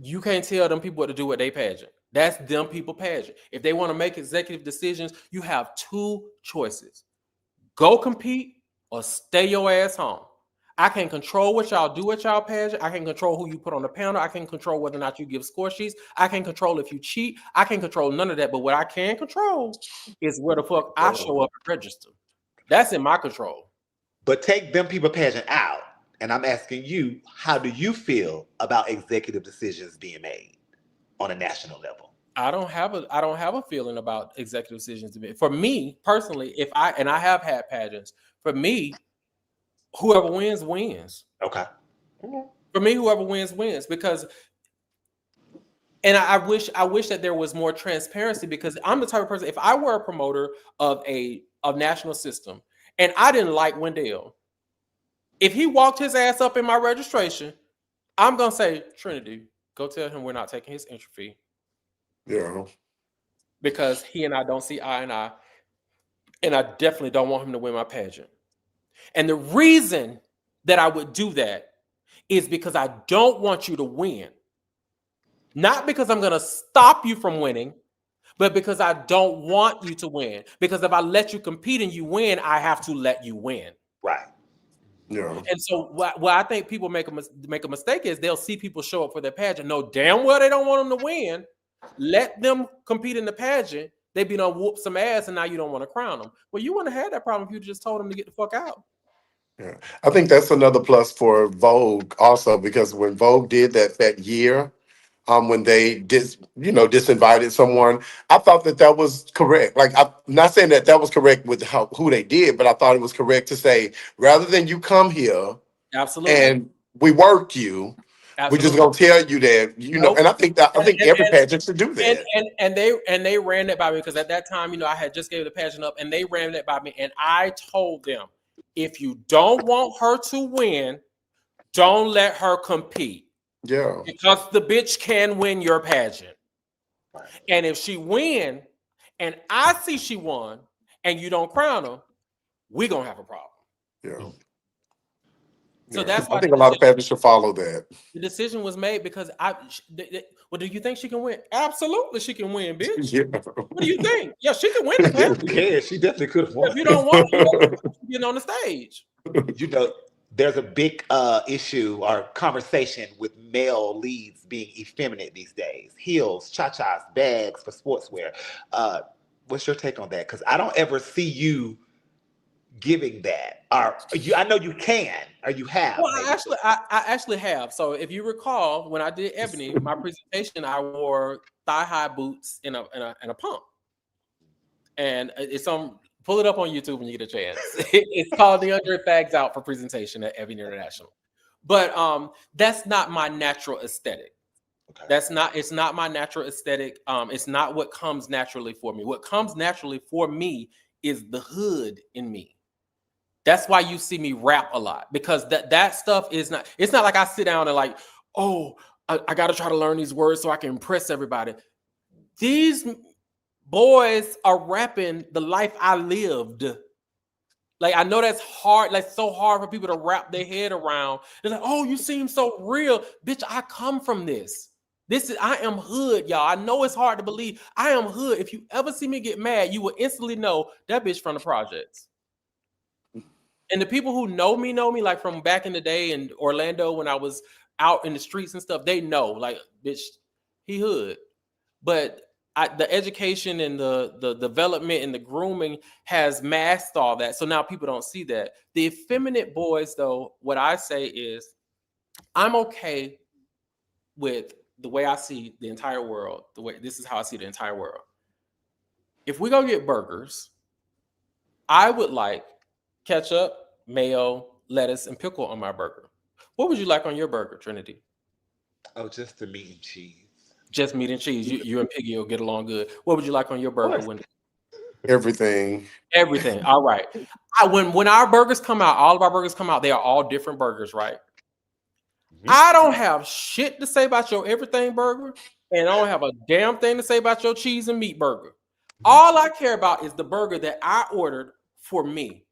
You can't tell them people what to do with they pageant. That's them people pageant. If they want to make executive decisions, you have two choices: go compete or stay your ass home. I can't control what y'all do at y'all pageant. I can't control who you put on the panel. I can't control whether or not you give score sheets. I can't control if you cheat. I can't control none of that. But what I can control is where the fuck I show up and register. That's in my control. But take them people pageant out, and I'm asking you, how do you feel about executive decisions being made on a national level? I don't have a feeling about executive decisions to be. For me personally, I have had pageants. For me, whoever wins wins. Okay. For me, whoever wins wins because, and I wish that there was more transparency because I'm the type of person. If I were a promoter of national system and I didn't like Wendell, if he walked his ass up in my registration, I'm gonna say, Trinity, go tell him we're not taking his entry fee. Yeah. Because he and I don't see eye and eye, and I definitely don't want him to win my pageant. And the reason that I would do that is because I don't want you to win. Not because I'm going to stop you from winning, but because I don't want you to win. Because if I let you compete and you win, I have to let you win. Right. Yeah. And so what I think people make a mistake is they'll see people show up for their pageant, know damn well they don't want them to win. Let them compete in the pageant. They be done whoop some ass, and now you don't want to crown them. Well, you wouldn't have had that problem if you just told them to get the fuck out. Yeah. I think that's another plus for Vogue also because when Vogue did that year, when they disinvited someone, I thought that was correct. Like I'm not saying that was correct with who they did, but I thought it was correct to say rather than you come here Absolutely. and we work you, we're just gonna tell you that Nope. and I think every pageant should do that. And they ran that by me because at that time, I had just gave the pageant up, and they ran that by me, and I told them, if you don't want her to win, don't let her compete. Yeah. Because the bitch can win your pageant. And if she win, and I see she won, and you don't crown her, we're gonna have a problem. Yeah. So that's why I think a lot of pageants should follow that. The decision was made because well, do you think she can win? Absolutely, she can win, bitch. Yeah. What do you think? Yeah, she can win the pageant. Yeah, she definitely could have won. If you don't want to get on the stage. There's a big issue or conversation with male leads being effeminate these days. Heels, cha-chas, bags for sportswear. What's your take on that? Because I don't ever see you giving that. I know you can, or you have. Well, I actually have. So if you recall, when I did Ebony, my presentation, I wore thigh-high boots and a pump. And it's on. Pull it up on YouTube when you get a chance. It's called Neaundre Fags Out for presentation at Ebony International. But that's not my natural aesthetic. Okay. It's not my natural aesthetic. It's not what comes naturally for me. What comes naturally for me is the hood in me. That's why you see me rap a lot, because that stuff it's not like I sit down and like, oh, I got to try to learn these words so I can impress everybody. These boys are rapping the life I lived. Like, I know that's hard. Like, so hard for people to wrap their head around. They're like, oh, you seem so real. Bitch, I come from this. I am hood, y'all. I know it's hard to believe. I am hood. If you ever see me get mad, you will instantly know that bitch from the projects. And the people who know me, like from back in the day in Orlando when I was out in the streets and stuff, they know, like, bitch, he hood. But the education and the development and the grooming has masked all that. So now people don't see that. The effeminate boys, though, what I say is I'm okay with the way I see the entire world. This is how I see the entire world. If we go get burgers, I would like ketchup, mayo, lettuce, and pickle on my burger. What would you like on your burger, Trinity? Oh, just the meat and cheese. Just meat and cheese. You and Piggy will get along good. What would you like on your Of burger, course. Wendy? Everything. Everything. All right. When our burgers come out, all of our burgers come out, they are all different burgers, right? Mhm. I don't have shit to say about your everything burger, and I don't have a damn thing to say about your cheese and meat burger. All I care about is the burger that I ordered for me.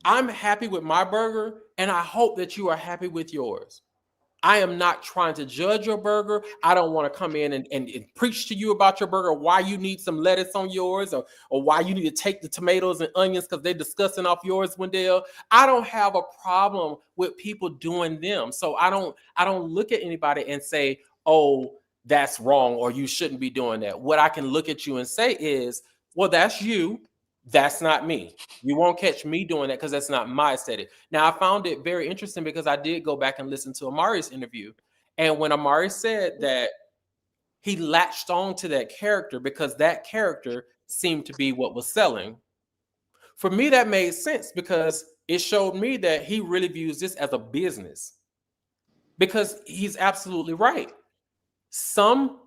I'm happy with my burger, and I hope that you are happy with yours. I am not trying to judge your burger. I don't want to come in and preach to you about your burger, why you need some lettuce on yours, or why you need to take the tomatoes and onions because they're disgusting off yours, Wendell. I don't have a problem with people doing them. So I don't look at anybody and say, oh, that's wrong, or you shouldn't be doing that. What I can look at you and say is, well, that's you. That's not me. You won't catch me doing that because that's not my aesthetic. Now, I found it very interesting because I did go back and listen to Amari's interview. And when Amari said that he latched on to that character because that character seemed to be what was selling, for me, that made sense because it showed me that he really views this as a business. Because he's absolutely right. Some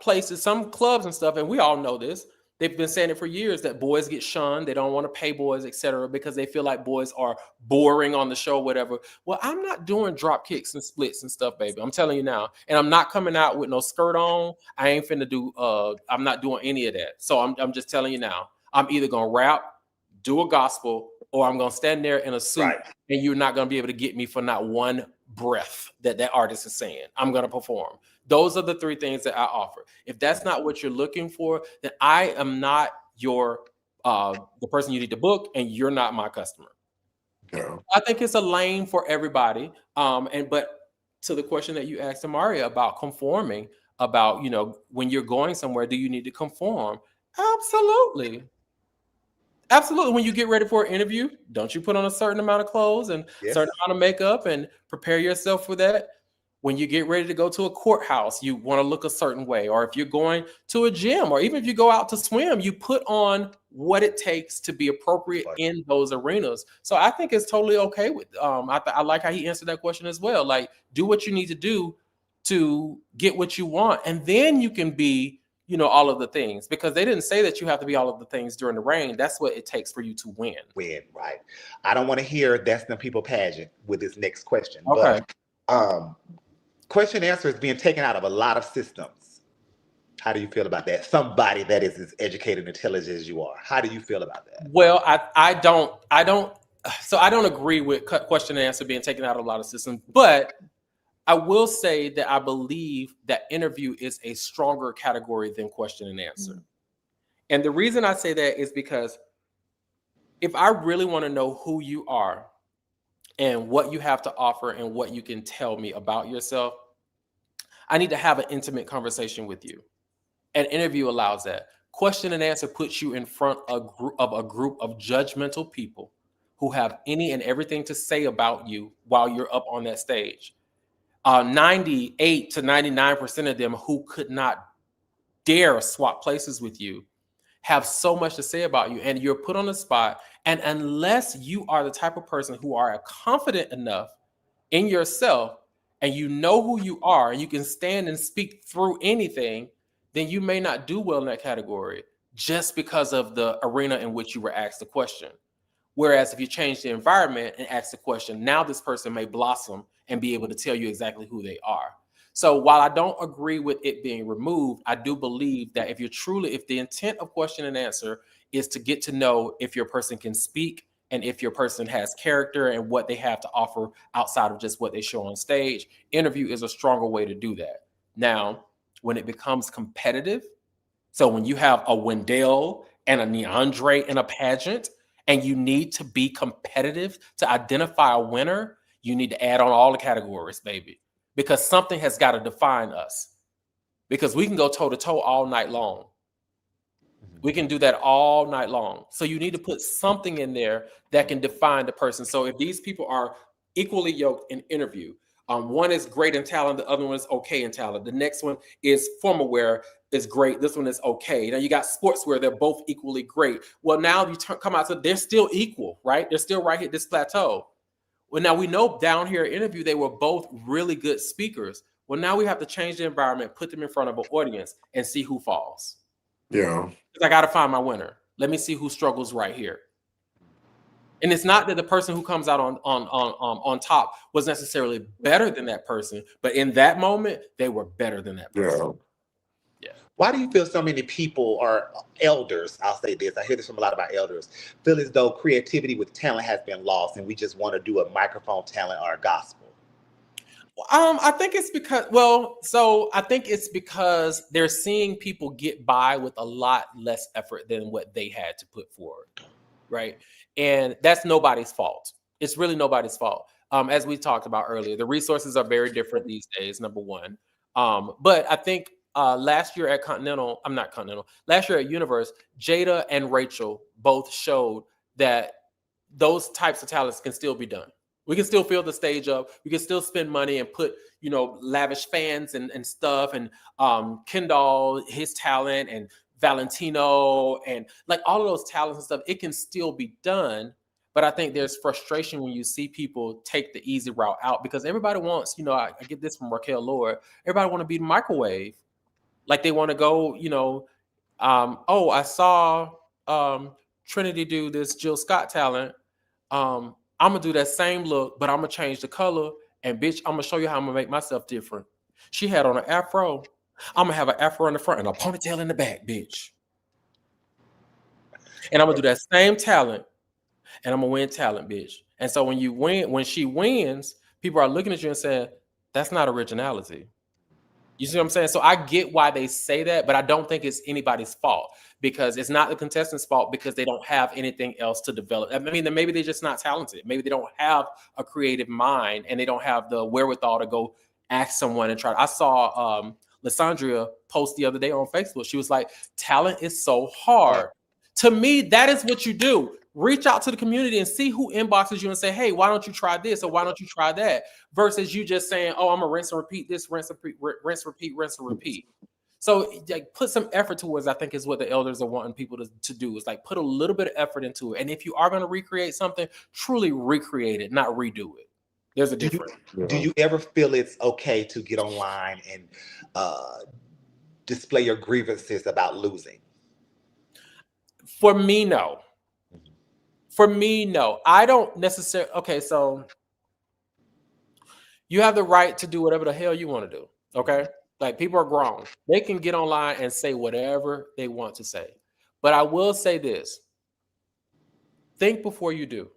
places, some clubs and stuff, and we all know this, they've been saying it for years that boys get shunned. They don't want to pay boys, etc., because they feel like boys are boring on the show, whatever. Well, I'm not doing drop kicks and splits and stuff, baby. I'm telling you now. And I'm not coming out with no skirt on. I ain't finna do I'm not doing any of that. So I'm just telling you now. I'm either gonna rap, do a gospel, or I'm gonna stand there in a suit, Right. and you're not gonna be able to get me for not one breath that artist is saying. I'm gonna perform. Those are the three things that I offer. If that's not what you're looking for, then I am not your the person you need to book, and you're not my customer. Yeah. I think it's a lane for everybody. But to the question that you asked Amaria about conforming, about when you're going somewhere, do you need to conform? Absolutely. Absolutely. When you get ready for an interview, don't you put on a certain amount of clothes and a Yes. certain amount of makeup and prepare yourself for that? When you get ready to go to a courthouse, you want to look a certain way. Or if you're going to a gym, or even if you go out to swim, you put on what it takes to be appropriate Right. in those arenas. So I think it's totally okay with. I like how he answered that question as well. Like, do what you need to do to get what you want, and then you can be all of the things, because they didn't say that you have to be all of the things during the reign. That's what it takes for you to win. Win, right. I don't want to hear that's the people pageant with this next question. Okay. But question and answer is being taken out of a lot of systems. How do you feel about that? Somebody that is as educated and intelligent as you are. How do you feel about that? Well, I don't agree with question and answer being taken out of a lot of systems, but I will say that I believe that interview is a stronger category than question and answer. And the reason I say that is because if I really want to know who you are and what you have to offer and what you can tell me about yourself, I need to have an intimate conversation with you. An interview allows that. Question and answer puts you in front of a group of judgmental people who have any and everything to say about you while you're up on that stage. 98 to 99% of them who could not dare swap places with you have so much to say about you, and you're put on the spot. And unless you are the type of person who are confident enough in yourself, and you know who you are, and you can stand and speak through anything, then you may not do well in that category just because of the arena in which you were asked the question. Whereas if you change the environment and ask the question, now this person may blossom and be able to tell you exactly who they are. So while I don't agree with it being removed, I do believe that if the intent of question and answer is to get to know if your person can speak and if your person has character and what they have to offer outside of just what they show on stage, interview is a stronger way to do that. Now, when it becomes competitive, so when you have a Wendell and a Neaundre in a pageant, and you need to be competitive to identify a winner, you need to add on all the categories, baby, because something has got to define us. Because we can go toe to toe all night long. We can do that all night long. So you need to put something in there that can define the person. So if these people are equally yoked in interview, one is great in talent, the other one is okay in talent. The next one is formal wear is great. This one is okay. Now you got sportswear; they're both equally great. Well, now you come out to they're still equal, right? They're still right at this plateau. Well, now we know down here at interview they were both really good speakers. Well, now we have to change the environment, put them in front of an audience, and see who falls. Yeah. Because I got to find my winner. Let me see who struggles right here. And it's not that the person who comes out on top was necessarily better than that person, but in that moment, they were better than that person. Yeah. Why do you feel so many people or elders, I'll say this, I hear this from a lot of our elders, feel as though creativity with talent has been lost and we just want to do a microphone talent or a gospel? I think it's because, I think it's because they're seeing people get by with a lot less effort than what they had to put forward, right? And that's nobody's fault. It's really nobody's fault. As we talked about earlier, the resources are very different these days, number one. But I think last year at last year at Universe, Jada and Rachel both showed that those types of talents can still be done. We can still fill the stage up. We can still spend money and put, lavish fans and stuff. And Kendall, his talent, and Valentino, and like all of those talents and stuff, it can still be done. But I think there's frustration when you see people take the easy route out, because everybody wants, I get this from Raquel Lord, everybody want to be the microwave. Like they want to go, I saw Trinity do this Jill Scott talent. I'm gonna do that same look, but I'm gonna change the color, and bitch, I'm gonna show you how I'm gonna make myself different. She had on an afro. I'm gonna have an afro in the front and a ponytail in the back, bitch. And I'm gonna do that same talent, and I'm gonna win talent, bitch. And so when she wins, people are looking at you and saying, that's not originality. You see what I'm saying? So I get why they say that, but I don't think it's anybody's fault, because it's not the contestant's fault, because they don't have anything else to develop. I mean, maybe they're just not talented. Maybe they don't have a creative mind and they don't have the wherewithal to go ask someone and try. I saw Lysandria post the other day on Facebook. She was like, talent is so hard. To me, that is what you do. Reach out to the community and see who inboxes you and say, hey, why don't you try this, or why don't you try that? Versus you just saying, oh, I'm gonna rinse and repeat this, rinse and repeat. So like, put some effort towards, I think, is what the elders are wanting people to do, is like put a little bit of effort into it. And if you are gonna recreate something, truly recreate it, not redo it. There's a difference. Do you ever feel it's okay to get online and display your grievances about losing? For me, no. For me, no. I don't necessarily. Okay, so you have the right to do whatever the hell you want to do. Okay, like people are grown; they can get online and say whatever they want to say. But I will say this: think before you do.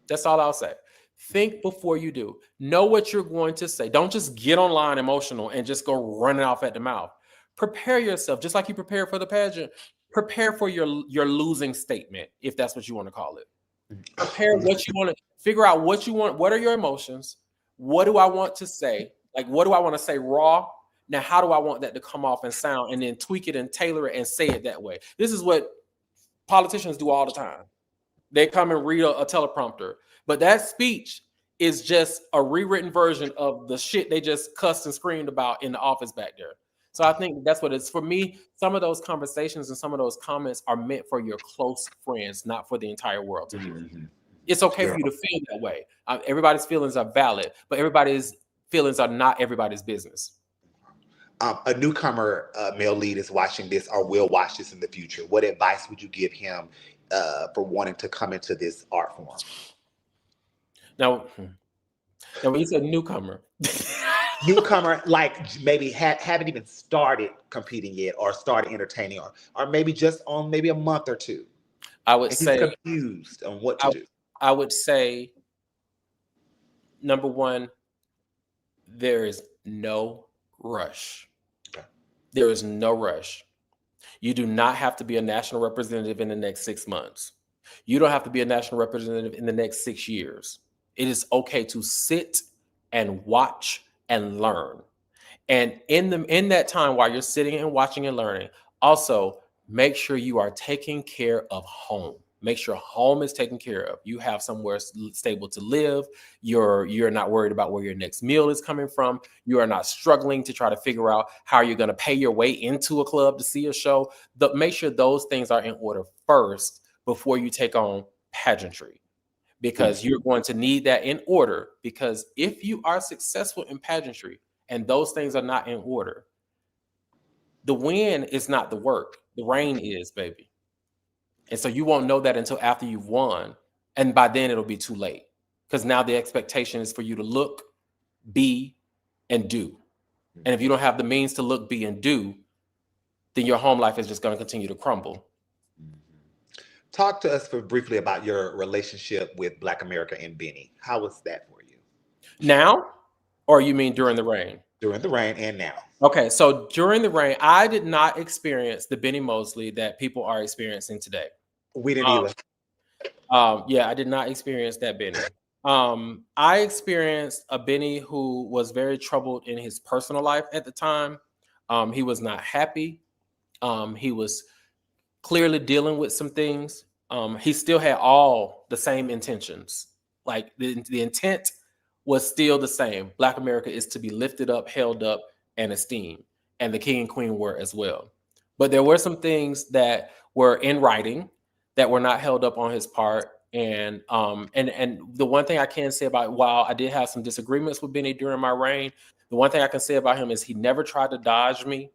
That's all I'll say. Think before you do. Know what you're going to say. Don't just get online emotional and just go running off at the mouth. Prepare yourself, just like you prepare for the pageant. Prepare for your losing statement, if that's what you want to call it. Prepare what you want to figure out, what you want. What are your emotions? What do I want to say? Like, what do I want to say raw? Now, how do I want that to come off and sound? And then tweak it and tailor it and say it that way. This is what politicians do all the time. They come and read a teleprompter, but that speech is just a rewritten version of the shit they just cussed and screamed about in the office back there. So I think that's what it's for me. Some of those conversations and some of those comments are meant for your close friends, not for the entire world to hear. Mm-hmm. It's okay for you to feel that way. Everybody's feelings are valid, but everybody's feelings are not everybody's business. A newcomer male lead is watching this or will watch this in the future. What advice would you give him for wanting to come into this art form? Now when you said newcomer, like maybe haven't even started competing yet, or started entertaining, or maybe just on maybe a month or two. I would say he's confused on what to do. I would say, number one, there is no rush. Okay. There is no rush. You do not have to be a national representative in the next 6 months. You don't have to be a national representative in the next 6 years. It is okay to sit and watch and learn. And in that time while you're sitting and watching and learning, also make sure you are taking care of home. Make sure home is taken care of. You have somewhere stable to live. You're not worried about where your next meal is coming from. You are not struggling to try to figure out how you're going to pay your way into a club to see a show. Make sure those things are in order first before you take on pageantry. because you're going to need that in order. Because if you are successful in pageantry and those things are not in order, the win is not the work. The rain is, baby. And so you won't know that until after you've won. And by then it'll be too late. Because now the expectation is for you to look, be, and do. And if you don't have the means to look, be, and do, then your home life is just going to continue to crumble. Talk to us for briefly about your relationship with Black America and Benny. How was that for you? Now, or you mean during the reign? During the reign and now. Okay, so during the reign, I did not experience the Benny Mosley that people are experiencing today. We didn't either. Yeah, I did not experience that Benny. I experienced a Benny who was very troubled in his personal life at the time. He was not happy. He was clearly dealing with some things. He still had all the same intentions. Like the intent was still the same. Black America is to be lifted up, held up, and esteemed. And the king and queen were as well. But there were some things that were in writing that were not held up on his part. And the one thing I can say about, while I did have some disagreements with Benny during my reign, the one thing I can say about him is he never tried to dodge me,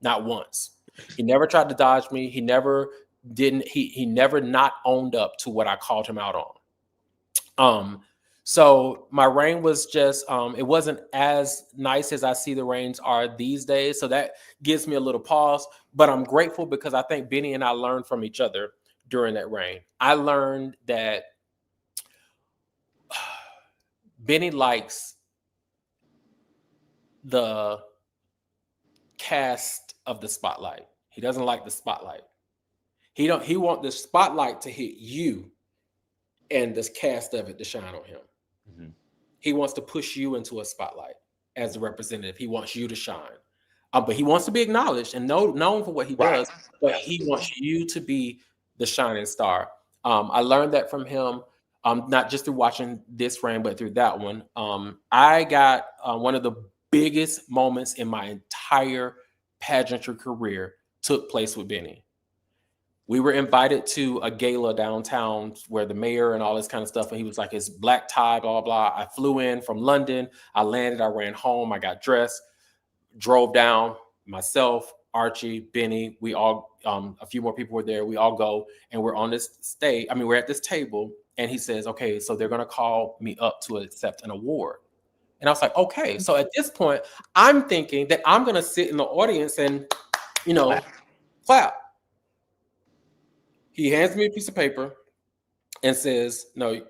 not once. He never tried to dodge me. He never not owned up to what I called him out on. So my reign was just, it wasn't as nice as I see the reigns are these days. So that gives me a little pause, but I'm grateful because I think Benny and I learned from each other during that reign. I learned that Benny likes the cast of the spotlight. He doesn't like the spotlight. He wants the spotlight to hit you and the cast of it to shine on him. Mm-hmm. He wants to push you into a spotlight as a representative. He wants you to shine. But he wants to be acknowledged and known for what he does, but he wants you to be the shining star. I learned that from him, not just through watching this reign, but through that one. I got one of the biggest moments in my entire pageantry career took place with Benny. We were invited to a gala downtown where the mayor and all this kind of stuff, and he was like, it's black tie, blah, blah. I flew in from London. I landed, I ran home, I got dressed, drove down, myself, Archie, Benny, we all, a few more people were there. We all go and we're on this stage. I mean, we're at this table and he says, okay, so they're going to call me up to accept an award. And I was like, okay. So at this point, I'm thinking that I'm going to sit in the audience and, clap. He hands me a piece of paper and says, no,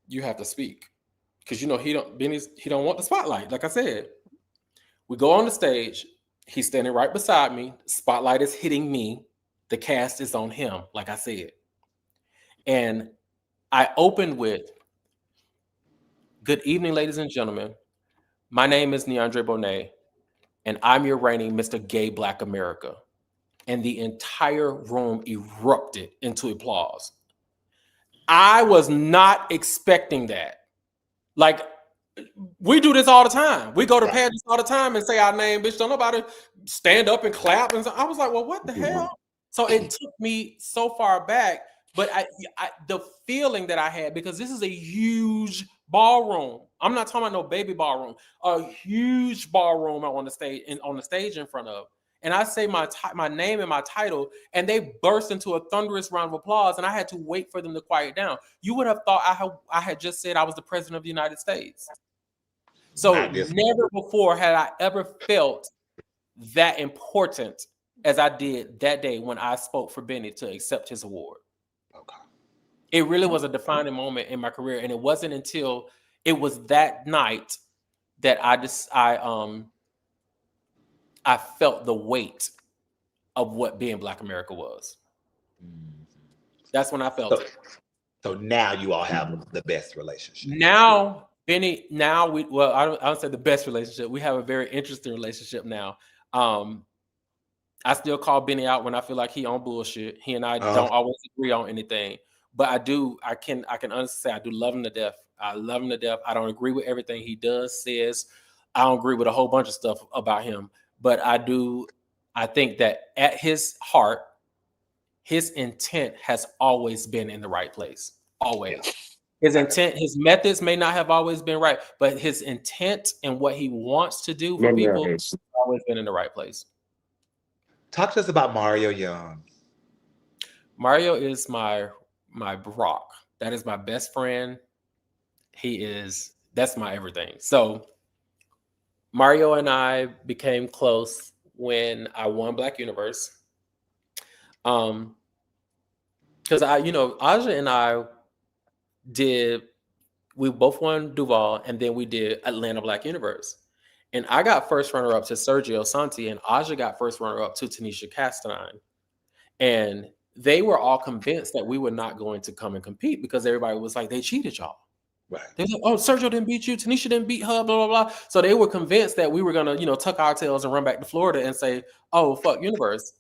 you have to speak. Because, he don't want the spotlight. Like I said, we go on the stage. He's standing right beside me. Spotlight is hitting me. The cast is on him, like I said. And I opened with, good evening, ladies and gentlemen. My name is Neaundre, and I'm your reigning Mr. Gay Black America. And the entire room erupted into applause. I was not expecting that. Like, we do this all the time. We go to pageants all the time and say our name, bitch. Don't nobody stand up and clap. And so I was like, well, what the hell? So it took me so far back. But the feeling that I had, because this is a huge ballroom. I'm not talking about no baby ballroom. A huge ballroom on the stage in front of. And I say my name and my title, and they burst into a thunderous round of applause, and I had to wait for them to quiet down. You would have thought I had just said I was the president of the United States. So never before had I ever felt that important as I did that day when I spoke for Benny to accept his award. Okay. It really was a defining moment in my career, and it wasn't until it was that night that I felt the weight of what being Black America was. That's when I felt it. So now you all have the best relationship. Now, Benny, I don't say the best relationship. We have a very interesting relationship now. I still call Benny out when I feel like he on bullshit. He and I don't always agree on anything. But I can honestly say I do love him to death. I love him to death. I don't agree with everything he does, says. I don't agree with a whole bunch of stuff about him. But I think that at his heart, his intent has always been in the right place. Always. His intent, his methods may not have always been right, but his intent and what he wants to do for people has always been in the right place. Talk to us about Mario Young. Mario is my rock. That is my best friend. That's my everything. So Mario and I became close when I won Black Universe. Because Aja and I we both won Duval, and then we did Atlanta Black Universe. And I got first runner-up to Sergio Santi, and Aja got first runner-up to Tanisha Castelline. And they were all convinced that we were not going to come and compete because everybody was like, they cheated y'all. Right. They were like, oh, Sergio didn't beat you, Tanisha didn't beat her, blah, blah, blah. So they were convinced that we were going to, tuck our tails and run back to Florida and say, oh, fuck Universe.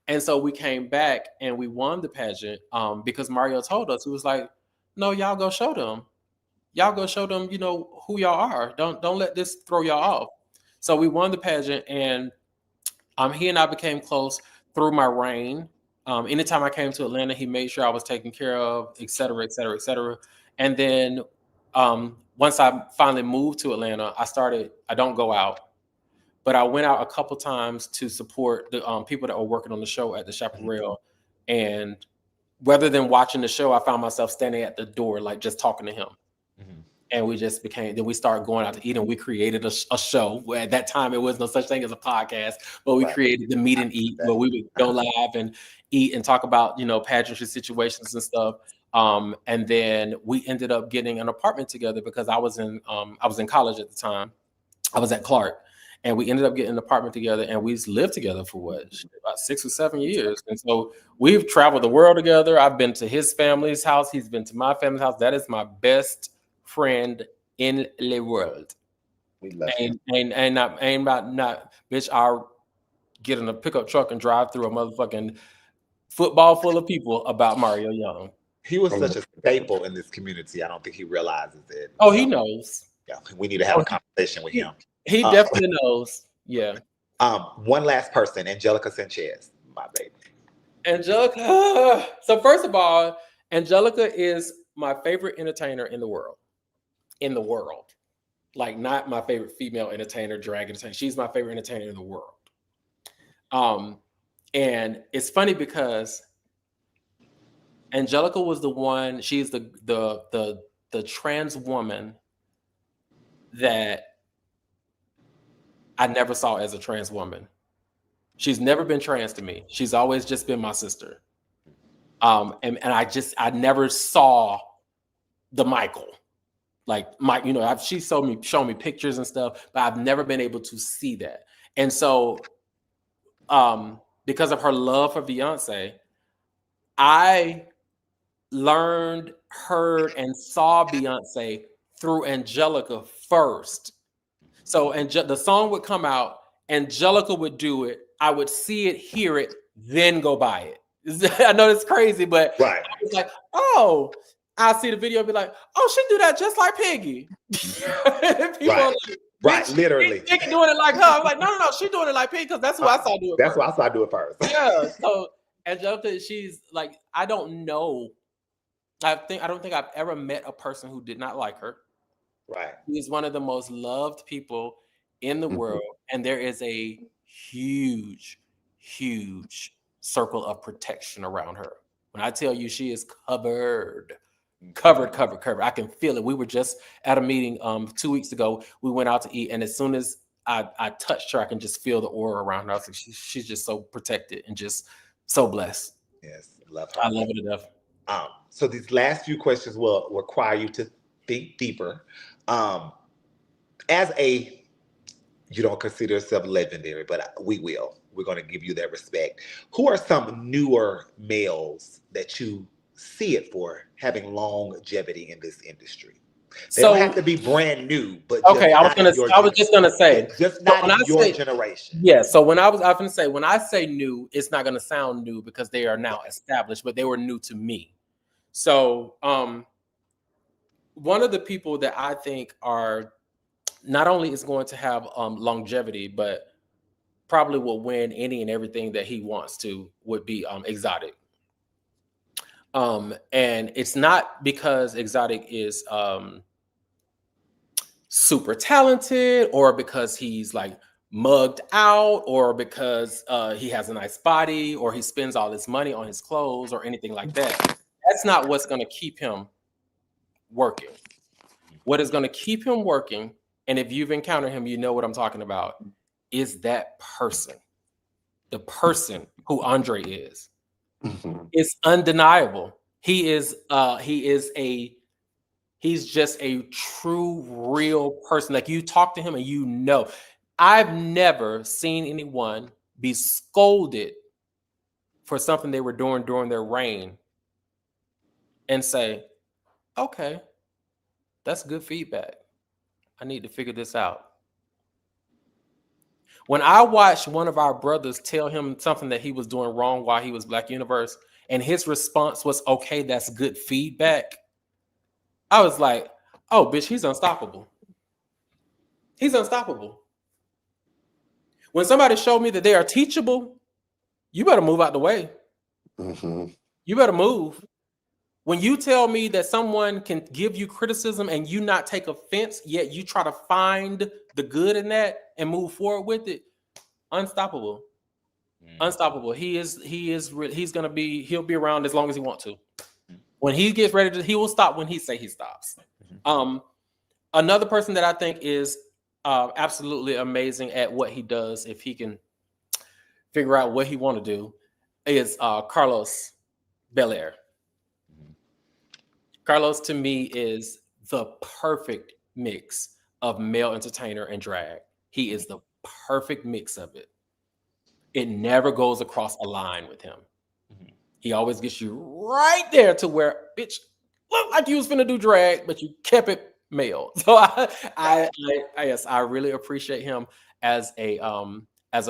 And so we came back and we won the pageant because Mario told us, he was like, no, y'all go show them. Y'all go show them, who y'all are. Don't let this throw y'all off. So we won the pageant, and he and I became close through my reign. Anytime I came to Atlanta, he made sure I was taken care of, et cetera, et cetera, et cetera. And then once I finally moved to Atlanta, I don't go out, but I went out a couple times to support the people that were working on the show at the Chaparral. And rather than watching the show, I found myself standing at the door, like just talking to him. Mm-hmm. And we just then we started going out to eat, and we created a show where at that time it was no such thing as a podcast, but we created the Meet and Eat where we would go live and eat and talk about, pageantry situations and stuff. And then we ended up getting an apartment together because I was in college at the time. I was at Clark, and we ended up getting an apartment together, and we lived together for about 6 or 7 years. And so we've traveled the world together. I've been to his family's house. He's been to my family's house. That is my best friend in the world. We love ain't about not, bitch. I'll get in a pickup truck and drive through a motherfucking football full of people about Mario Young. He was such a staple in this community. I don't think he realizes it. Oh, he knows. Yeah, we need to have a conversation with him. He definitely knows. Yeah. One last person, Angelica Sanchez, my baby. Angelica. So first of all, Angelica is my favorite entertainer in the world. Like, not my favorite female entertainer, drag entertainer. She's my favorite entertainer in the world. And it's funny because Angelica was the one. She's the trans woman that I never saw as a trans woman. She's never been trans to me. She's always just been my sister. And I never saw the Michael. Like Mike, she's shown me pictures and stuff, but I've never been able to see that. And so, because of her love for Beyonce, I learned, heard, and saw Beyonce through Angelica first. So the song would come out, Angelica would do it, I would see it, hear it, then go buy it. I know it's crazy, but I was like, oh, I'll see the video and be like, oh, she do that just like Piggy. Literally. Piggy doing it like her. I'm like, no, she doing it like Piggy because that's who I saw do it That's first. who I saw do it first. Yeah. So Angelica, she's like, I don't know. I don't think I've ever met a person who did not like her. Right. She's one of the most loved people in the world. And there is a huge, huge circle of protection around her. When I tell you she is covered. I can feel it. We were just at a meeting 2 weeks ago. We went out to eat, and as soon as I touched her, I can just feel the aura around her. I was like, she's just so protected and just so blessed. Yes, love her. I love her to death. So these last few questions will require you to think deeper. You don't consider yourself legendary, but we will. We're going to give you that respect. Who are some newer males that you see it for having longevity in this industry? They don't have to be brand new, but okay. I was just gonna say, just not in your generation. Yeah. So when I was gonna say, when I say new, it's not gonna sound new because they are now established, but they were new to me. So one of the people that I think are not only is going to have longevity, but probably will win any and everything that he wants to would be Exotic. And it's not because Exotic is super talented, or because he's like mugged out, or because he has a nice body, or he spends all his money on his clothes, or anything like that. That's not what's going to keep him working. What is going to keep him working, and if you've encountered him, you know what I'm talking about, is that person. The person who Andre is. It's undeniable. He's just a true, real person. Like, you talk to him and you know. I've never seen anyone be scolded for something they were doing during their reign and say, okay, that's good feedback. I need to figure this out. When I watched one of our brothers tell him something that he was doing wrong while he was Black Universe, and his response was, okay, that's good feedback, I was like, oh, bitch, he's unstoppable. He's unstoppable. When somebody showed me that they are teachable, you better move out the way. You better move. When you tell me that someone can give you criticism and you not take offense, yet you try to find the good in that and move forward with it, unstoppable. Unstoppable. He'll be around as long as he wants to. When he gets ready to, he will stop when he say he stops. Another person that I think is absolutely amazing at what he does, if he can figure out what he want to do, is Carlos Belair. Carlos, to me, is the perfect mix of male entertainer and drag. He is the perfect mix of it. It never goes across a line with him. He always gets you right there to where, bitch, look like you was finna do drag, but you kept it male. So I really appreciate him as a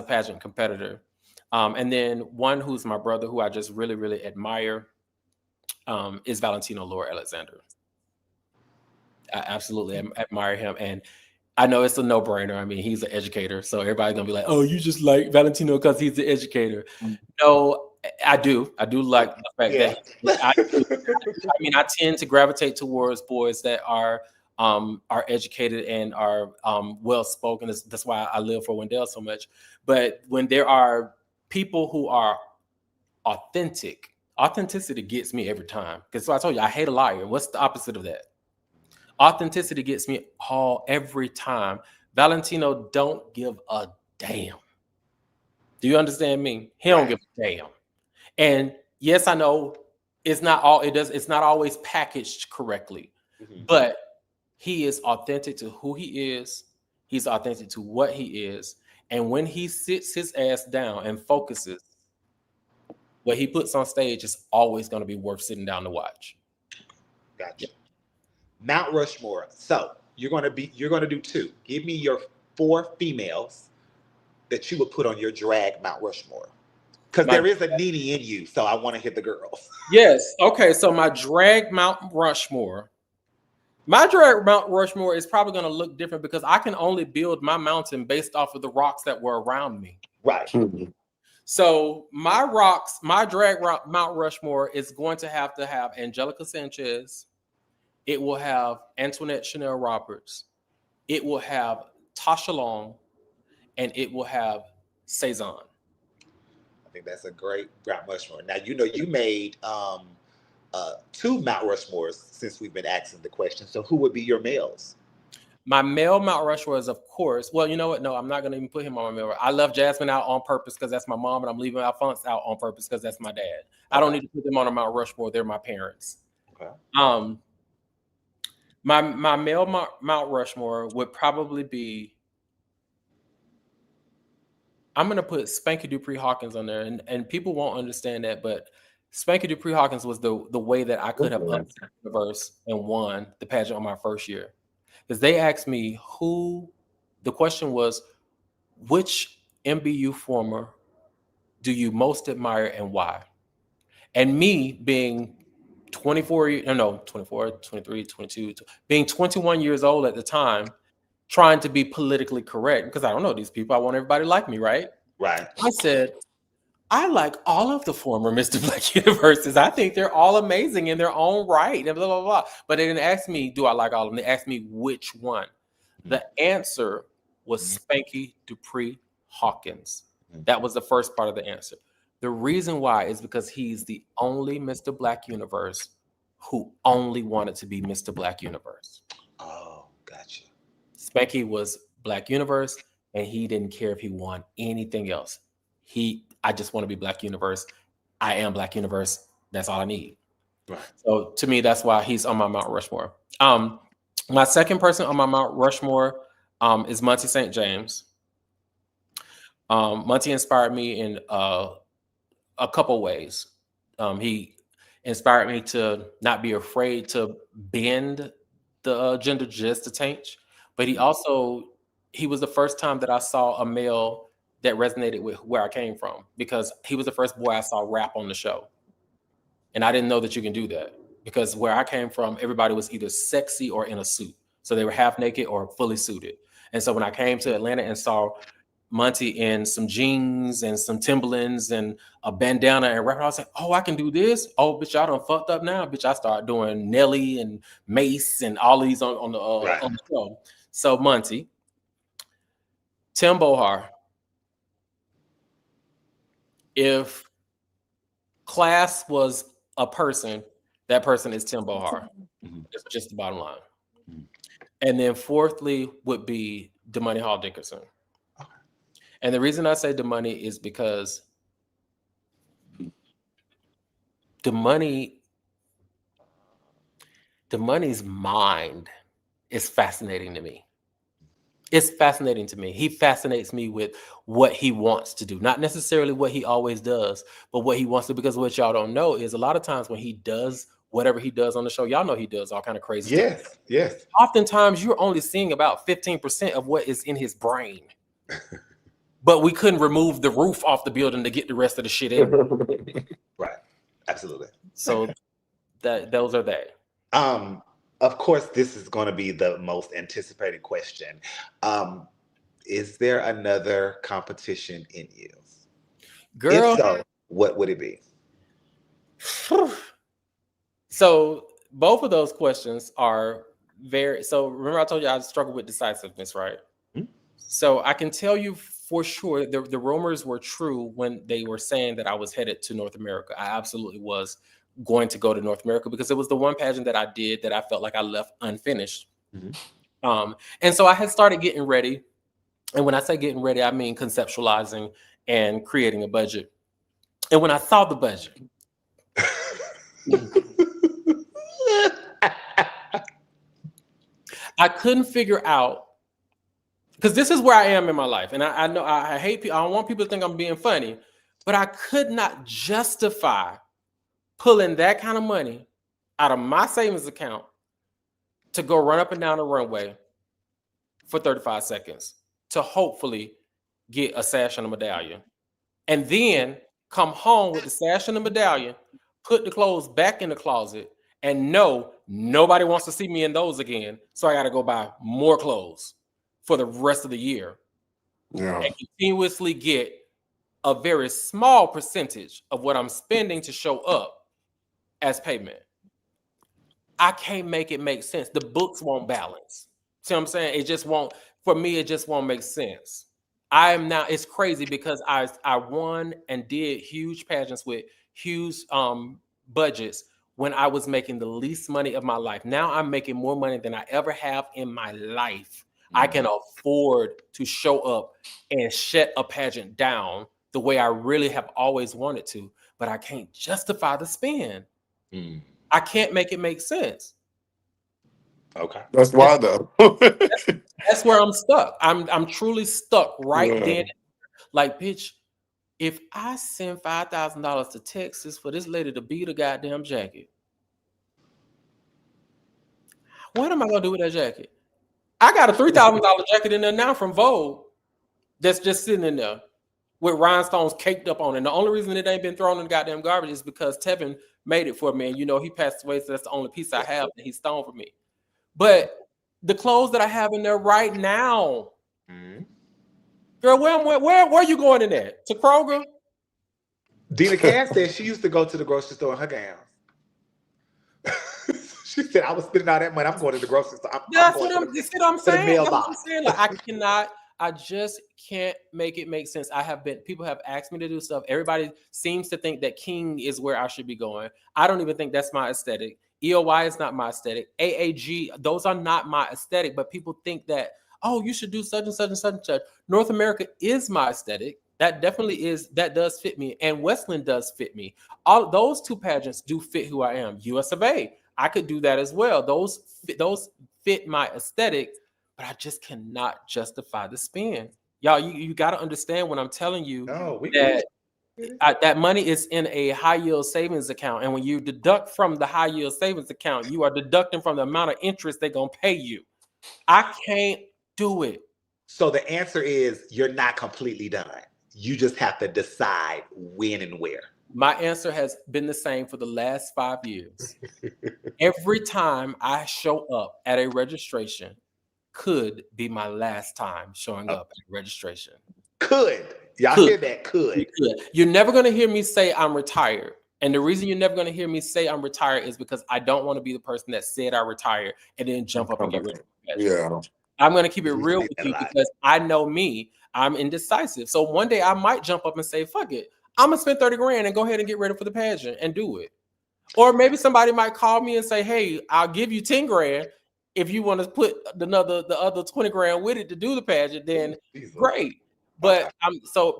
pageant competitor. And then one who's my brother, who I just really, really admire, is Valentino Lord Alexander. I absolutely admire him, and I know it's a no-brainer. I mean, he's an educator, so everybody's gonna be like, "Oh, you just like Valentino because he's an educator." No, I do like the fact that I tend to gravitate towards boys that are educated and are well-spoken. That's why I live for Wendell so much. But when there are people who are authentic, authenticity gets me every time. Because so I told you, I hate a liar. What's the opposite of that? Authenticity gets me every time. Valentino don't give a damn. Do you understand me? He don't give a damn. And yes, I know it's not always packaged correctly, but he is authentic to who he is. He's authentic to what he is. And when he sits his ass down and focuses, what he puts on stage is always going to be worth sitting down to watch. Gotcha. Mount Rushmore. So you're gonna do two. Give me your 4 females that you would put on your drag Mount Rushmore. Because there is a Nene in you, so I want to hit the girls. Yes. Okay. So my drag Mount Rushmore is probably going to look different because I can only build my mountain based off of the rocks that were around me. Right. So my drag Mount Rushmore is going to have Angelica Sanchez. It will have Antoinette Chanel Roberts. It will have Tasha Long, and it will have Cezanne. I think that's a great Mount Rushmore. Now, you made 2 Mount Rushmores since we've been asking the question. So who would be your males? My male Mount Rushmore is, of course, well, you know what? No, I'm not going to even put him on my male. I love Jasmine out on purpose because that's my mom, and I'm leaving Alphonse out on purpose because that's my dad. Okay. I don't need to put them on a Mount Rushmore. They're my parents. Okay. My male Mount Rushmore would probably be, I'm going to put Spanky Dupree Hawkins on there, and people won't understand that, but Spanky Dupree Hawkins was the way that I could have upset the universe and won the pageant on my first year. Because they asked me the question was, which MBU former do you most admire and why? And me being 23, 22, being 21 years old at the time, trying to be politically correct, because I don't know these people. I want everybody to like me, right? Right. I said, I like all of the former Mr. Black universes. I think they're all amazing in their own right, and blah blah blah. But they didn't ask me, do I like all of them? They asked me which one. The answer was Spanky Dupree Hawkins. That was the first part of the answer. The reason why is because he's the only Mr. Black universe who only wanted to be Mr. Black universe. Oh, gotcha. Spanky was Black universe, and he didn't care if he won anything else. I just want to be Black universe. I am Black universe. That's all I need. Right. So to me, that's why he's on my Mount Rushmore. My second person on my Mount Rushmore is Monty St. James. Monty inspired me in a couple ways. He inspired me to not be afraid to bend the gender just to change. But he was the first time that I saw a male that resonated with where I came from, because he was the first boy I saw rap on the show. And I didn't know that you can do that, because where I came from, everybody was either sexy or in a suit. So they were half naked or fully suited. And so when I came to Atlanta and saw Monty in some jeans and some Timberlands and a bandana and rap, I was like, oh, I can do this. Oh, bitch, y'all done fucked up now. Bitch, I started doing Nelly and Mace and all of these on the show. So Monty, Tim Bohar. If class was a person, that person is Tim Bohar. It's just the bottom line. And then fourthly would be DeMoney Hall Dickerson. And the reason I say DeMoney is because DeMoney's mind is fascinating to me. It's fascinating to me. He fascinates me with what he wants to do, not necessarily what he always does, but what he wants to. Because what y'all don't know is a lot of times when he does whatever he does on the show, y'all know he does all kind of crazy stuff. Yes. Oftentimes you're only seeing about 15% of what is in his brain. But we couldn't remove the roof off the building to get the rest of the shit in. Right. Absolutely. So those are they. Of course, this is going to be the most anticipated question. Is there another competition in you? Girl. If so, what would it be? So both of those questions are so remember I told you I struggle with decisiveness, right? Mm-hmm. So I can tell you for sure the rumors were true when they were saying that I was headed to North America. I absolutely was going to go to North America, because it was the one pageant that I did that I felt like I left unfinished. Mm-hmm. And so I had started getting ready. And when I say getting ready, I mean conceptualizing and creating a budget. And when I saw the budget, I couldn't figure out, because this is where I am in my life. And I know I hate people. I don't want people to think I'm being funny, but I could not justify pulling that kind of money out of my savings account to go run up and down the runway for 35 seconds to hopefully get a sash and a medallion. And then come home with the sash and the medallion, put the clothes back in the closet, and no, nobody wants to see me in those again. So I got to go buy more clothes for the rest of the year. Yeah. And continuously get a very small percentage of what I'm spending to show up as payment. I can't make it make sense. The books won't balance. See what I'm saying? It just won't, for me, it just won't make sense. It's crazy because I won and did huge pageants with huge budgets when I was making the least money of my life. Now I'm making more money than I ever have in my life. Mm-hmm. I can afford to show up and shut a pageant down the way I really have always wanted to, but I can't justify the spend. Mm. I can't make it make sense. Okay. That's why though. That's where I'm stuck. I'm truly stuck right then. Like, bitch, if I send $5,000 to Texas for this lady to beat a goddamn jacket, what am I gonna do with that jacket? I got a $3,000 jacket in there now from Vogue that's just sitting in there with rhinestones caked up on it. And the only reason it ain't been thrown in the goddamn garbage is because Tevin made it for me. And he passed away, so that's the only piece I have that he stole for me. But the clothes that I have in there right now, girl, where are you going in there? To Kroger? Dina Cass said she used to go to the grocery store in her gowns. She said, I was spending all that money. I'm going to the grocery store. I'm That's going what to I'm to the saying. That's what I'm mailbox. saying. Like I cannot. I just can't make it make sense. People have asked me to do stuff. Everybody seems to think that King is where I should be going. I don't even think that's my aesthetic. EOY is not my aesthetic. AAG, those are not my aesthetic. But people think that, oh, you should do such and such and such and such. North America is my aesthetic. That definitely is. That does fit me. And Westland does fit me. All those two pageants do fit who I am. US of A, I could do that as well. Those fit my aesthetic, but I just cannot justify the spend. Y'all, you got to understand when I'm telling you that that money is in a high yield savings account. And when you deduct from the high yield savings account, you are deducting from the amount of interest they're going to pay you. I can't do it. So the answer is you're not completely done. You just have to decide when and where. My answer has been the same for the last 5 years. Every time I show up at a registration could be my last time showing up at registration. Could. Y'all hear that? Could. You're never going to hear me say I'm retired. And the reason you're never going to hear me say I'm retired is because I don't want to be the person that said I retired and then jump up and get rid of it. Yeah. I'm going to keep it real with you because I know me. I'm indecisive. So one day I might jump up and say, fuck it. I'm going to spend 30 grand and go ahead and get ready for the pageant and do it. Or maybe somebody might call me and say, hey, I'll give you 10 grand. If you want to put the other 20 grand with it to do the pageant, then great. But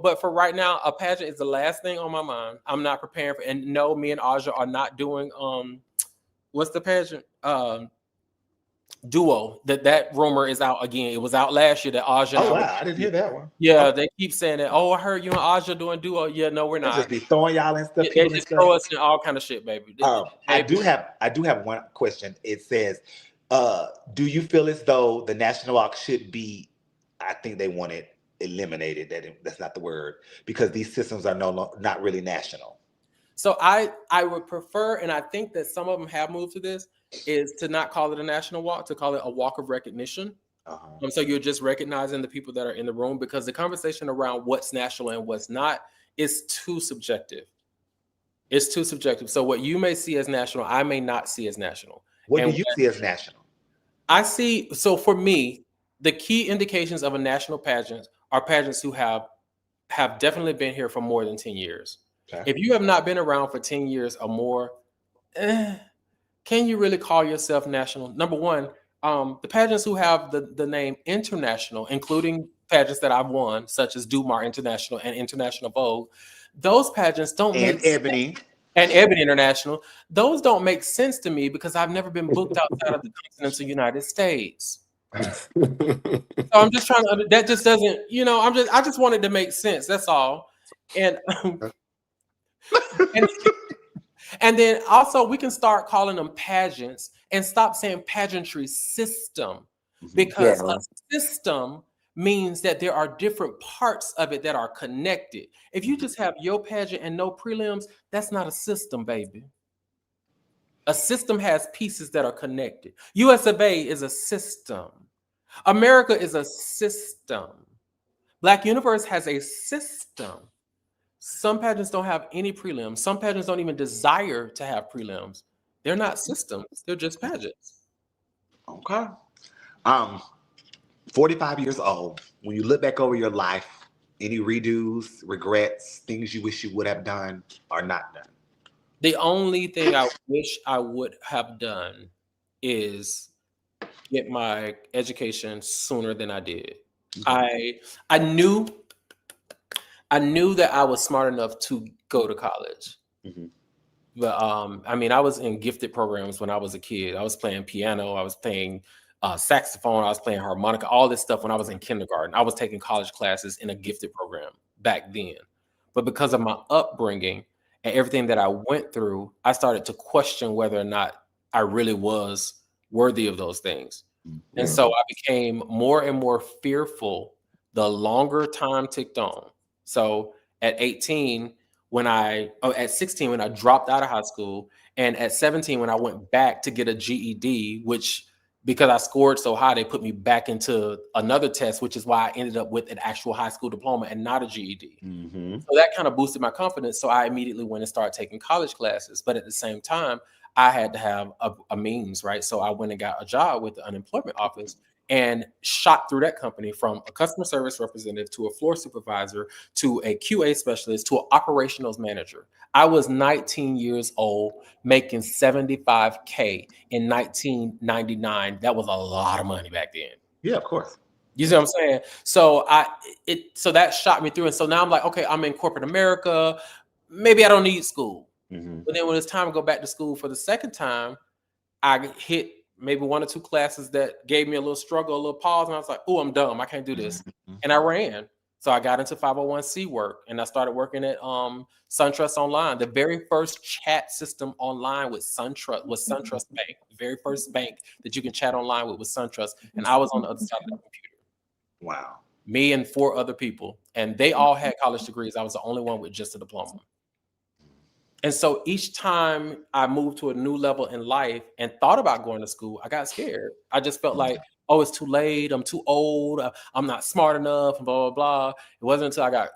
but for right now, a pageant is the last thing on my mind. I'm not preparing for, and no, me and Aja are not doing what's the pageant? Duo. That rumor is out again. It was out last year that Aja. Oh wow, I didn't hear that one. Yeah, they keep saying that. Oh, I heard you and Aja doing duo. Yeah, no, we're not. They just be throwing y'all in stuff. They just throw us in all kind of shit, baby. I do have one question. It says, do you feel as though the national arc should be? I think they want it eliminated. That's not the word, because these systems are not really national. So I would prefer, and I think that some of them have moved to this, is to not call it a national walk, to call it a walk of recognition. So you're just recognizing the people that are in the room, because the conversation around what's national and what's not is too subjective. It's too subjective. So what you may see as national, I may not see as national. What do you see as national? I see. So for me, the key indications of a national pageant are pageants who have definitely been here for more than 10 years. Okay. If you have not been around for 10 years or more, can you really call yourself national? Number one, the pageants who have the name international, including pageants that I've won, such as Dumar International and International Vogue, those pageants don't make Ebony. And Ebony International, those don't make sense to me because I've never been booked outside of the continental United States. So I'm just trying to, that just doesn't, I just wanted to make sense. That's all. And and then also we can start calling them pageants and stop saying pageantry system, because a system means that there are different parts of it that are connected. If you just have your pageant and no prelims, that's not a system, baby. A system has pieces that are connected. US of A is a system. America is a system. Black Universe has a system. Some pageants don't have any prelims. Some pageants don't even desire to have prelims. They're not systems. They're just pageants. Okay. 45 years old. When you look back over your life, any redos, regrets, things you wish you would have done or not done? The only thing I wish I would have done is get my education sooner than I did. I knew that I was smart enough to go to college. But I was in gifted programs when I was a kid. I was playing piano, I was playing saxophone, I was playing harmonica, all this stuff when I was in kindergarten. I was taking college classes in a gifted program back then. But because of my upbringing and everything that I went through, I started to question whether or not I really was worthy of those things. And so I became more and more fearful the longer time ticked on. So at 16, when I dropped out of high school, and at 17, when I went back to get a GED, which because I scored so high, they put me back into another test, which is why I ended up with an actual high school diploma and not a GED. Mm-hmm. So that kind of boosted my confidence. So I immediately went and started taking college classes. But at the same time, I had to have a means, right? So I went and got a job with the unemployment office and shot through that company from a customer service representative to a floor supervisor to a QA specialist to an operations manager. I was 19 years old making $75K in 1999. That was a lot of money back then. Yeah, of course. You see what I'm saying? So so that shot me through. And so now I'm like, okay, I'm in corporate America. Maybe I don't need school. Mm-hmm. But then when it's time to go back to school for the second time, I hit maybe 1 or 2 classes that gave me a little struggle, a little pause. And I was like, oh, I'm dumb. I can't do this. Mm-hmm. And I ran. So I got into 501c work and I started working at SunTrust Online. The very first chat system online with SunTrust was SunTrust Bank. The very first bank that you can chat online with was SunTrust. And I was on the other side of the computer. Wow. Me and 4 other people. And they all had college degrees. I was the only one with just a diploma. And so each time I moved to a new level in life and thought about going to school, I got scared. I just felt like, oh, it's too late. I'm too old. I'm not smart enough. Blah, blah, blah. It wasn't until I got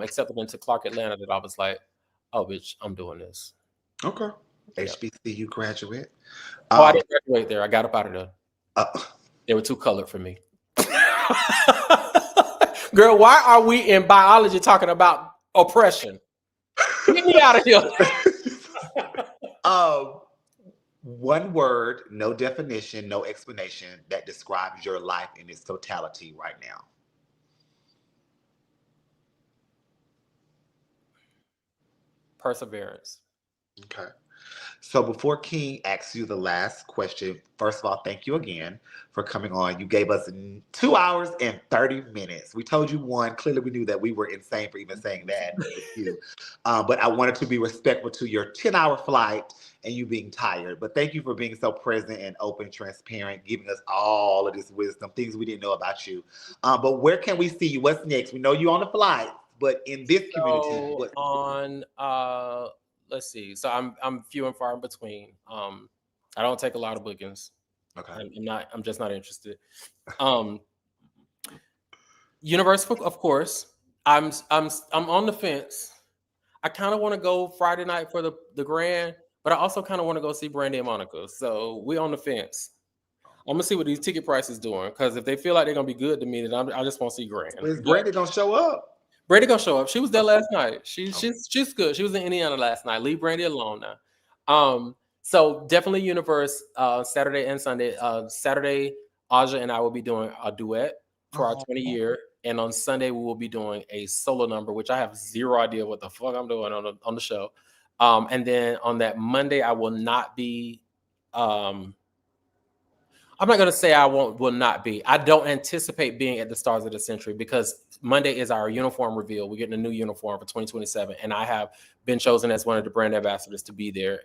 accepted into Clark Atlanta that I was like, oh, bitch, I'm doing this. Okay. HBCU graduate. Oh, I didn't graduate there. I got up out of there. Uh, They were too colored for me. Girl, why are we in biology talking about oppression? Get me out of here. One word, no definition, no explanation that describes your life in its totality right now. Perseverance. Okay. So before King asks you the last question, first of all, thank you again for coming on. You gave us 2 hours and 30 minutes. We told you 1. Clearly, we knew that we were insane for even saying that with you. But I wanted to be respectful to your 10-hour flight and you being tired. But thank you for being so present and open, transparent, giving us all of this wisdom, things we didn't know about you. But where can we see you? What's next? We know you're on the flight, but in this community, So on let's see. So I'm few and far in between. I don't take a lot of bookings. Okay. I'm just not interested. Universal, of course. I'm on the fence. I kind of want to go Friday night for the grand, but I also kind of want to go see Brandy and Monica. So we on the fence. I'm gonna see what these ticket prices doing, because if they feel like they're gonna be good to me, then I just want to see Grand. Is Brandy gonna show up? Brandy gonna show up. She was there last night. She's good. She was in Indiana last night. Leave Brandy alone now. So definitely Universe Saturday and Sunday. Saturday, Aja and I will be doing a duet for our 20 year, and on Sunday we will be doing a solo number, which I have zero idea what the fuck I'm doing on the show. And then on that Monday I will not be. I'm not going to say will not be. I don't anticipate being at the Stars of the Century because Monday is our uniform reveal. We're getting a new uniform for 2027. And I have been chosen as one of the brand ambassadors to be there.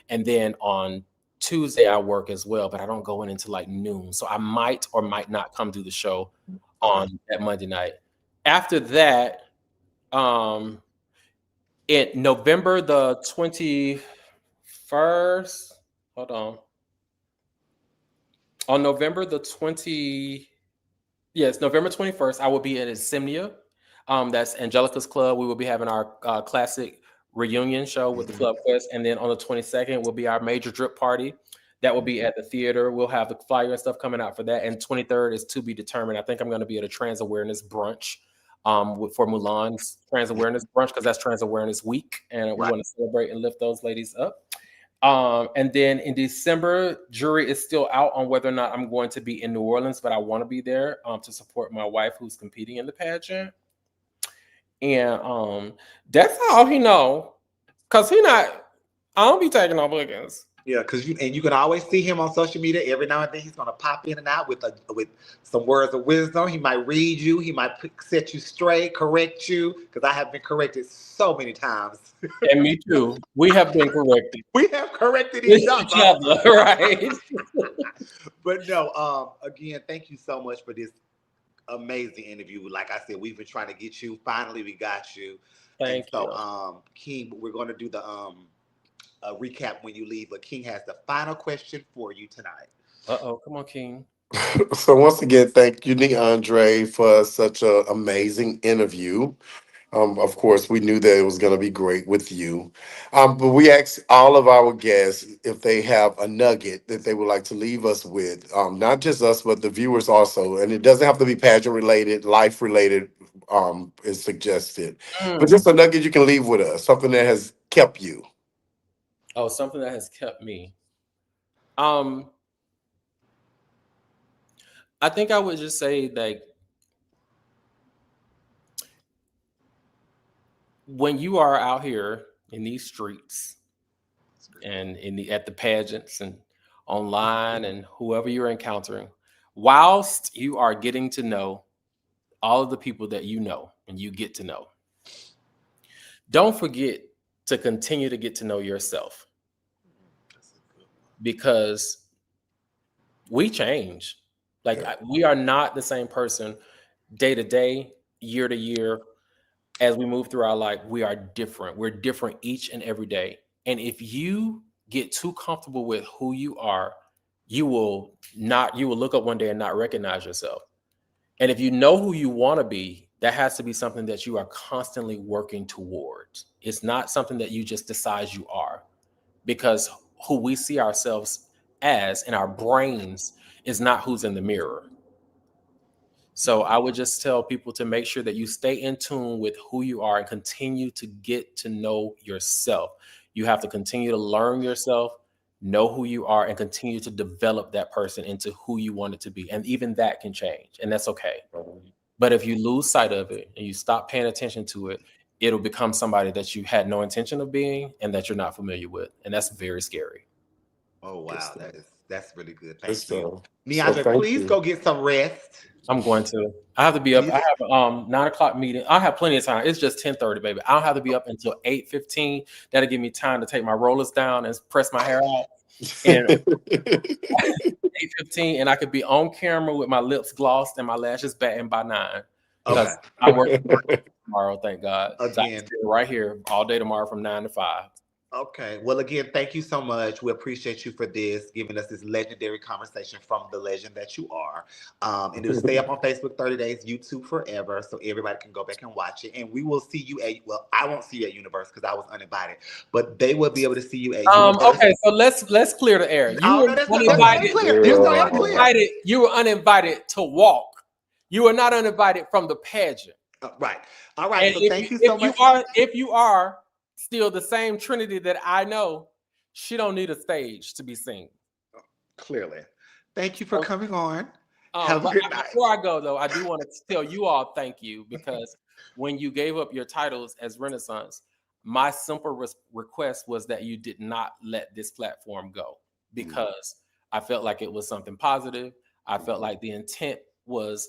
And then on Tuesday, I work as well, but I don't go in until like noon. So I might or might not come do the show on that Monday night. After that, in November the 21st, hold on. On November the November 21st, I will be at Insomnia. That's Angelica's Club. We will be having our classic reunion show with the Club Quest. And then on the 22nd will be our major drip party. That will be at the theater. We'll have the flyer and stuff coming out for that. And 23rd is to be determined. I think I'm going to be at a trans awareness brunch for Mulan's trans awareness brunch, because that's Trans Awareness Week. And we want to celebrate and lift those ladies up. And then in December, jury is still out on whether or not I'm going to be in New Orleans, but I want to be there to support my wife who's competing in the pageant. And that's all he know, because I don't be taking no bookings. Yeah, because you can always see him on social media. Every now and then he's gonna pop in and out with some words of wisdom. He might read you. He might set you straight, correct you. Because I have been corrected so many times. And me too. We have been corrected. We have corrected each other, right? But no. Again, thank you so much for this amazing interview. Like I said, we've been trying to get you. Finally, we got you. Thank you. So, King, we're gonna do the recap when you leave, but King has the final question for you tonight. Uh-oh, come on, King. So once again, thank you, Neaundre, for such an amazing interview. Of course, we knew that it was going to be great with you. But we asked all of our guests if they have a nugget that they would like to leave us with. Not just us, but the viewers also. And it doesn't have to be pageant related, life related, is suggested. But Mm. just a nugget you can leave with us, something that has kept you. Oh, something that has kept me. Um, I think I would just say like when you are out here in these streets and at the pageants and online and whoever you're encountering, whilst you are getting to know all of the people that you know and you get to know, don't forget to continue to get to know yourself, because we change. Like Yeah. we are not the same person day to day, year to year. As we move through our life, we are different. We're different each and every day. And if you get too comfortable with who you are, you will look up one day and not recognize yourself. And if you know who you want to be, that has to be something that you are constantly working towards. It's not something that you just decide you are, because who we see ourselves as in our brains is not who's in the mirror. So I would just tell people to make sure that you stay in tune with who you are and continue to get to know yourself. You have to continue to learn yourself, know who you are, and continue to develop that person into who you want it to be. And even that can change, and that's okay. But if you lose sight of it and you stop paying attention to it, it'll become somebody that you had no intention of being and that you're not familiar with. And that's very scary. Oh Good wow, stuff. that's really good. Good Thank you. stuff. So Neaundre, thank please you. go get some rest. I'm going to. I have to be up. I You- have a 9 o'clock meeting. I have plenty of time. It's just 10:30, baby. I don't have to be up until 8:15. That'll give me time to take my rollers down and press my hair out. And 8:15, and I could be on camera with my lips glossed and my lashes batting by 9. Okay. Because I work tomorrow, thank God. So I can Again, stay right here all day tomorrow from 9 to 5. okay. Well, again, thank you so much. We appreciate you for this, giving us this legendary conversation from the legend that you are. And it'll stay up on Facebook 30 days, YouTube forever, so everybody can go back and watch it. And we will see you at, well, I won't see you at Universe because I was uninvited, but they will be able to see you at Universe. Okay, so let's clear the air. You Oh, were no, Oh, that's not uninvited. clear. You That's were not yeah. clear. uninvited. You were uninvited to walk. You were not uninvited from the pageant. Right. All right. And So if thank you if so you much. are if you are still the same Trinity that I know, she don't need a stage to be seen. Clearly. Thank you for So, coming on. Have a but good night. before I go though, I do want to tell you all thank you, because when you gave up your titles as Renaissance, my simple request was that you did not let this platform go, because I felt like it was something positive. I felt like the intent was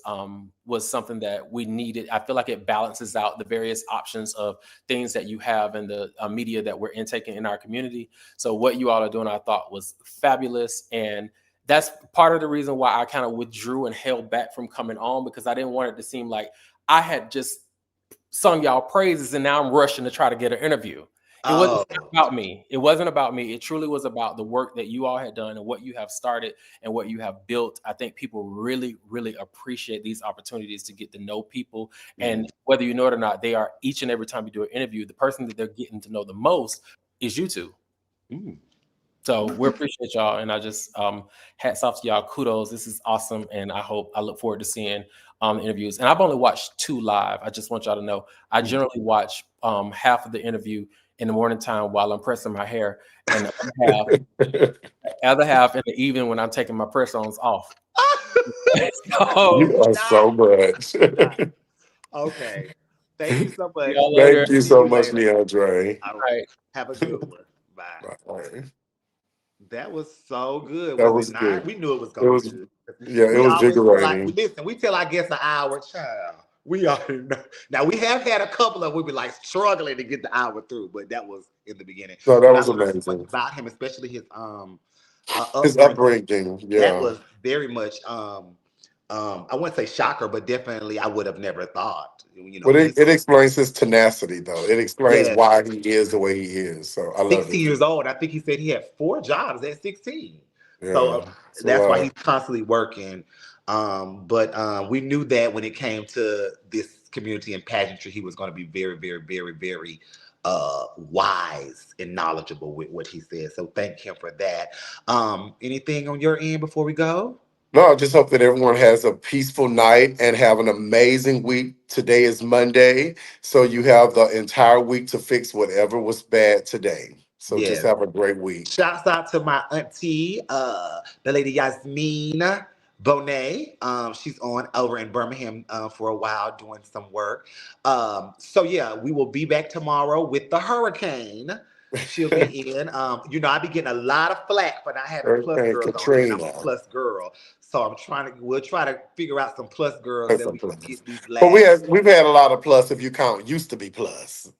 something that we needed. I feel like it balances out the various options of things that you have in the media that we're intaking in our community. So what you all are doing, I thought was fabulous, and that's part of the reason why I kind of withdrew and held back from coming on, because I didn't want it to seem like I had just sung y'all praises and now I'm rushing to try to get an interview. It wasn't Oh, about me. It wasn't about me. It truly was about the work that you all had done and what you have started and what you have built. I think people really, really appreciate these opportunities to get to know people. And whether you know it or not, they are, each and every time you do an interview, the person that they're getting to know the most is you two. So we appreciate y'all, and I just hats off to y'all. Kudos, this is awesome, and I look forward to seeing the interviews. And I've only watched 2 live. I just want y'all to know I generally watch half of the interview in the morning time while I'm pressing my hair, and the other half in the evening when I'm taking my press-ons off. So, You are so much. okay. Thank you so see much. y'all later. Thank you See so you much, later. Neaundre. All All right. right. Have a good one. Bye. Bye. That was so good, That was it was not? good. We knew it was It gonna be was, good. yeah, it We was always feel like invigorating. listen. We tell our guests an hour, child. We already know. Now we have had a couple of we be like struggling to get the hour through, but that was in the beginning. So that But I was learned so much amazing. about him, especially his His upbringing. upbringing, That yeah. was very much I wouldn't say shocker, but definitely I would have never thought. You know, But he's it explains his tenacity, though. It explains yes, why he is the way he is. So I love 16 it. years old. I think he said he had 4 jobs at 16. So Yeah, it's a that's why he's lot. constantly working. But we knew that when it came to this community and pageantry, he was going to be very, very, very, very wise and knowledgeable with what he said. So thank him for that. Anything on your end before we go? No, I just hope that everyone has a peaceful night and have an amazing week. Today is Monday, so you have the entire week to fix whatever was bad today. So just Yes. have a great week. Shouts out to my auntie, the lady Yasmin Bonet. She's on over in Birmingham for a while doing some work. So yeah, we will be back tomorrow with the hurricane. She'll be in. I be getting a lot of flack for not having plus Hurricane girls on here, and I'm a Katrina. plus girl. So we'll try to figure out some plus girls That's that a we can plus. get these But last. we've had a lot of plus if you count used to be plus.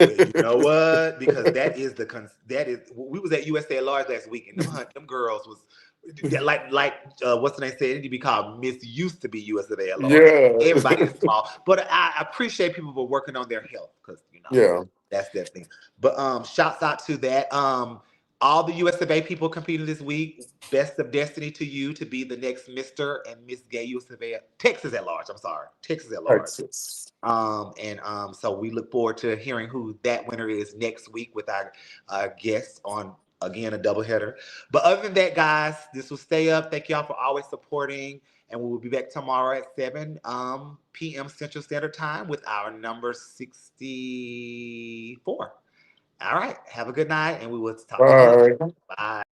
Well, you know what? Because that is we was at USA at Large last week, and them girls was what's the name said? It need to be called Miss Used to be USA at Large. Yeah. Everybody is small, but I appreciate people for working on their health because Yeah. that's their thing. But shouts out to that. All the US of A people competing this week. Best of destiny to you to be the next Mr. and Miss Gay US of A. Texas at Large. I'm sorry, Texas at Large. Texas. So we look forward to hearing who that winner is next week with our guests on again a doubleheader. But other than that, guys, this will stay up. Thank y'all for always supporting, and we will be back tomorrow at 7 p.m. Central Standard Time with our number 64. All right, have a good night, and we will talk to you later. Bye. Bye.